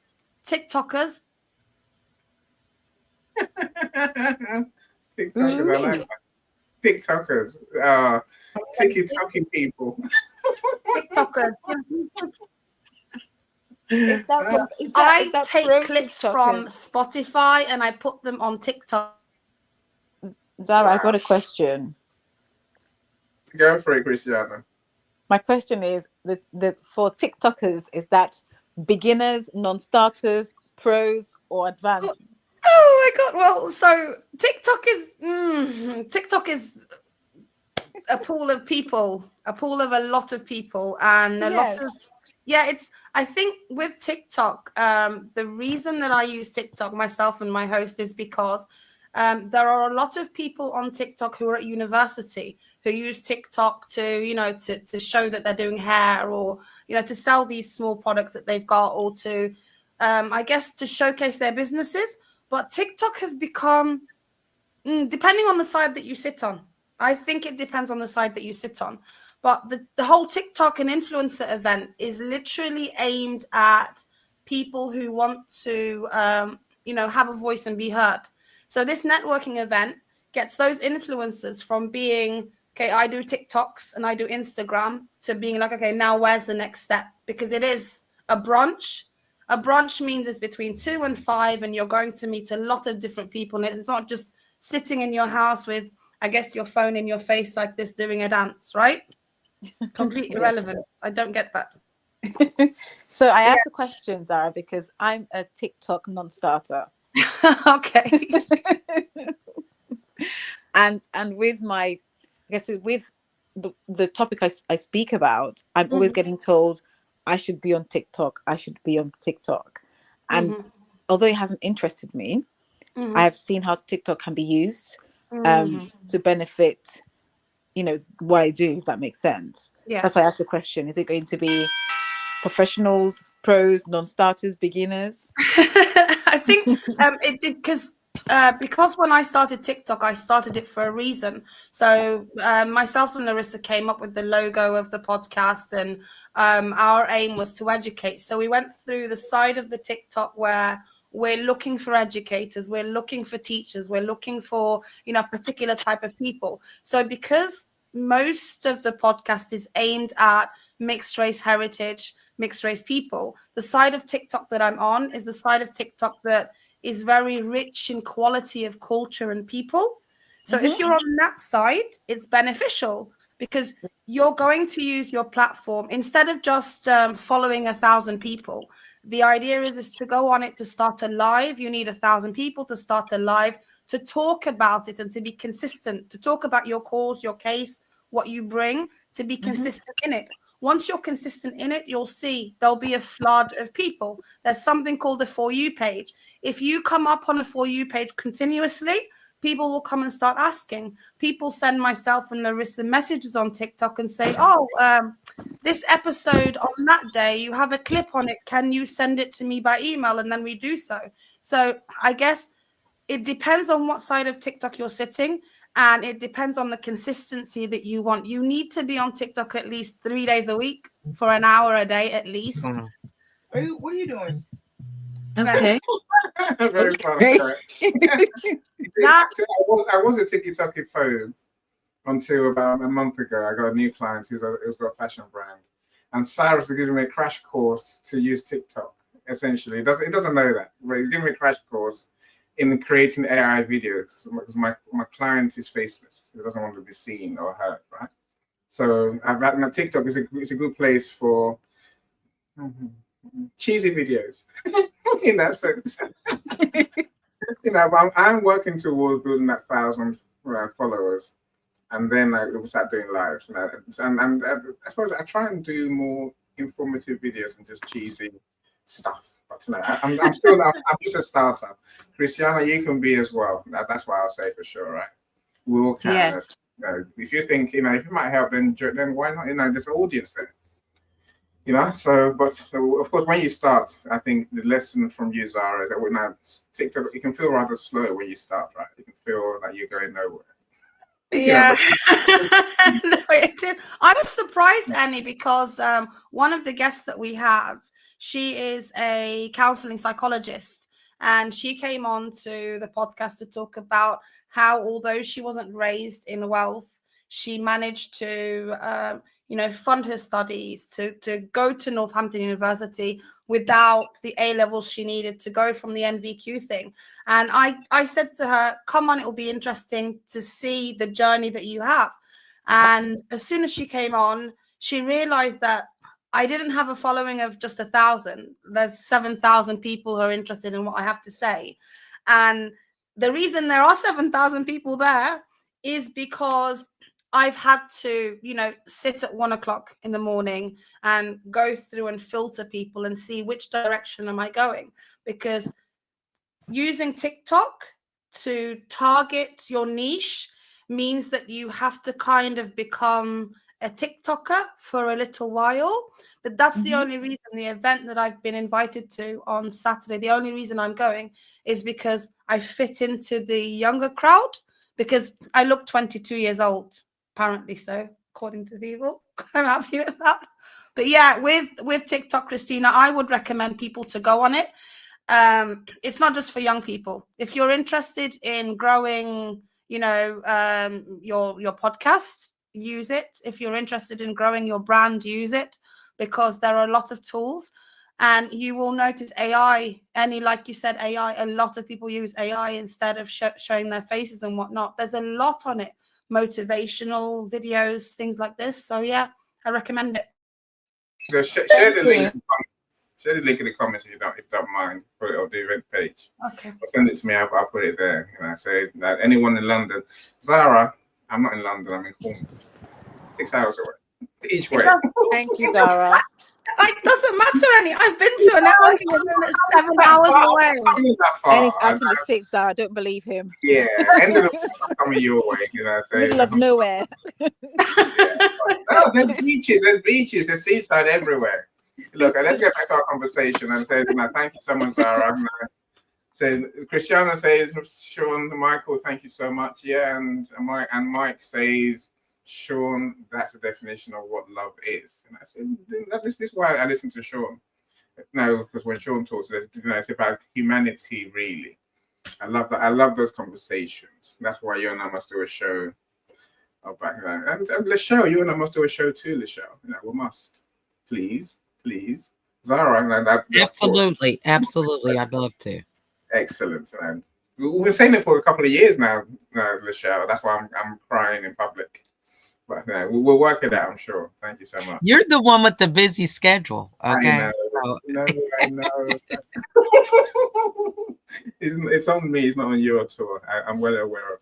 TikTokers. TikTokers, I like that. TikTokers, TikToking people. TikTokers. I take clips from Spotify and I put them on TikTok. Zara, I've got a question. Go for it, Christiana. My question is for TikTokers, is that beginners, non-starters, pros, or advanced? Oh my God! Well, so TikTok is a pool of people, a lot of people, and a lot of I think with TikTok, the reason that I use TikTok myself and my host is because there are a lot of people on TikTok who are at university who use TikTok to, to show that they're doing hair, or, to sell these small products that they've got, or to, I guess, to showcase their businesses. But TikTok has become, depending on the side that you sit on, I think it depends on the side that you sit on. But the whole TikTok and influencer event is literally aimed at people who want to, have a voice and be heard. So this networking event gets those influencers from being, okay, I do TikToks and I do Instagram, to being like, okay, now where's the next step? Because it is a brunch. A brunch means it's between 2 and 5, and you're going to meet a lot of different people. And it's not just sitting in your house with, I guess, your phone in your face like this doing a dance, right? Completely irrelevant. I don't get that. So I asked the question, Zara, because I'm a TikTok non-starter. Okay. and with with the topic I speak about, I'm always getting told I should be on TikTok. And although it hasn't interested me, I have seen how TikTok can be used to benefit, what I do, if that makes sense. Yeah. That's why I asked the question. Is it going to be professionals, pros, non-starters, beginners? I think it did, because when I started TikTok, I started it for a reason. So myself and Larissa came up with the logo of the podcast, and our aim was to educate. So we went through the side of the TikTok where we're looking for educators, we're looking for teachers, we're looking for, a particular type of people. So because most of the podcast is aimed at mixed race heritage, mixed race people, the side of TikTok that I'm on is the side of TikTok that is very rich in quality of culture and people. So if you're on that side, it's beneficial, because you're going to use your platform instead of just following 1,000 people. The idea is to go on it, to start a live. You need 1,000 people to start a live, to talk about it and to be consistent, to talk about your cause, your case, what you bring, to be consistent in it. Once you're consistent in it, you'll see there'll be a flood of people. There's something called the For You page. If you come up on a For You page continuously, people will come and start asking. People send myself and Larissa messages on TikTok and say, this episode on that day, you have a clip on it. Can you send it to me by email? And then we do so. So I guess it depends on what side of TikTok you're sitting, and it depends on the consistency that you want. You need to be on TikTok at least 3 days a week for an hour a day at least. What are you doing? Okay. Very fun. I was a TikTok phone until about a month ago. I got a new client who's got a fashion brand, and Cyrus is giving me a crash course to use TikTok. Essentially, it doesn't know that, but he's giving me a crash course in creating AI videos because my client is faceless. He doesn't want to be seen or heard, right? So my TikTok is a good place for cheesy videos in that sense. But I'm working towards building that 1,000 followers, and then I will start doing lives. And I suppose I try and do more informative videos and just cheesy stuff. But I'm just a starter. Christiana, you can be as well. That's what I'll say for sure, right? We all can. Yes. If you think if it might help, then why not? There's an audience there. So of course, when you start, I think the lesson from you, Zara, is that when TikTok, it can feel rather slow when you start, right? You can feel like you're going nowhere. Yeah. No, it is. I was surprised, Annie, because one of the guests that we have, she is a counseling psychologist, and she came on to the podcast to talk about how, although she wasn't raised in wealth, she managed to fund her studies, to go to Northampton University without the A levels she needed to go from the NVQ thing. And I said to her, come on, it will be interesting to see the journey that you have. And as soon as she came on, she realized that I didn't have a following of just 1,000. There's 7,000 people who are interested in what I have to say. And the reason there are 7,000 people there is because I've had to, sit at 1 o'clock in the morning and go through and filter people and see which direction am I going. Because using TikTok to target your niche means that you have to kind of become a TikToker for a little while. But that's the only reason the event that I've been invited to on Saturday, the only reason I'm going is because I fit into the younger crowd, because I look 22 years old, apparently so, according to people. I'm happy with that. But yeah, with TikTok, Christina, I would recommend people to go on it. It's not just for young people. If you're interested in growing, your podcast, use it. If you're interested in growing your brand, use it, because there are a lot of tools. And you will notice AI, like you said, AI, a lot of people use AI instead of showing their faces and whatnot. There's a lot on it, motivational videos, things like this. So yeah, I recommend it. So share the link. Share the link in the comments if you don't mind. Put it on the event page. Okay. Or send it to me. I'll put it there. And I say that anyone in London, Zara, I'm not in London. I'm in Cornwall. 6 hours away each way. Thank you, Zara. It doesn't matter any. I've been to a networking event that's 7 hours away. And he's out in the sticks, Zara. Don't believe him. Yeah, end of the week, I'm coming your way. Middle of nowhere. No, there's beaches, there's seaside everywhere. Look, let's get back to our conversation and say, thank you so much, Zara. So Christiana says, Sean, Michael, thank you so much. Yeah, and Mike says, Sean, that's the definition of what love is. And I said, this is why I listen to Sean. No, because when Sean talks, it's about humanity, really. I love that. I love those conversations. That's why you and I must do a show. And Lachelle, you and I must do a show too, Lachelle. We must. Please. Zara. Absolutely. I'd love to. Excellent. And we've been saying it for a couple of years now, Lachelle. That's why I'm crying in public. But we'll work it out, I'm sure. Thank you so much. You're the one with the busy schedule. Okay. I know. It's on me. It's not on your tour. I'm well aware of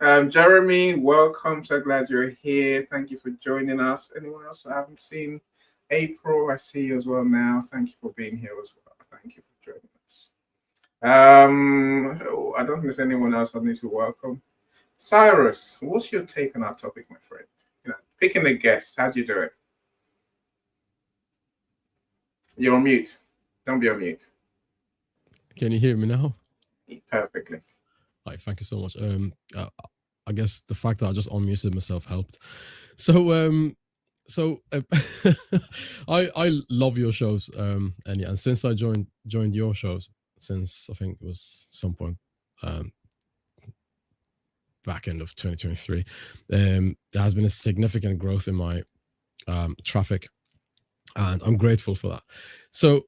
that. Jeremy, welcome. So glad you're here. Thank you for joining us. Anyone else I haven't seen? April, I see you as well now. Thank you for being here as well. Thank you for joining us. I don't think there's anyone else I need to welcome. Cyrus, what's your take on our topic, my friend? Picking a guest, how do you do it? You're on mute. Don't be on mute. Can you hear me now? Perfectly. Right, thank you so much. I guess the fact that I just unmuted myself helped. So I love your shows, and since I joined your shows, since I think it was some point back end of 2023, there has been a significant growth in my traffic and I'm grateful for that. So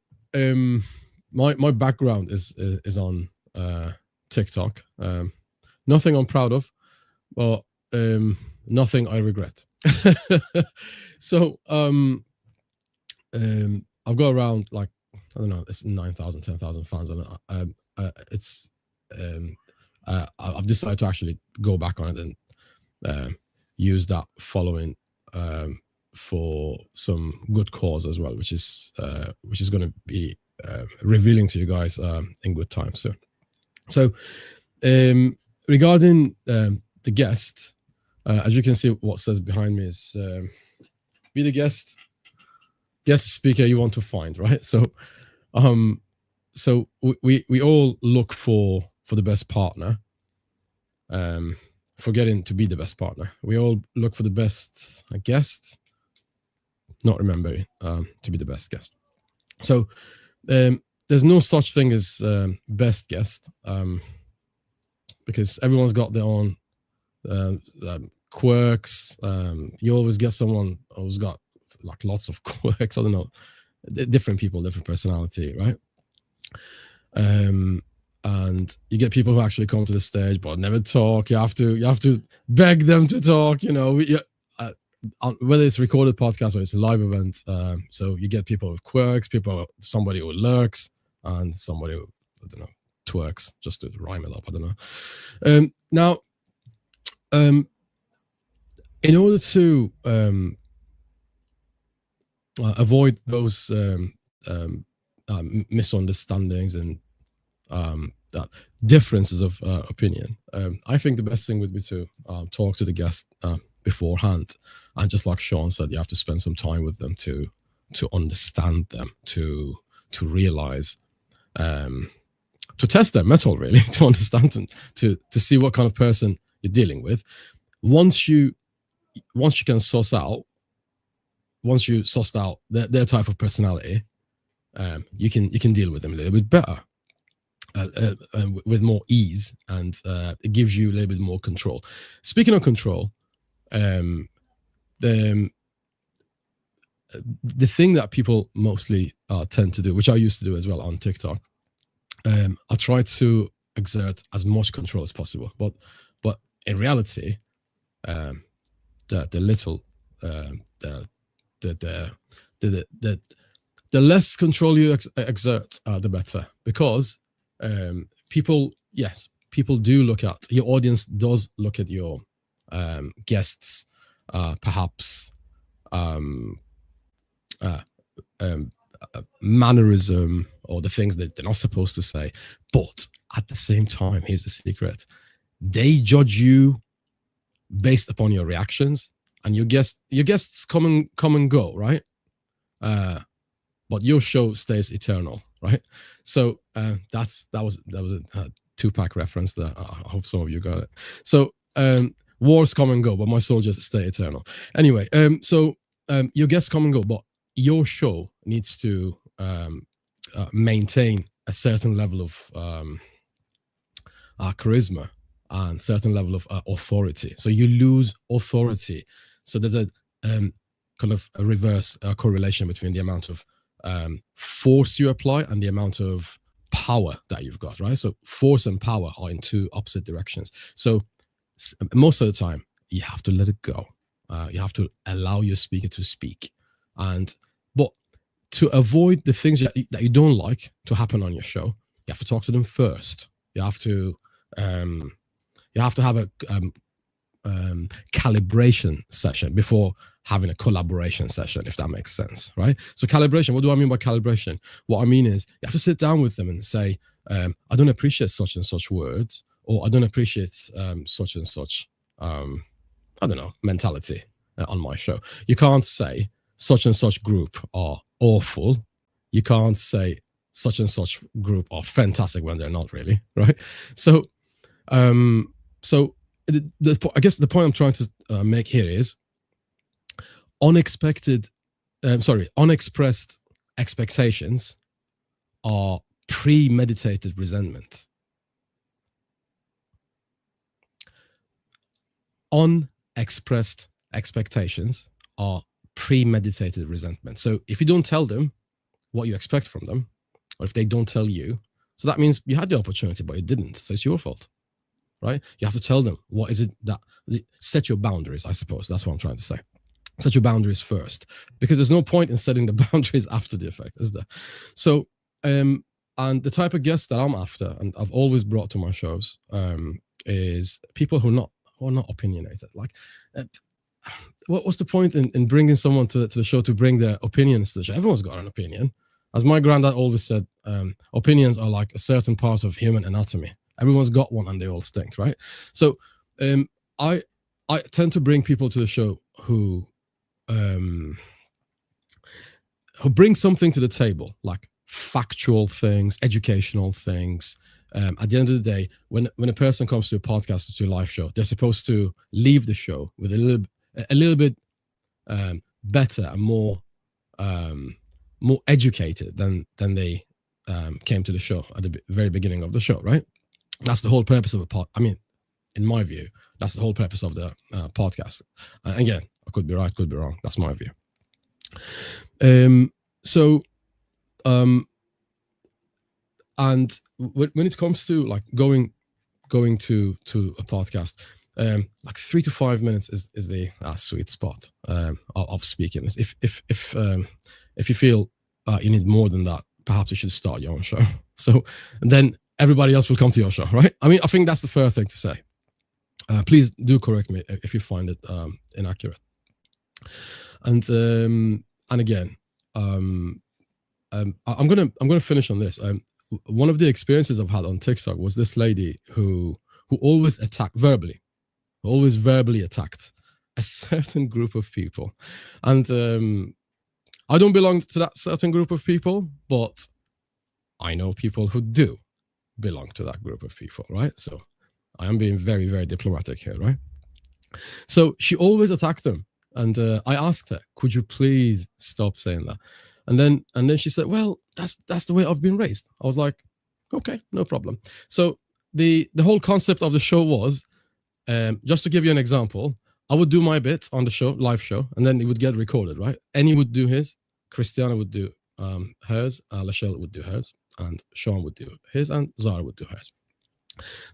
my background is on TikTok. Nothing I'm proud of, but nothing I regret. So I've got around, like, I don't know, it's 9,000, 10,000 fans, and I've decided to actually go back on it and use that following for some good cause as well, which is going to be revealing to you guys in good time. So regarding the guest, as you can see, what says behind me is be the guest speaker you want to find, right? So we all look for the best partner, forgetting to be the best partner. We all look for the best guest, not remembering to be the best guest. So there's no such thing as best guest, because everyone's got their own quirks. You always get someone who's got like lots of quirks. I don't know, different people, different personality, right? And you get people who actually come to the stage but never talk. You have to beg them to talk. You know, whether it's recorded podcast or it's a live event. So you get people with quirks, somebody who lurks, and somebody who, I don't know, twerks, just to rhyme it up. I don't know. Now, in order to avoid those misunderstandings and differences of opinion, I think the best thing would be to talk to the guest beforehand, and just like Sean said, you have to spend some time with them to understand them, to realize, to test their mettle, really, to understand them, to see what kind of person you're dealing with. Once you can suss out their type of personality, you can deal with them a little bit better, with more ease, and it gives you a little bit more control. Speaking of control, the thing that people mostly tend to do, which I used to do as well on TikTok, I try to exert as much control as possible, but in reality, the less control you exert, the better, because people do look at your audience, does look at your guests, perhaps mannerism or the things that they're not supposed to say. But at the same time, here's the secret: they judge you based upon your reactions, and your guests come and go, right? But your show stays eternal, right? So that was a Tupac reference there. I hope some of you got it. So wars come and go, but my soldiers stay eternal. Anyway, so your guests come and go, but your show needs to maintain a certain level of charisma and certain level of authority. So you lose authority. So there's a kind of a reverse correlation between the amount of force you apply and the amount of power that you've got, right? So force and power are in two opposite directions. So most of the time, you have to let it go. You have to allow your speaker to speak. But to avoid the things that you don't like to happen on your show, you have to talk to them first. You have to have a calibration session before having a collaboration session, if that makes sense, right? So calibration, what do I mean by calibration? What I mean is you have to sit down with them and say, I don't appreciate such and such words, or I don't appreciate such and such, I don't know, mentality on my show. You can't say such and such group are awful. You can't say such and such group are fantastic when they're not really, right? So, I guess the point I'm trying to make here is unexpressed expectations are premeditated resentment. Unexpressed expectations are premeditated resentment. So if you don't tell them what you expect from them, or if they don't tell you, so that means you had the opportunity, but you didn't. So it's your fault, right? You have to tell them what is it that, set your boundaries, I suppose. That's what I'm trying to say. Set your boundaries first, because there's no point in setting the boundaries after the effect, is there? So, and the type of guests that I'm after, and I've always brought to my shows, is people who are not opinionated. Like, what's the point in bringing someone to the show to bring their opinions to the show? Everyone's got an opinion. As my granddad always said, opinions are like a certain part of human anatomy. Everyone's got one and they all stink, right? So I tend to bring people to the show who bring something to the table, like factual things, educational things. At the end of the day, when a person comes to a podcast or to a live show, they're supposed to leave the show with a little bit better and more educated than they came to the show at the very beginning of the show, right? That's the whole purpose of a pod. I mean, in my view, that's the whole purpose of the podcast. Again, I could be right, could be wrong. That's my view. And when it comes to like going to a podcast, like 3 to 5 minutes is the sweet spot of speaking. If you feel you need more than that, perhaps you should start your own show. So, and then everybody else will come to your show, right? I mean, I think that's the fair thing to say. Please do correct me if you find it inaccurate. And again, I'm gonna finish on this. One of the experiences I've had on TikTok was this lady who always always verbally attacked a certain group of people, and I don't belong to that certain group of people, but I know people who do belong to that group of people, right? So I am being very, very diplomatic here, right? So she always attacked them, and I asked her, "Could you please stop saying that?" And then she said, "Well, that's the way I've been raised." I was like, "Okay, no problem." So the whole concept of the show was, just to give you an example, I would do my bit on the show, live show, and then it would get recorded, right? Annie would do his, Christiana would do hers, Lachelle would do hers, and Sean would do his, and Zara would do hers.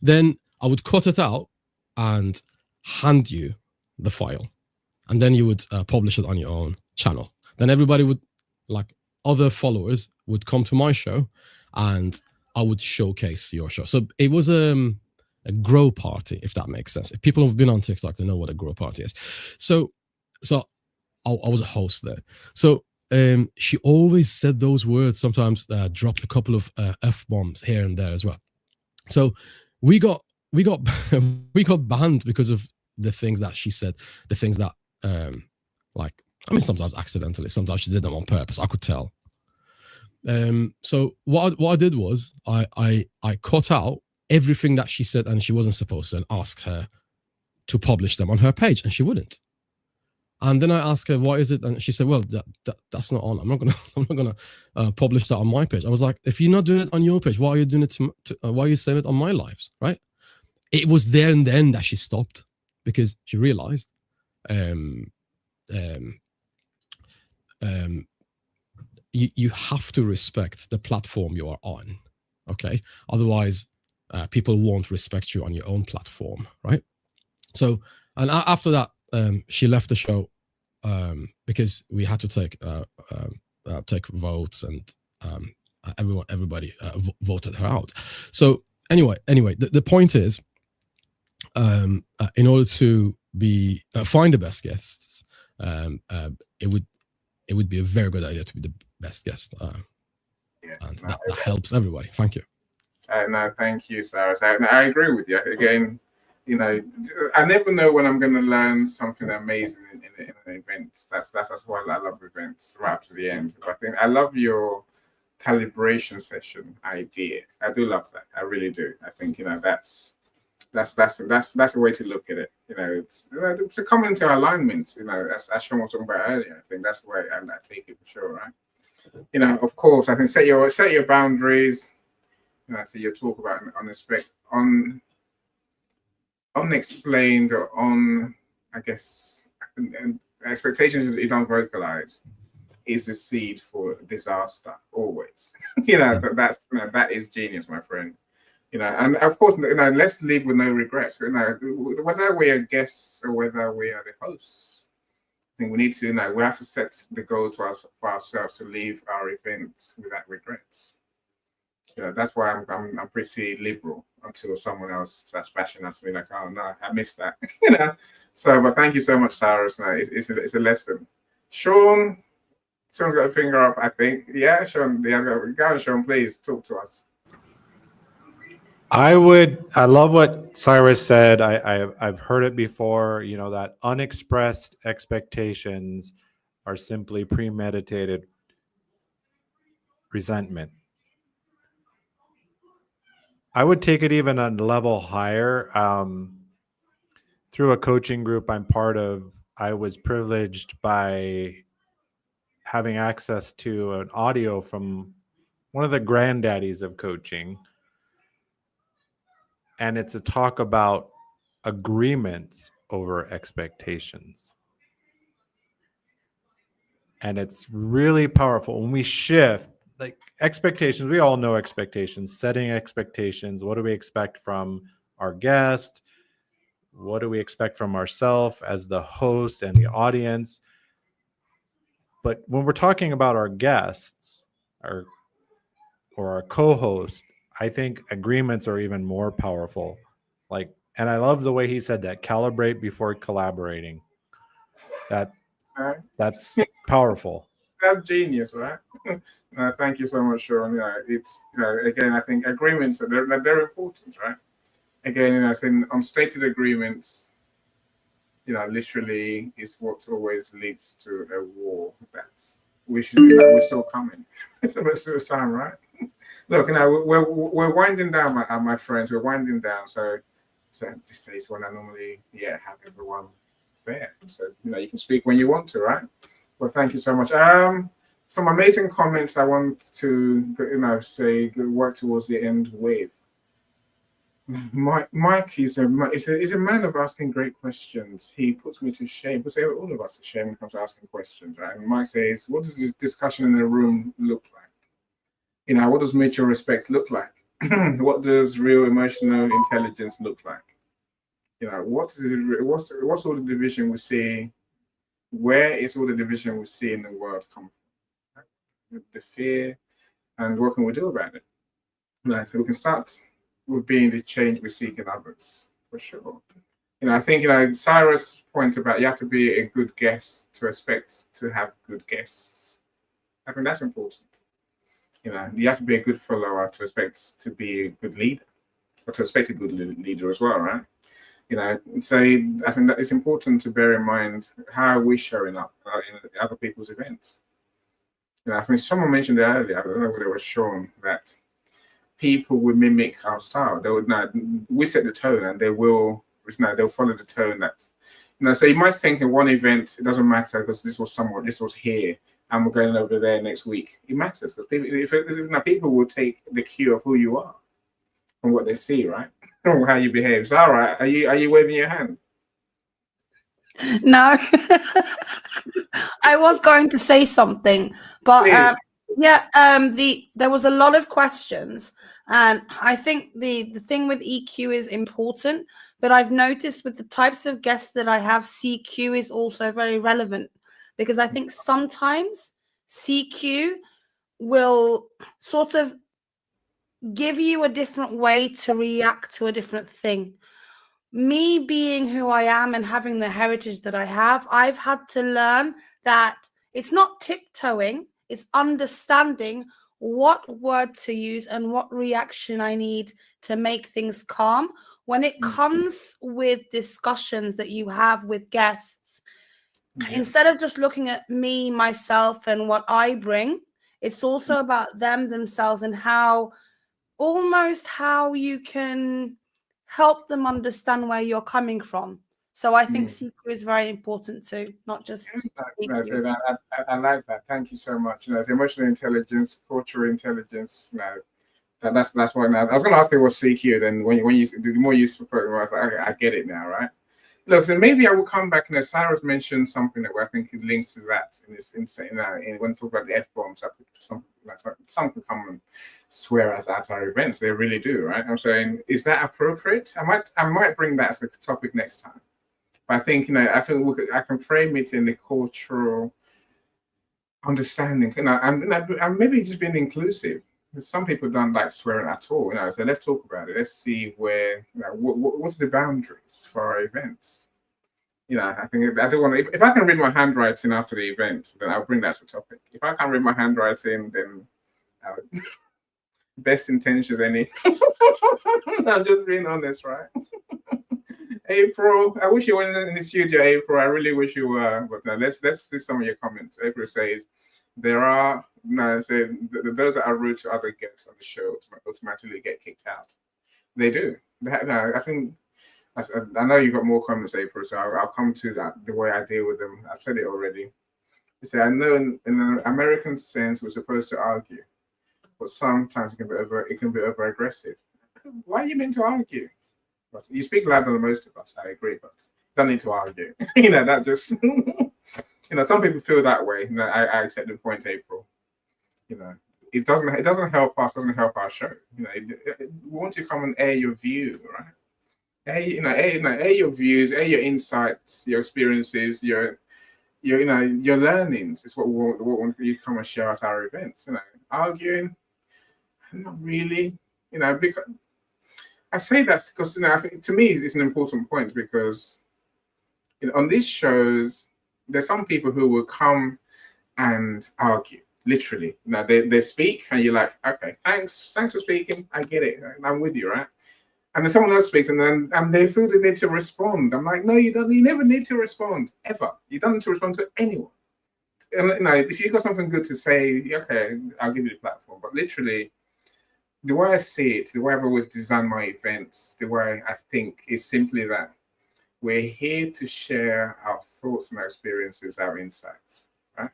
Then I would cut it out and hand you the file, and then you would publish it on your own channel. Then everybody would, like other followers, would come to my show, and I would showcase your show. So it was a grow party, if that makes sense. If people have been on TikTok, they know what a grow party is. So I was a host there. So she always said those words, sometimes dropped a couple of F-bombs here and there as well. So we got we got banned because of the things that she said, the things that like, I mean, sometimes accidentally, sometimes she did them on purpose. I could tell. So what I did was I cut out everything that she said and she wasn't supposed to, and asked her to publish them on her page, and she wouldn't. And then I asked her, "Why is it?" And she said, "Well, that's not on. I'm not gonna publish that on my page." I was like, "If you're not doing it on your page, why are you doing it why are you saying it on my lives?" Right? It was there and then that she stopped, because she realized you have to respect the platform you are on, okay? Otherwise, people won't respect you on your own platform, right? So, and after that, she left the show because we had to take votes, and everybody voted her out. So anyway, the point is, in order to find the best guests, it would be a very good idea to be the best guest, Yes, and no, that helps everybody. Thank you. No, thank you, Sarah. So, no, I agree with you. Again, you know, I never know when I'm going to learn something amazing in an event. That's why I love events right up to the end. I think I love your calibration session idea. I do love that. I really do. I think, you know, that's a way to look at it. You know, it's to come into alignment. You know, as Sean was talking about earlier. I think that's the way I take it for sure, right? You know, of course, I think set your boundaries. You know, so you talk about unexplained or I guess, expectations you don't vocalize is a seed for disaster always. You know, that's that is genius, my friend. You know, and of course, you know, let's live with no regrets. You know, whether we are guests or whether we are the hosts, I think we need to, you know, we have to set the goal for ourselves to leave our events without regrets. You know, that's why I'm pretty liberal until someone else starts bashing us and be like, oh no, I missed that. You know. So, but thank you so much, Cyrus. No, it's a lesson. Sean's got a finger up, I think. Yeah, Sean, go on, Sean, please talk to us. I love what Cyrus said. I've heard it before, you know, that unexpressed expectations are simply premeditated resentment. I would take it even a level higher. Through a coaching group I'm part of, I was privileged by having access to an audio from one of the granddaddies of coaching. And it's a talk about agreements over expectations. And it's really powerful when we shift, like expectations. We all know expectations, setting expectations. What do we expect from our guest? What do we expect from ourselves as the host and the audience? But when we're talking about our guests or our co-host, I think agreements are even more powerful. Like, and I love the way he said that, calibrate before collaborating. That's powerful. That's genius, right? Thank you so much, Sean. Yeah, it's, you know, again, I think agreements they're important, right? Again, you know, saying unstated agreements, you know, literally is what always leads to a war that's we're still coming. It's the rest of the time, right? Look, you know, we're winding down, my friends. We're winding down. So this is when I normally have everyone there. So you know, you can speak when you want to, right? Well, thank you so much. Some amazing comments I want to, you know, say work towards the end with. Mike is a man of asking great questions. He puts me to shame. Puts all of us to shame when it comes to asking questions, right? And Mike says, "What does this discussion in the room look like? You know, what does mutual respect look like? What does real emotional intelligence look like? You know, what's all the division we see? Where is all the division we see in the world come from? The fear, and what can we do about it? Right, so we can start with being the change we seek in others, for sure. You know, I think, you know, Cyrus' point about you have to be a good guest to expect to have good guests. I think that's important. You know, you have to be a good follower to expect to be a good leader, or to expect a good leader as well, right? You know, so I think that it's important to bear in mind how we're showing up in other people's events. You know, I think someone mentioned it earlier, I don't know whether it was Sean, that people will mimic our style. They would not. We set the tone, and they will. They'll follow the tone. That's, you know. So you might think in one event it doesn't matter because this was here, and we're going over there next week. It matters because people will take the cue of who you are from what they see, right? From how you behave. So, all right, are you waving your hand? No, I was going to say something, but there was a lot of questions, and I think the thing with EQ is important, but I've noticed with the types of guests that I have, CQ is also very relevant, because I think sometimes CQ will sort of give you a different way to react to a different thing. Me being who I am and having the heritage that I have, I've had to learn that it's not tiptoeing, it's understanding what word to use and what reaction I need to make things calm. When it comes with discussions that you have with guests, instead of just looking at me, myself, and what I bring, it's also about them themselves and how you can help them understand where you're coming from. So I think CQ is very important too, not just EQ. I like that. Thank you so much. You know, it's emotional intelligence, cultural intelligence. You know, that's what. I was going to ask you what CQ. Then when you the more you spoke, I was like, okay, I get it now, right? Look, so maybe I will come back. And Cyrus mentioned something that I think it links to that in this insane. When we talk about the F bombs, some can come and swear at our events. They really do, right? I'm saying, is that appropriate? I might bring that as a topic next time. But I think I can frame it in the cultural understanding, and maybe just being inclusive. Some people don't like swearing at all, So let's talk about it. Let's see where, what are the boundaries for our events. I think I don't want to. If I can read my handwriting after the event, then I'll bring that as a topic. If I can't read my handwriting, then best intentions, any. I'm just being honest, right? April, I wish you were in the studio, April. I really wish you were. But let's see some of your comments. April says there are those that are rude to other guests on the show automatically get kicked out. They do. I think. I know you've got more comments, April, so I'll come to that. The way I deal with them, I've said it already. You say I know in an American sense we're supposed to argue, but sometimes it can be over aggressive. Why are you meant to argue? You speak louder than most of us. I agree, but don't need to argue. That just some people feel that way. I accept the point, April. It doesn't help us. Doesn't help our show. We want to come and air your view, right? Air your views, air your insights, your experiences, your learnings. Is what we want you to come and share at our events. Arguing, not really. Because I say that because I think to me it's an important point because on these shows there's some people who will come and argue literally. They speak and you're like, okay, thanks for speaking. I get it. I'm with you, right? And then someone else speaks and they feel the need to respond. I'm like, no, you don't. You never need to respond ever. You don't need to respond to anyone. And if you've got something good to say, okay, I'll give you the platform. But literally, the way I see it, the way I've always designed my events, the way I think is simply that we're here to share our thoughts and our experiences, our insights. Right?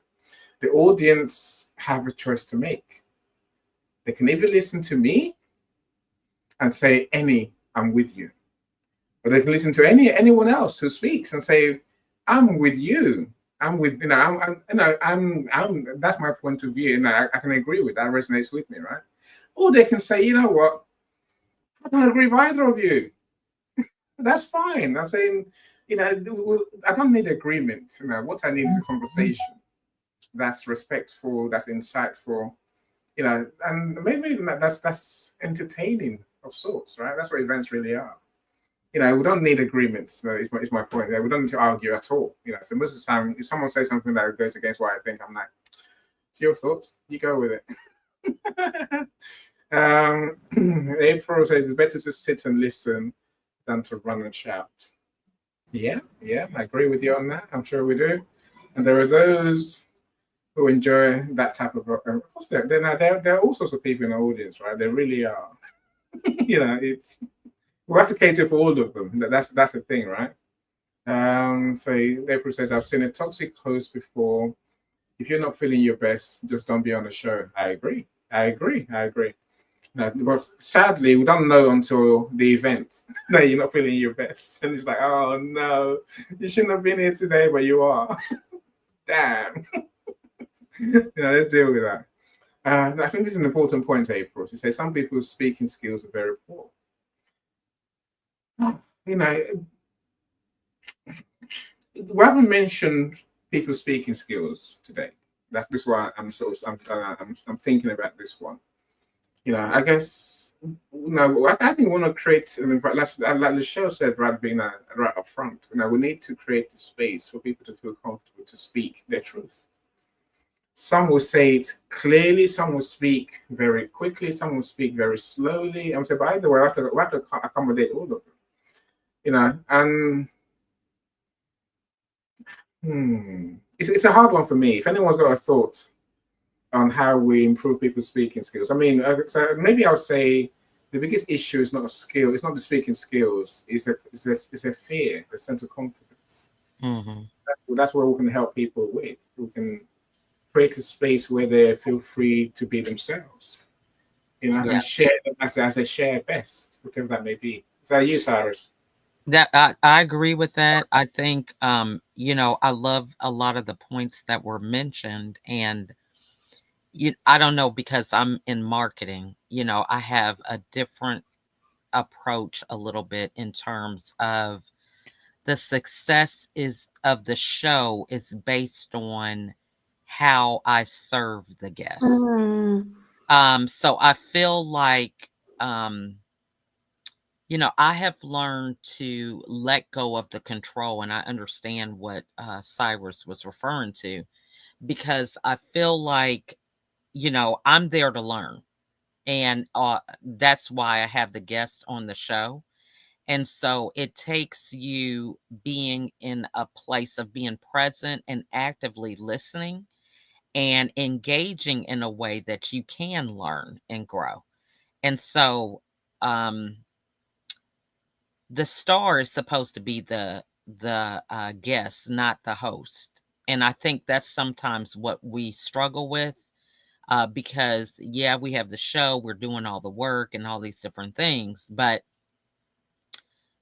The audience have a choice to make. They can either listen to me and say, I'm with you. Or they can listen to anyone else who speaks and say, I'm with you. I'm with, that's my point of view. And I can agree with that. Resonates with me, right? Or they can say, you know what? I don't agree with either of you. That's fine. I'm saying, I don't need agreement. What I need is a conversation that's respectful, that's insightful, and maybe that's entertaining of sorts, right? That's what events really are. We don't need agreements. Is my point. We don't need to argue at all. So most of the time, if someone says something that goes against what I think, I'm like, it's your thoughts. You go with it. April says it's better to sit and listen than to run and shout. Yeah, I agree with you on that. I'm sure we do. And there are those who enjoy that type of. Of course, there are all sorts of people in the audience, right? They really are. We have to cater for all of them. That's the thing, right? So April says, I've seen a toxic host before. If you're not feeling your best, just don't be on the show. I agree. Because sadly, we don't know until the event that you're not feeling your best. And it's like, oh no, you shouldn't have been here today, but you are. Damn. Let's deal with that. I think this is an important point, April. She says some people's speaking skills are very poor. We haven't mentioned people's speaking skills today. That's why I'm thinking about this one. I guess I think we want to create an environment, like Michelle said, right up front. We need to create the space for people to feel comfortable to speak their truth. Some will say it clearly, some will speak very quickly, some will speak very slowly. I'm saying, by the way, we have to accommodate all of them. And it's a hard one for me. If anyone's got a thought on how we improve people's speaking skills, so maybe I would say the biggest issue is not a skill. It's not the speaking skills. It's a fear, a sense of confidence. Mm-hmm. That's where we can help people with. We can create a space where they feel free to be themselves, and share as they share best, whatever that may be. So you, Cyrus. That I agree with that. I think I love a lot of the points that were mentioned, and I don't know, because I'm in marketing, I have a different approach a little bit in terms of the success is of the show is based on how I serve the guests. Mm. So I feel like I have learned to let go of the control, and I understand what Cyrus was referring to, because I feel like I'm there to learn, and that's why I have the guests on the show. And so it takes you being in a place of being present and actively listening and engaging in a way that you can learn and grow. And so um the star is supposed to be the guest, not the host. And I think that's sometimes what we struggle with, because yeah, we have the show, we're doing all the work and all these different things, but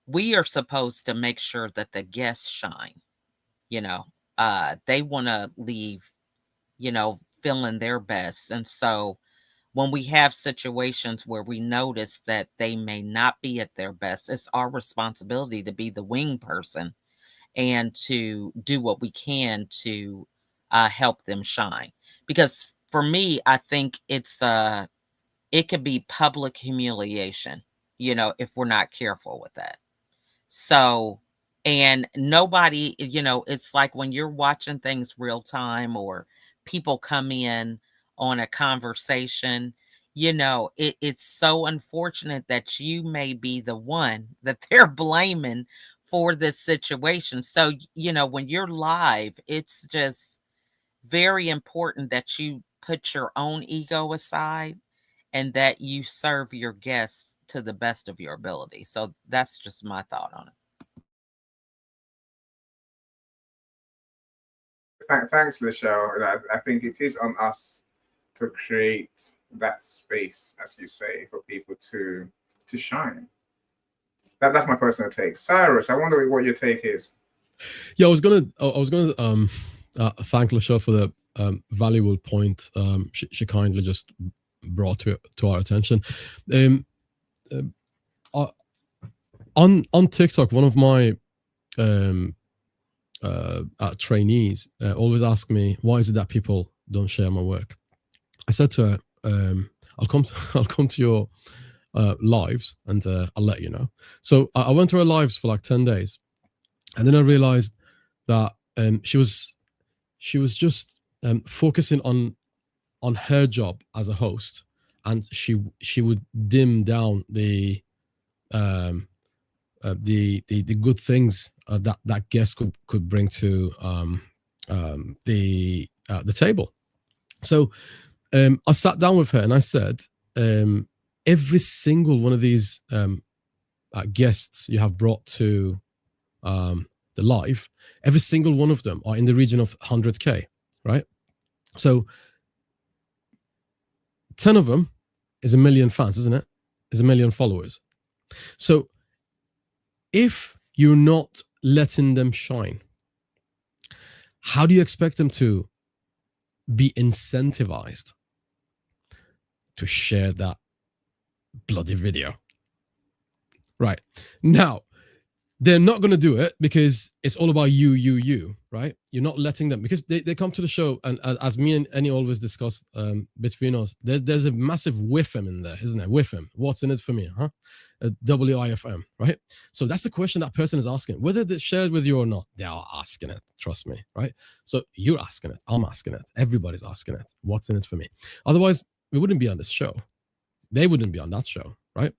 we are supposed to make sure that the guests shine. you know they want to leave feeling their best. And so when we have situations where we notice that they may not be at their best, it's our responsibility to be the wing person and to do what we can to help them shine. Because for me, I think it could be public humiliation, if we're not careful with that. So, and nobody, it's like when you're watching things real time, or people come in on a conversation, it's so unfortunate that you may be the one that they're blaming for this situation. So, when you're live, it's just very important that you put your own ego aside and that you serve your guests to the best of your ability. So that's just my thought on it. Thanks, Michelle. I think it is on us to create that space, as you say, for people to shine. That's my personal take. Cyrus, I wonder what your take is. Yeah, I was gonna thank Michelle for the valuable point she kindly just brought to our attention. On TikTok, one of my trainees always ask me, why is it that people don't share my work? I said to her, I'll come to your lives, and I'll let you know. So I went to her lives for like 10 days, and then I realized that she was just focusing on her job as a host, and she would dim down the good things that guests could bring to the table. So I sat down with her and I said, every single one of these guests you have brought to the live, every single one of them are in the region of 100K, right? So 10 of them is 1 million fans, isn't it? Is 1 million followers. So if you're not letting them shine, how do you expect them to be incentivized to share that bloody video? Right. Now, they're not going to do it because it's all about you, right? You're not letting them, because they come to the show, and as me and Annie always discuss between us, there's a massive WIFM in there, isn't there? WIFM, what's in it for me, huh? WIFM, right? So that's the question that person is asking. Whether they share it with you or not, they are asking it, trust me, right? So you're asking it, I'm asking it, everybody's asking it. What's in it for me? Otherwise, we wouldn't be on this show. They wouldn't be on that show, right?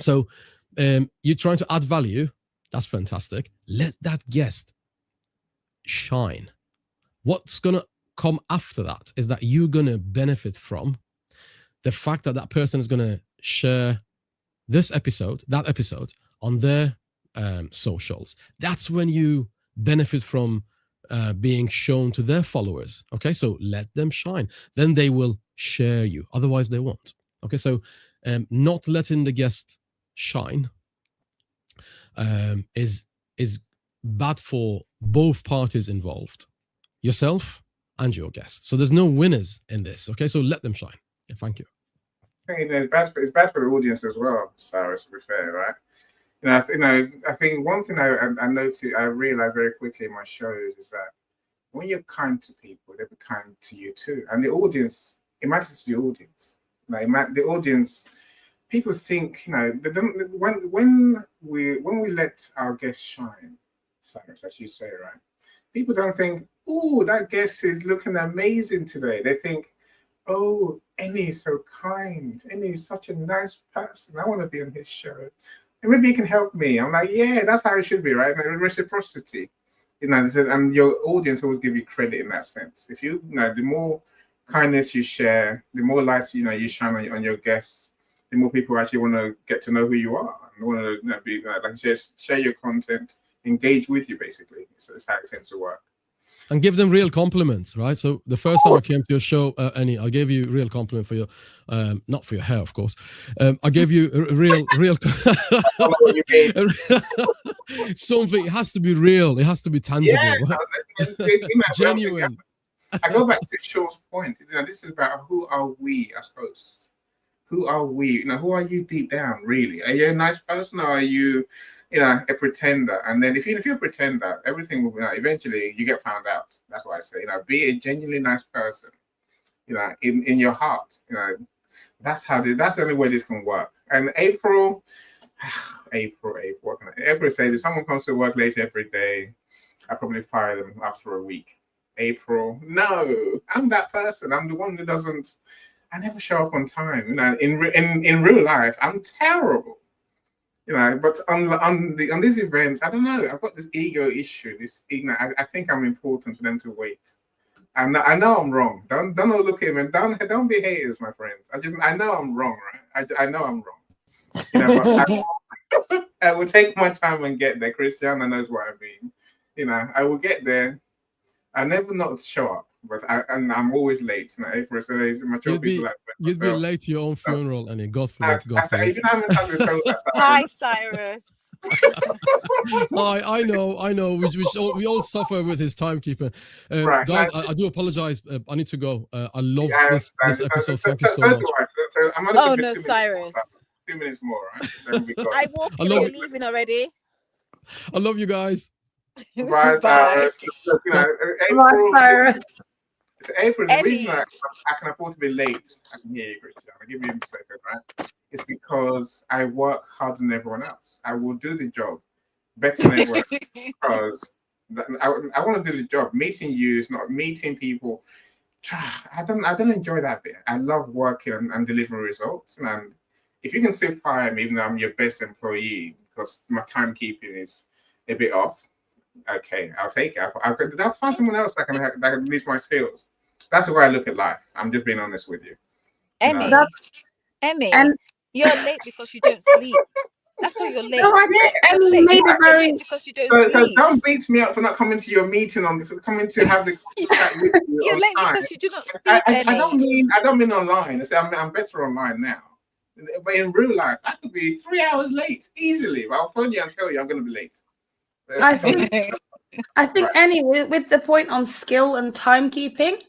So you're trying to add value. That's fantastic. Let that guest shine. What's going to come after that is that you're going to benefit from the fact that that person is going to share this episode, that episode, on their socials. That's when you benefit from being shown to their followers. Okay, so let them shine. Then they will share you. Otherwise, they won't. Okay, so not letting the guest shine is bad for both parties involved, yourself and your guests. So there's no winners in this. Okay, so let them shine. Yeah, thank you. I think it's bad for the audience as well, Sarah, to be fair, right? I think one thing I noticed, I realized very quickly in my shows is that when you're kind to people, they be kind to you too. And the audience, it matters to the audience. The audience, people think, they don't, when we let our guests shine, Cyrus, as you say, right? People don't think, oh, that guest is looking amazing today. They think, oh, Annie is so kind. Annie is such a nice person. I want to be on his show. And maybe he can help me. I'm like, yeah, that's how it should be, right? Reciprocity. And your audience always give you credit in that sense. If the more kindness you share, the more light you shine on your guests, the more people actually want to get to know who you are and want to be share your content, engage with you. Basically, so it's how it tends to work. And give them real compliments, right? So the first time I came to your show, Annie, I gave you a real compliment for your, not for your hair, of course. I gave you a real. Something. It has to be real. It has to be tangible. Yeah, genuine. I go back to Shaw's point. This is about who are we as hosts? Who are we? Who are you deep down? Really, are you a nice person or are you? A pretender, and then if you're a pretender, everything will be eventually you get found out. That's why I say, be a genuinely nice person, in your heart. That's the only way this can work. And April says if someone comes to work late every day, I probably fire them after a week. April, no, I'm that person. I'm the one that doesn't. I never show up on time. In real life, I'm terrible. But on these events, I don't know. I've got this ego issue. I think I'm important for them to wait. And I know I'm wrong. Don't all look at me. Don't be haters, my friends. I know I'm wrong, right? I know I'm wrong. But I will take my time and get there. Christiana knows what I mean. I will get there. I never not show up, but I'm always late. April says, you'd be late to your own funeral, and God forbid. Hi, Cyrus. I know. We all suffer with his timekeeping. Right, guys, I do apologize. I need to go. I love this episode. Thank you so much. Oh no, Cyrus. 2 minutes more, right? I walk in. You're leaving already. I love you guys. Bye, Cyrus. April, the reason I can afford to be late, I can hear you, Christian. I'll give you a second, right? It's because I work harder than everyone else. I will do the job better than everyone else because I want to do the job. Meeting you is not meeting people. I don't enjoy that bit. I love working and delivering results. And if you can still fire me, even though I'm your best employee, because my timekeeping is a bit off, okay, I'll take it. I'll find someone else that can use my skills. That's the way I look at life. I'm just being honest with you. Annie, you're late because you don't sleep. That's why you're late. No, I think Annie made a very because you don't sleep. So don't beat me up for not coming to your meeting for coming to have the chat with you. You're late time. because you do not sleep. I don't mean online. I say I'm better online now. But in real life, I could be 3 hours late easily. But I'll phone you and tell you I'm going to be late. I think anyway, with the point on skill and timekeeping,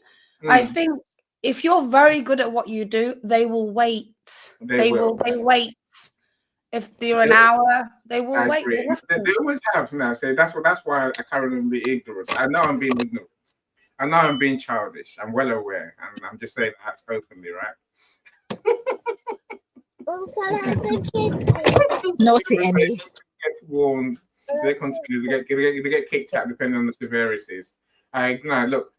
I think if you're very good at what you do, they will wait. They wait. If they're an hour, they will wait. They always have now. So that's why I can't even be ignorant. I know I'm being ignorant. I know I'm being childish. I'm well aware, and I'm just saying that openly, right? Naughty Annie. Get warned. They continue to get kicked out depending on the severities. Look,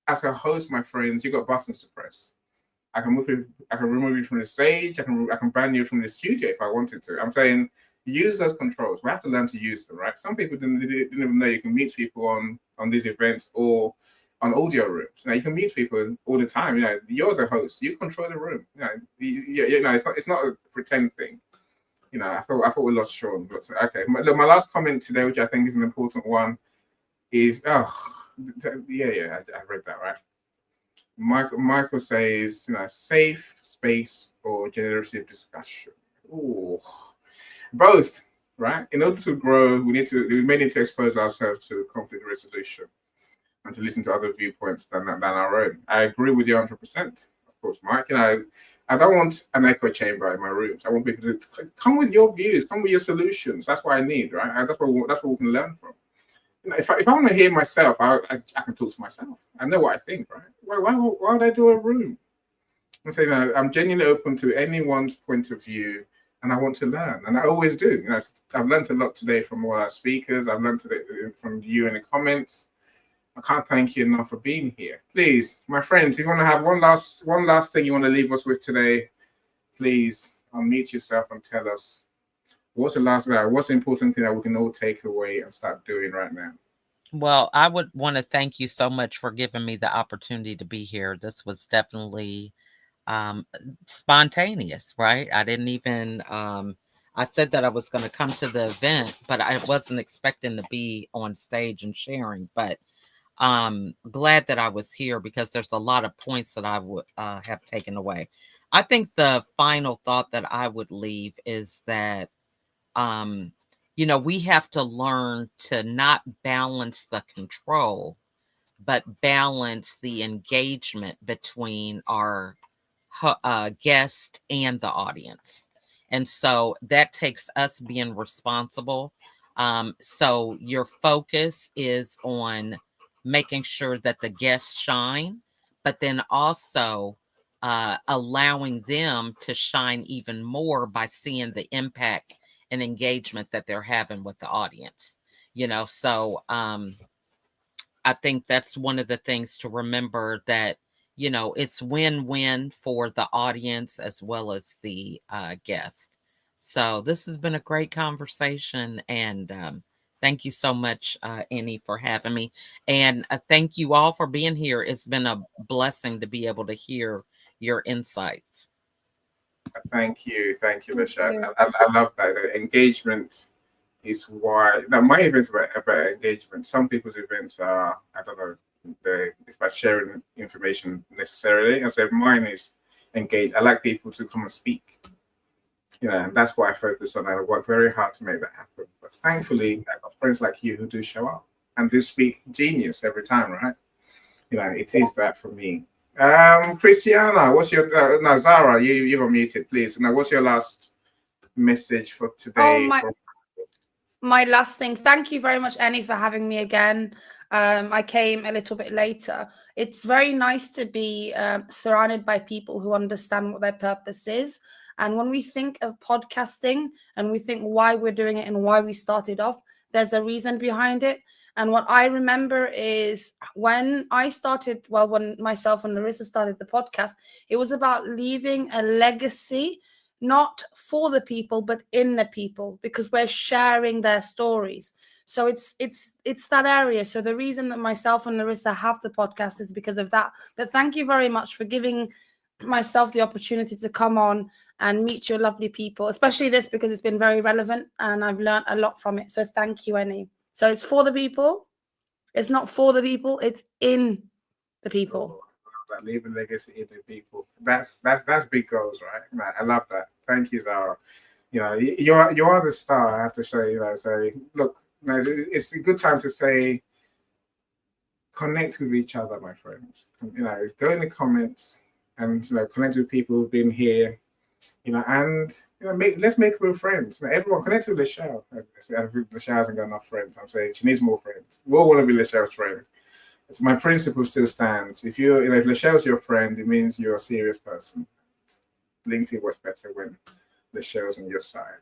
as a host, my friends, you got buttons to press. I can remove you from the stage. I can ban you from the studio if I wanted to. I'm saying use those controls. We have to learn to use them, right? Some people didn't even know you can mute people on these events or on audio rooms. You can mute people all the time. You're the host. You control the room. It's not a pretend thing. I thought we lost Sean, but okay. My last comment today, which I think is an important one, is I read that right. Michael says, safe space or generative discussion. Ooh, both. right? In order to grow, we may need to expose ourselves to conflict resolution and to listen to other viewpoints than our own. I agree with you 100%. Of course, Mike. I don't want an echo chamber in my rooms. I want people to come with your views, come with your solutions. That's what I need, right? And that's what we can learn from. If I want to hear myself, I can talk to myself. I know what I think, right? Why would I do a room? And say, I'm genuinely open to anyone's point of view, and I want to learn, and I always do. I've learned a lot today from all our speakers. I've learned today from you in the comments. I can't thank you enough for being here. Please, my friends, if you want to have one last thing you want to leave us with today, please unmute yourself and tell us what's the important thing that we can all take away and start doing right now. Well, I would want to thank you so much for giving me the opportunity to be here. This was definitely spontaneous, right? I didn't even I said that I was going to come to the event, but I wasn't expecting to be on stage and sharing. But glad that I was here because there's a lot of points that I would have taken away. I think the final thought that I would leave is that we have to learn to not balance the control, but balance the engagement between our guest and the audience. And so that takes us being responsible. So your focus is on making sure that the guests shine, but then also allowing them to shine even more by seeing the impact and engagement that they're having with the audience. So I think that's one of the things to remember, that it's win-win for the audience as well as the guest. So this has been a great conversation, and thank you so much, Annie, for having me. And thank you all for being here. It's been a blessing to be able to hear your insights. Thank you, Lisha. I love that. The engagement is why my events are about engagement. Some people's events are, I don't know, it's about sharing information necessarily. And so mine is engaged. I like people to come and speak. And that's why I focus on that. I work very hard to make that happen. But thankfully, I've got friends like you who do show up and do speak genius every time, right? It is that for me. Christiana, what's your Zara? You're muted, please. Now, what's your last message for today? My last thing. Thank you very much, Annie, for having me again. I came a little bit later. It's very nice to be surrounded by people who understand what their purpose is. And when we think of podcasting and we think why we're doing it and why we started off, there's a reason behind it. And what I remember is when myself and Larissa started the podcast, it was about leaving a legacy, not for the people, but in the people, because we're sharing their stories. So it's that area. So the reason that myself and Larissa have the podcast is because of that. But thank you very much for giving myself the opportunity to come on and meet your lovely people, especially this, because it's been very relevant and I've learned a lot from it. So thank you, Annie. So it's for the people. It's not for the people. It's in the people. That leaving legacy in the people. That's big goals, right? I love that. Thank you, Zara. You are the star. I have to say. So look, it's a good time to say, connect with each other, my friends. Go in the comments and connect with people who've been here. Let's make real friends. Everyone connect with Lachelle. Lachelle hasn't got enough friends. I'm saying she needs more friends. We all want to be Lachelle's friend. So my principle still stands. If Lachelle's your friend, it means you're a serious person. LinkedIn works better when Lachelle's on your side.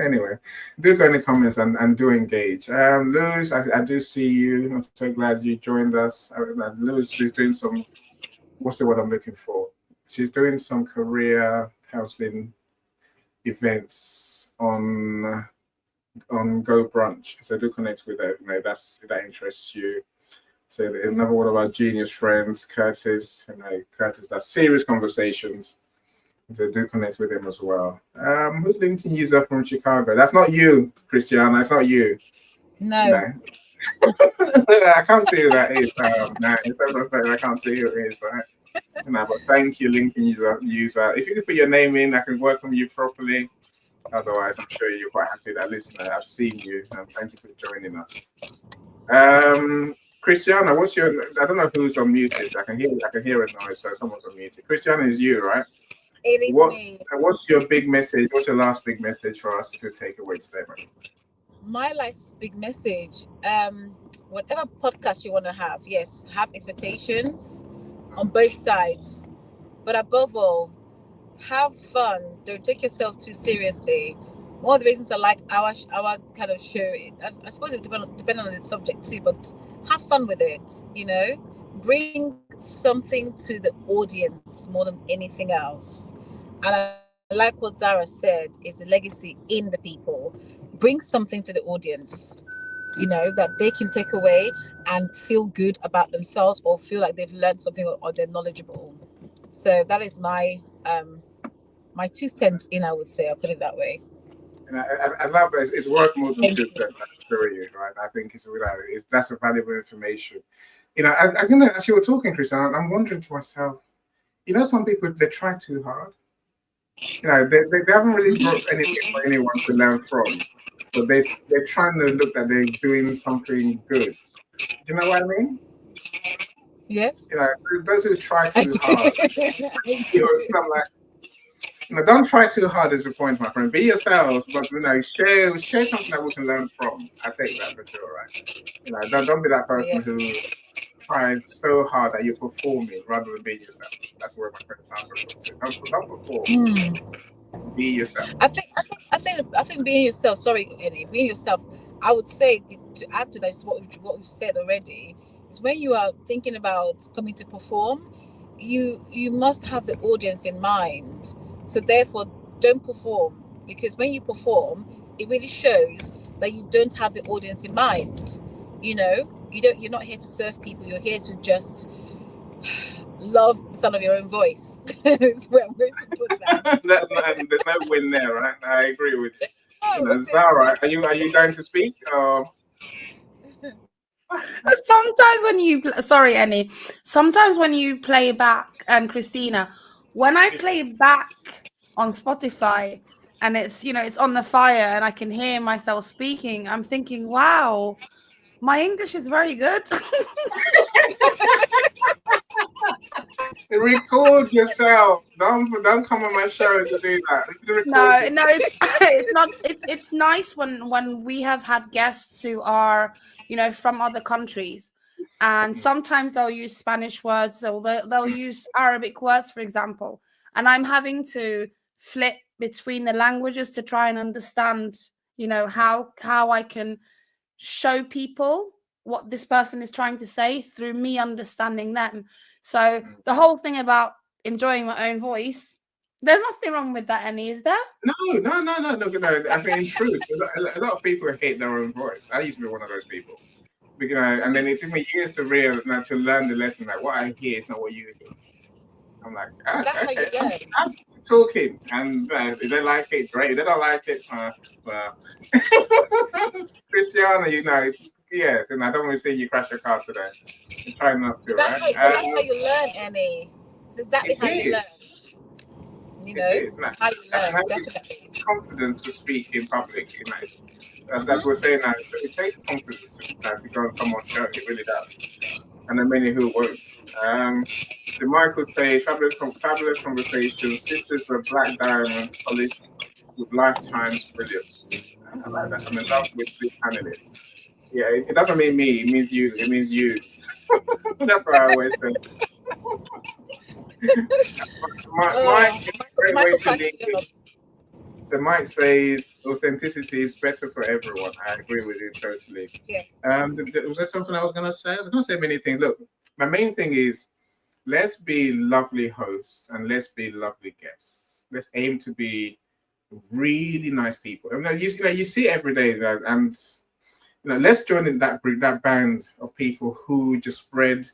Anyway, do go in the comments and do engage. Luz, I do see you. I'm so glad you joined us. Luz, she's doing some, what's the word I'm looking for? She's doing some career counseling events on Go Brunch. So do connect with her. That interests you. So another one of our genius friends, Curtis. Curtis does serious conversations. So do connect with him as well. Who's LinkedIn user from Chicago? That's not you, Christiana. It's not you. No. I can't see who that is. I can't see who it is. Right? But thank you, LinkedIn user. If you could put your name in, I can work on you properly. Otherwise, I'm sure you're quite happy that listener. I've seen you, and thank you for joining us. Christiana, what's your? I don't know who's unmuted. I can hear a noise, so someone's unmuted. Christiana is you, right? It is What? me. What's your big message? What's your last big message for us to take away today, man? My life's big message. Whatever podcast you want to have, yes, have expectations on both sides, but above all, have fun. Don't take yourself too seriously. One of the reasons I like our kind of show, I suppose it depends on the subject too, but have fun with it. You know, bring something to the audience more than anything else. And I like what Zara said: is the legacy in the people. Bring something to the audience, you know, that they can take away and feel good about themselves or feel like they've learned something, or they're knowledgeable. So that is my 2 cents in, I would say. I'll put it that way. And I love that. It's worth more than Thank 2 cents. I agree with you, right? I think that's a valuable information. You know, as you were talking, Christiana, I'm wondering to myself, you know, some people, they try too hard. You know, they haven't really brought anything for anyone to learn from, but they're trying to look that they're doing something good. Do you know what I mean? Yes. You know, those who try I too do. hard, I you know, do. some like, you know, don't try too hard is the point, my friend. Be yourselves, but you know, share something that we can learn from. I take that for sure, right? You know, don't be that Yeah. person who tries so hard that you're performing rather than being yourself. That's where my friend Sandra put it. Don't perform. Be yourself. I think being yourself. Sorry, Eddie. Being yourself. I would say, to add to that, is what we've said already. Is when you are thinking about coming to perform, you must have the audience in mind. So therefore, don't perform, because when you perform, it really shows that you don't have the audience in mind. You know, You're not here to serve people. You're here to just love the sound of your own voice. Is where I'm going to put that. There's no win there, right? I agree with you. You Oh, know, Zara, are you going to speak? Sometimes when you sorry, Annie. Sometimes when you play back, and Christina, when I play back on Spotify, and it's on the fire, and I can hear myself speaking, I'm thinking, wow, my English is very good. Record yourself. Don't come on my show to do that. Record No, yourself. it's not. It's nice when we have had guests who are, from other countries, and sometimes they'll use Spanish words, or they'll use Arabic words, for example, and I'm having to flip between the languages to try and understand, how I can show people what this person is trying to say through me understanding them. So the whole thing about enjoying my own voice, there's nothing wrong with that, Annie, is there? No. I mean, in truth, a lot of people hate their own voice. I used to be one of those people. And then it took me years to learn the lesson that what I hear is not what you hear. I'm like, That's how okay, you learn. I'm talking, and if they like it, great. If they don't like it, well. Christiana, yes, and I don't want to see you crash your car today. I'm trying not to, That's right? how you learn, Annie. It's exactly It how you learn. is. You It know, is. how you And learn, having definitely. confidence to speak in public, as we're saying now, it takes confidence to go on someone's show. It really does. And there are many who won't. So Mike would say, fabulous conversation, sisters of black diamond, colleagues with lifetime's brilliance. I like that. I'm in love with these panelists. Yeah, it doesn't mean me. It means you. It means you. That's what I always say. Mike is a great way Michael to cracks lead me up. it. So Mike says authenticity is better for everyone. I agree with you totally. Yeah. Was there something I was going to say? I was going to say many things. Look, my main thing is let's be lovely hosts and let's be lovely guests. Let's aim to be really nice people. I mean, you see it every day, and let's join in that band of people who just spread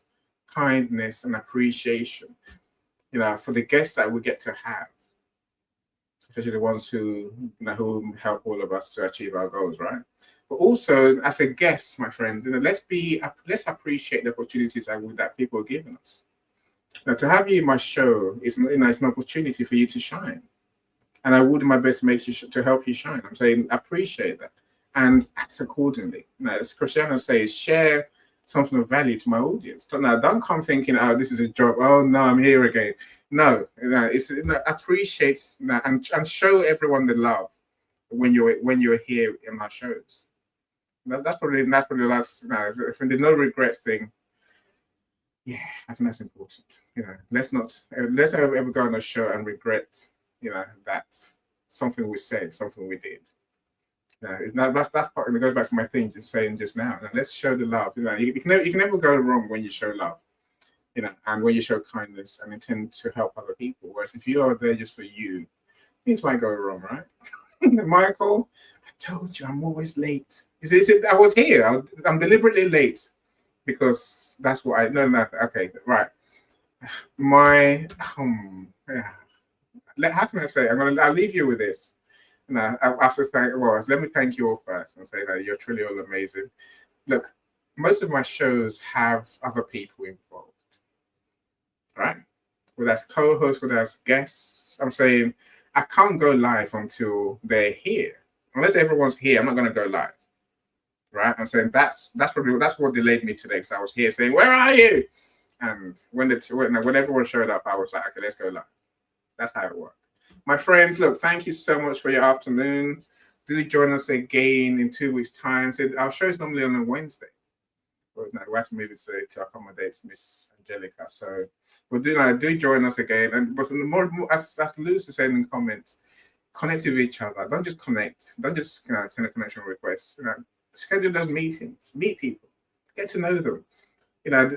kindness and appreciation. For the guests that we get to have, especially the ones who help all of us to achieve our goals, right? But also as a guest, my friends, let's appreciate the opportunities that people are giving us. Now, to have you in my show is it's an opportunity for you to shine. and I will do my best to make you to help you shine. I'm saying appreciate that and act accordingly. Now, as Cristiano says, share something of value to my audience. Now, don't come thinking, oh, this is a job. Oh no, I'm here again. No, it's appreciate and show everyone the love when you're here in my shows. That's probably the last. If there's no regrets thing, yeah, I think that's important. Let's not ever go on a show and regret, that something we said, something we did. That's part. And it goes back to my thing, just saying just now. Let's show the love. You can never go wrong when you show love. And when you show kindness and intend to help other people. Whereas if you are there just for you, things might go wrong, right? Michael, I told you I'm always late. Is it? I was here. I'm deliberately late because that's what I. No. Okay, right. How can I say? I'll leave you with this. Let me thank you all first and say that you're truly all amazing. Look, most of my shows have other people involved, right? Whether that's co-hosts, whether that's guests. I'm saying I can't go live until they're here. Unless everyone's here, I'm not going to go live, right? I'm saying that's what delayed me today, because I was here saying, "Where are you?" And when everyone showed up, I was like, "Okay, let's go live." That's how it works. My friends, look, thank you so much for your afternoon. Do join us again in 2 weeks' time. So our show is normally on a Wednesday. But no, we have to move it to accommodate Miss Angelica. So we'll do join us again. But more as Luz is saying in comments, connect with each other. Don't just connect. Don't just send a connection request. Schedule those meetings. Meet people. Get to know them.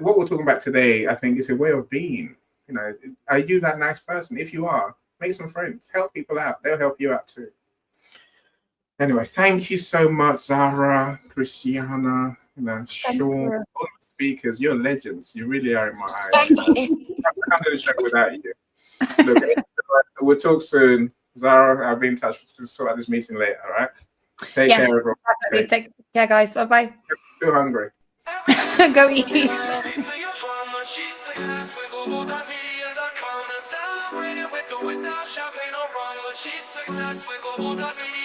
What we're talking about today, I think, is a way of being. Are you that nice person? If you are, make some friends. Help people out. They'll help you out too. Anyway, thank you so much, Zara, Christiana, Sean, all the speakers. You're legends. You really are in my eyes. I can't do the show without you. Look, we'll talk soon. Zara, I'll be in touch to sort out this meeting later, all right? Take care, everyone. Definitely. Take care, guys. Bye-bye. Still hungry. Go eat. Global.Media.com and celebrate it with or without champagne or rum. Achieve success with Global.Media.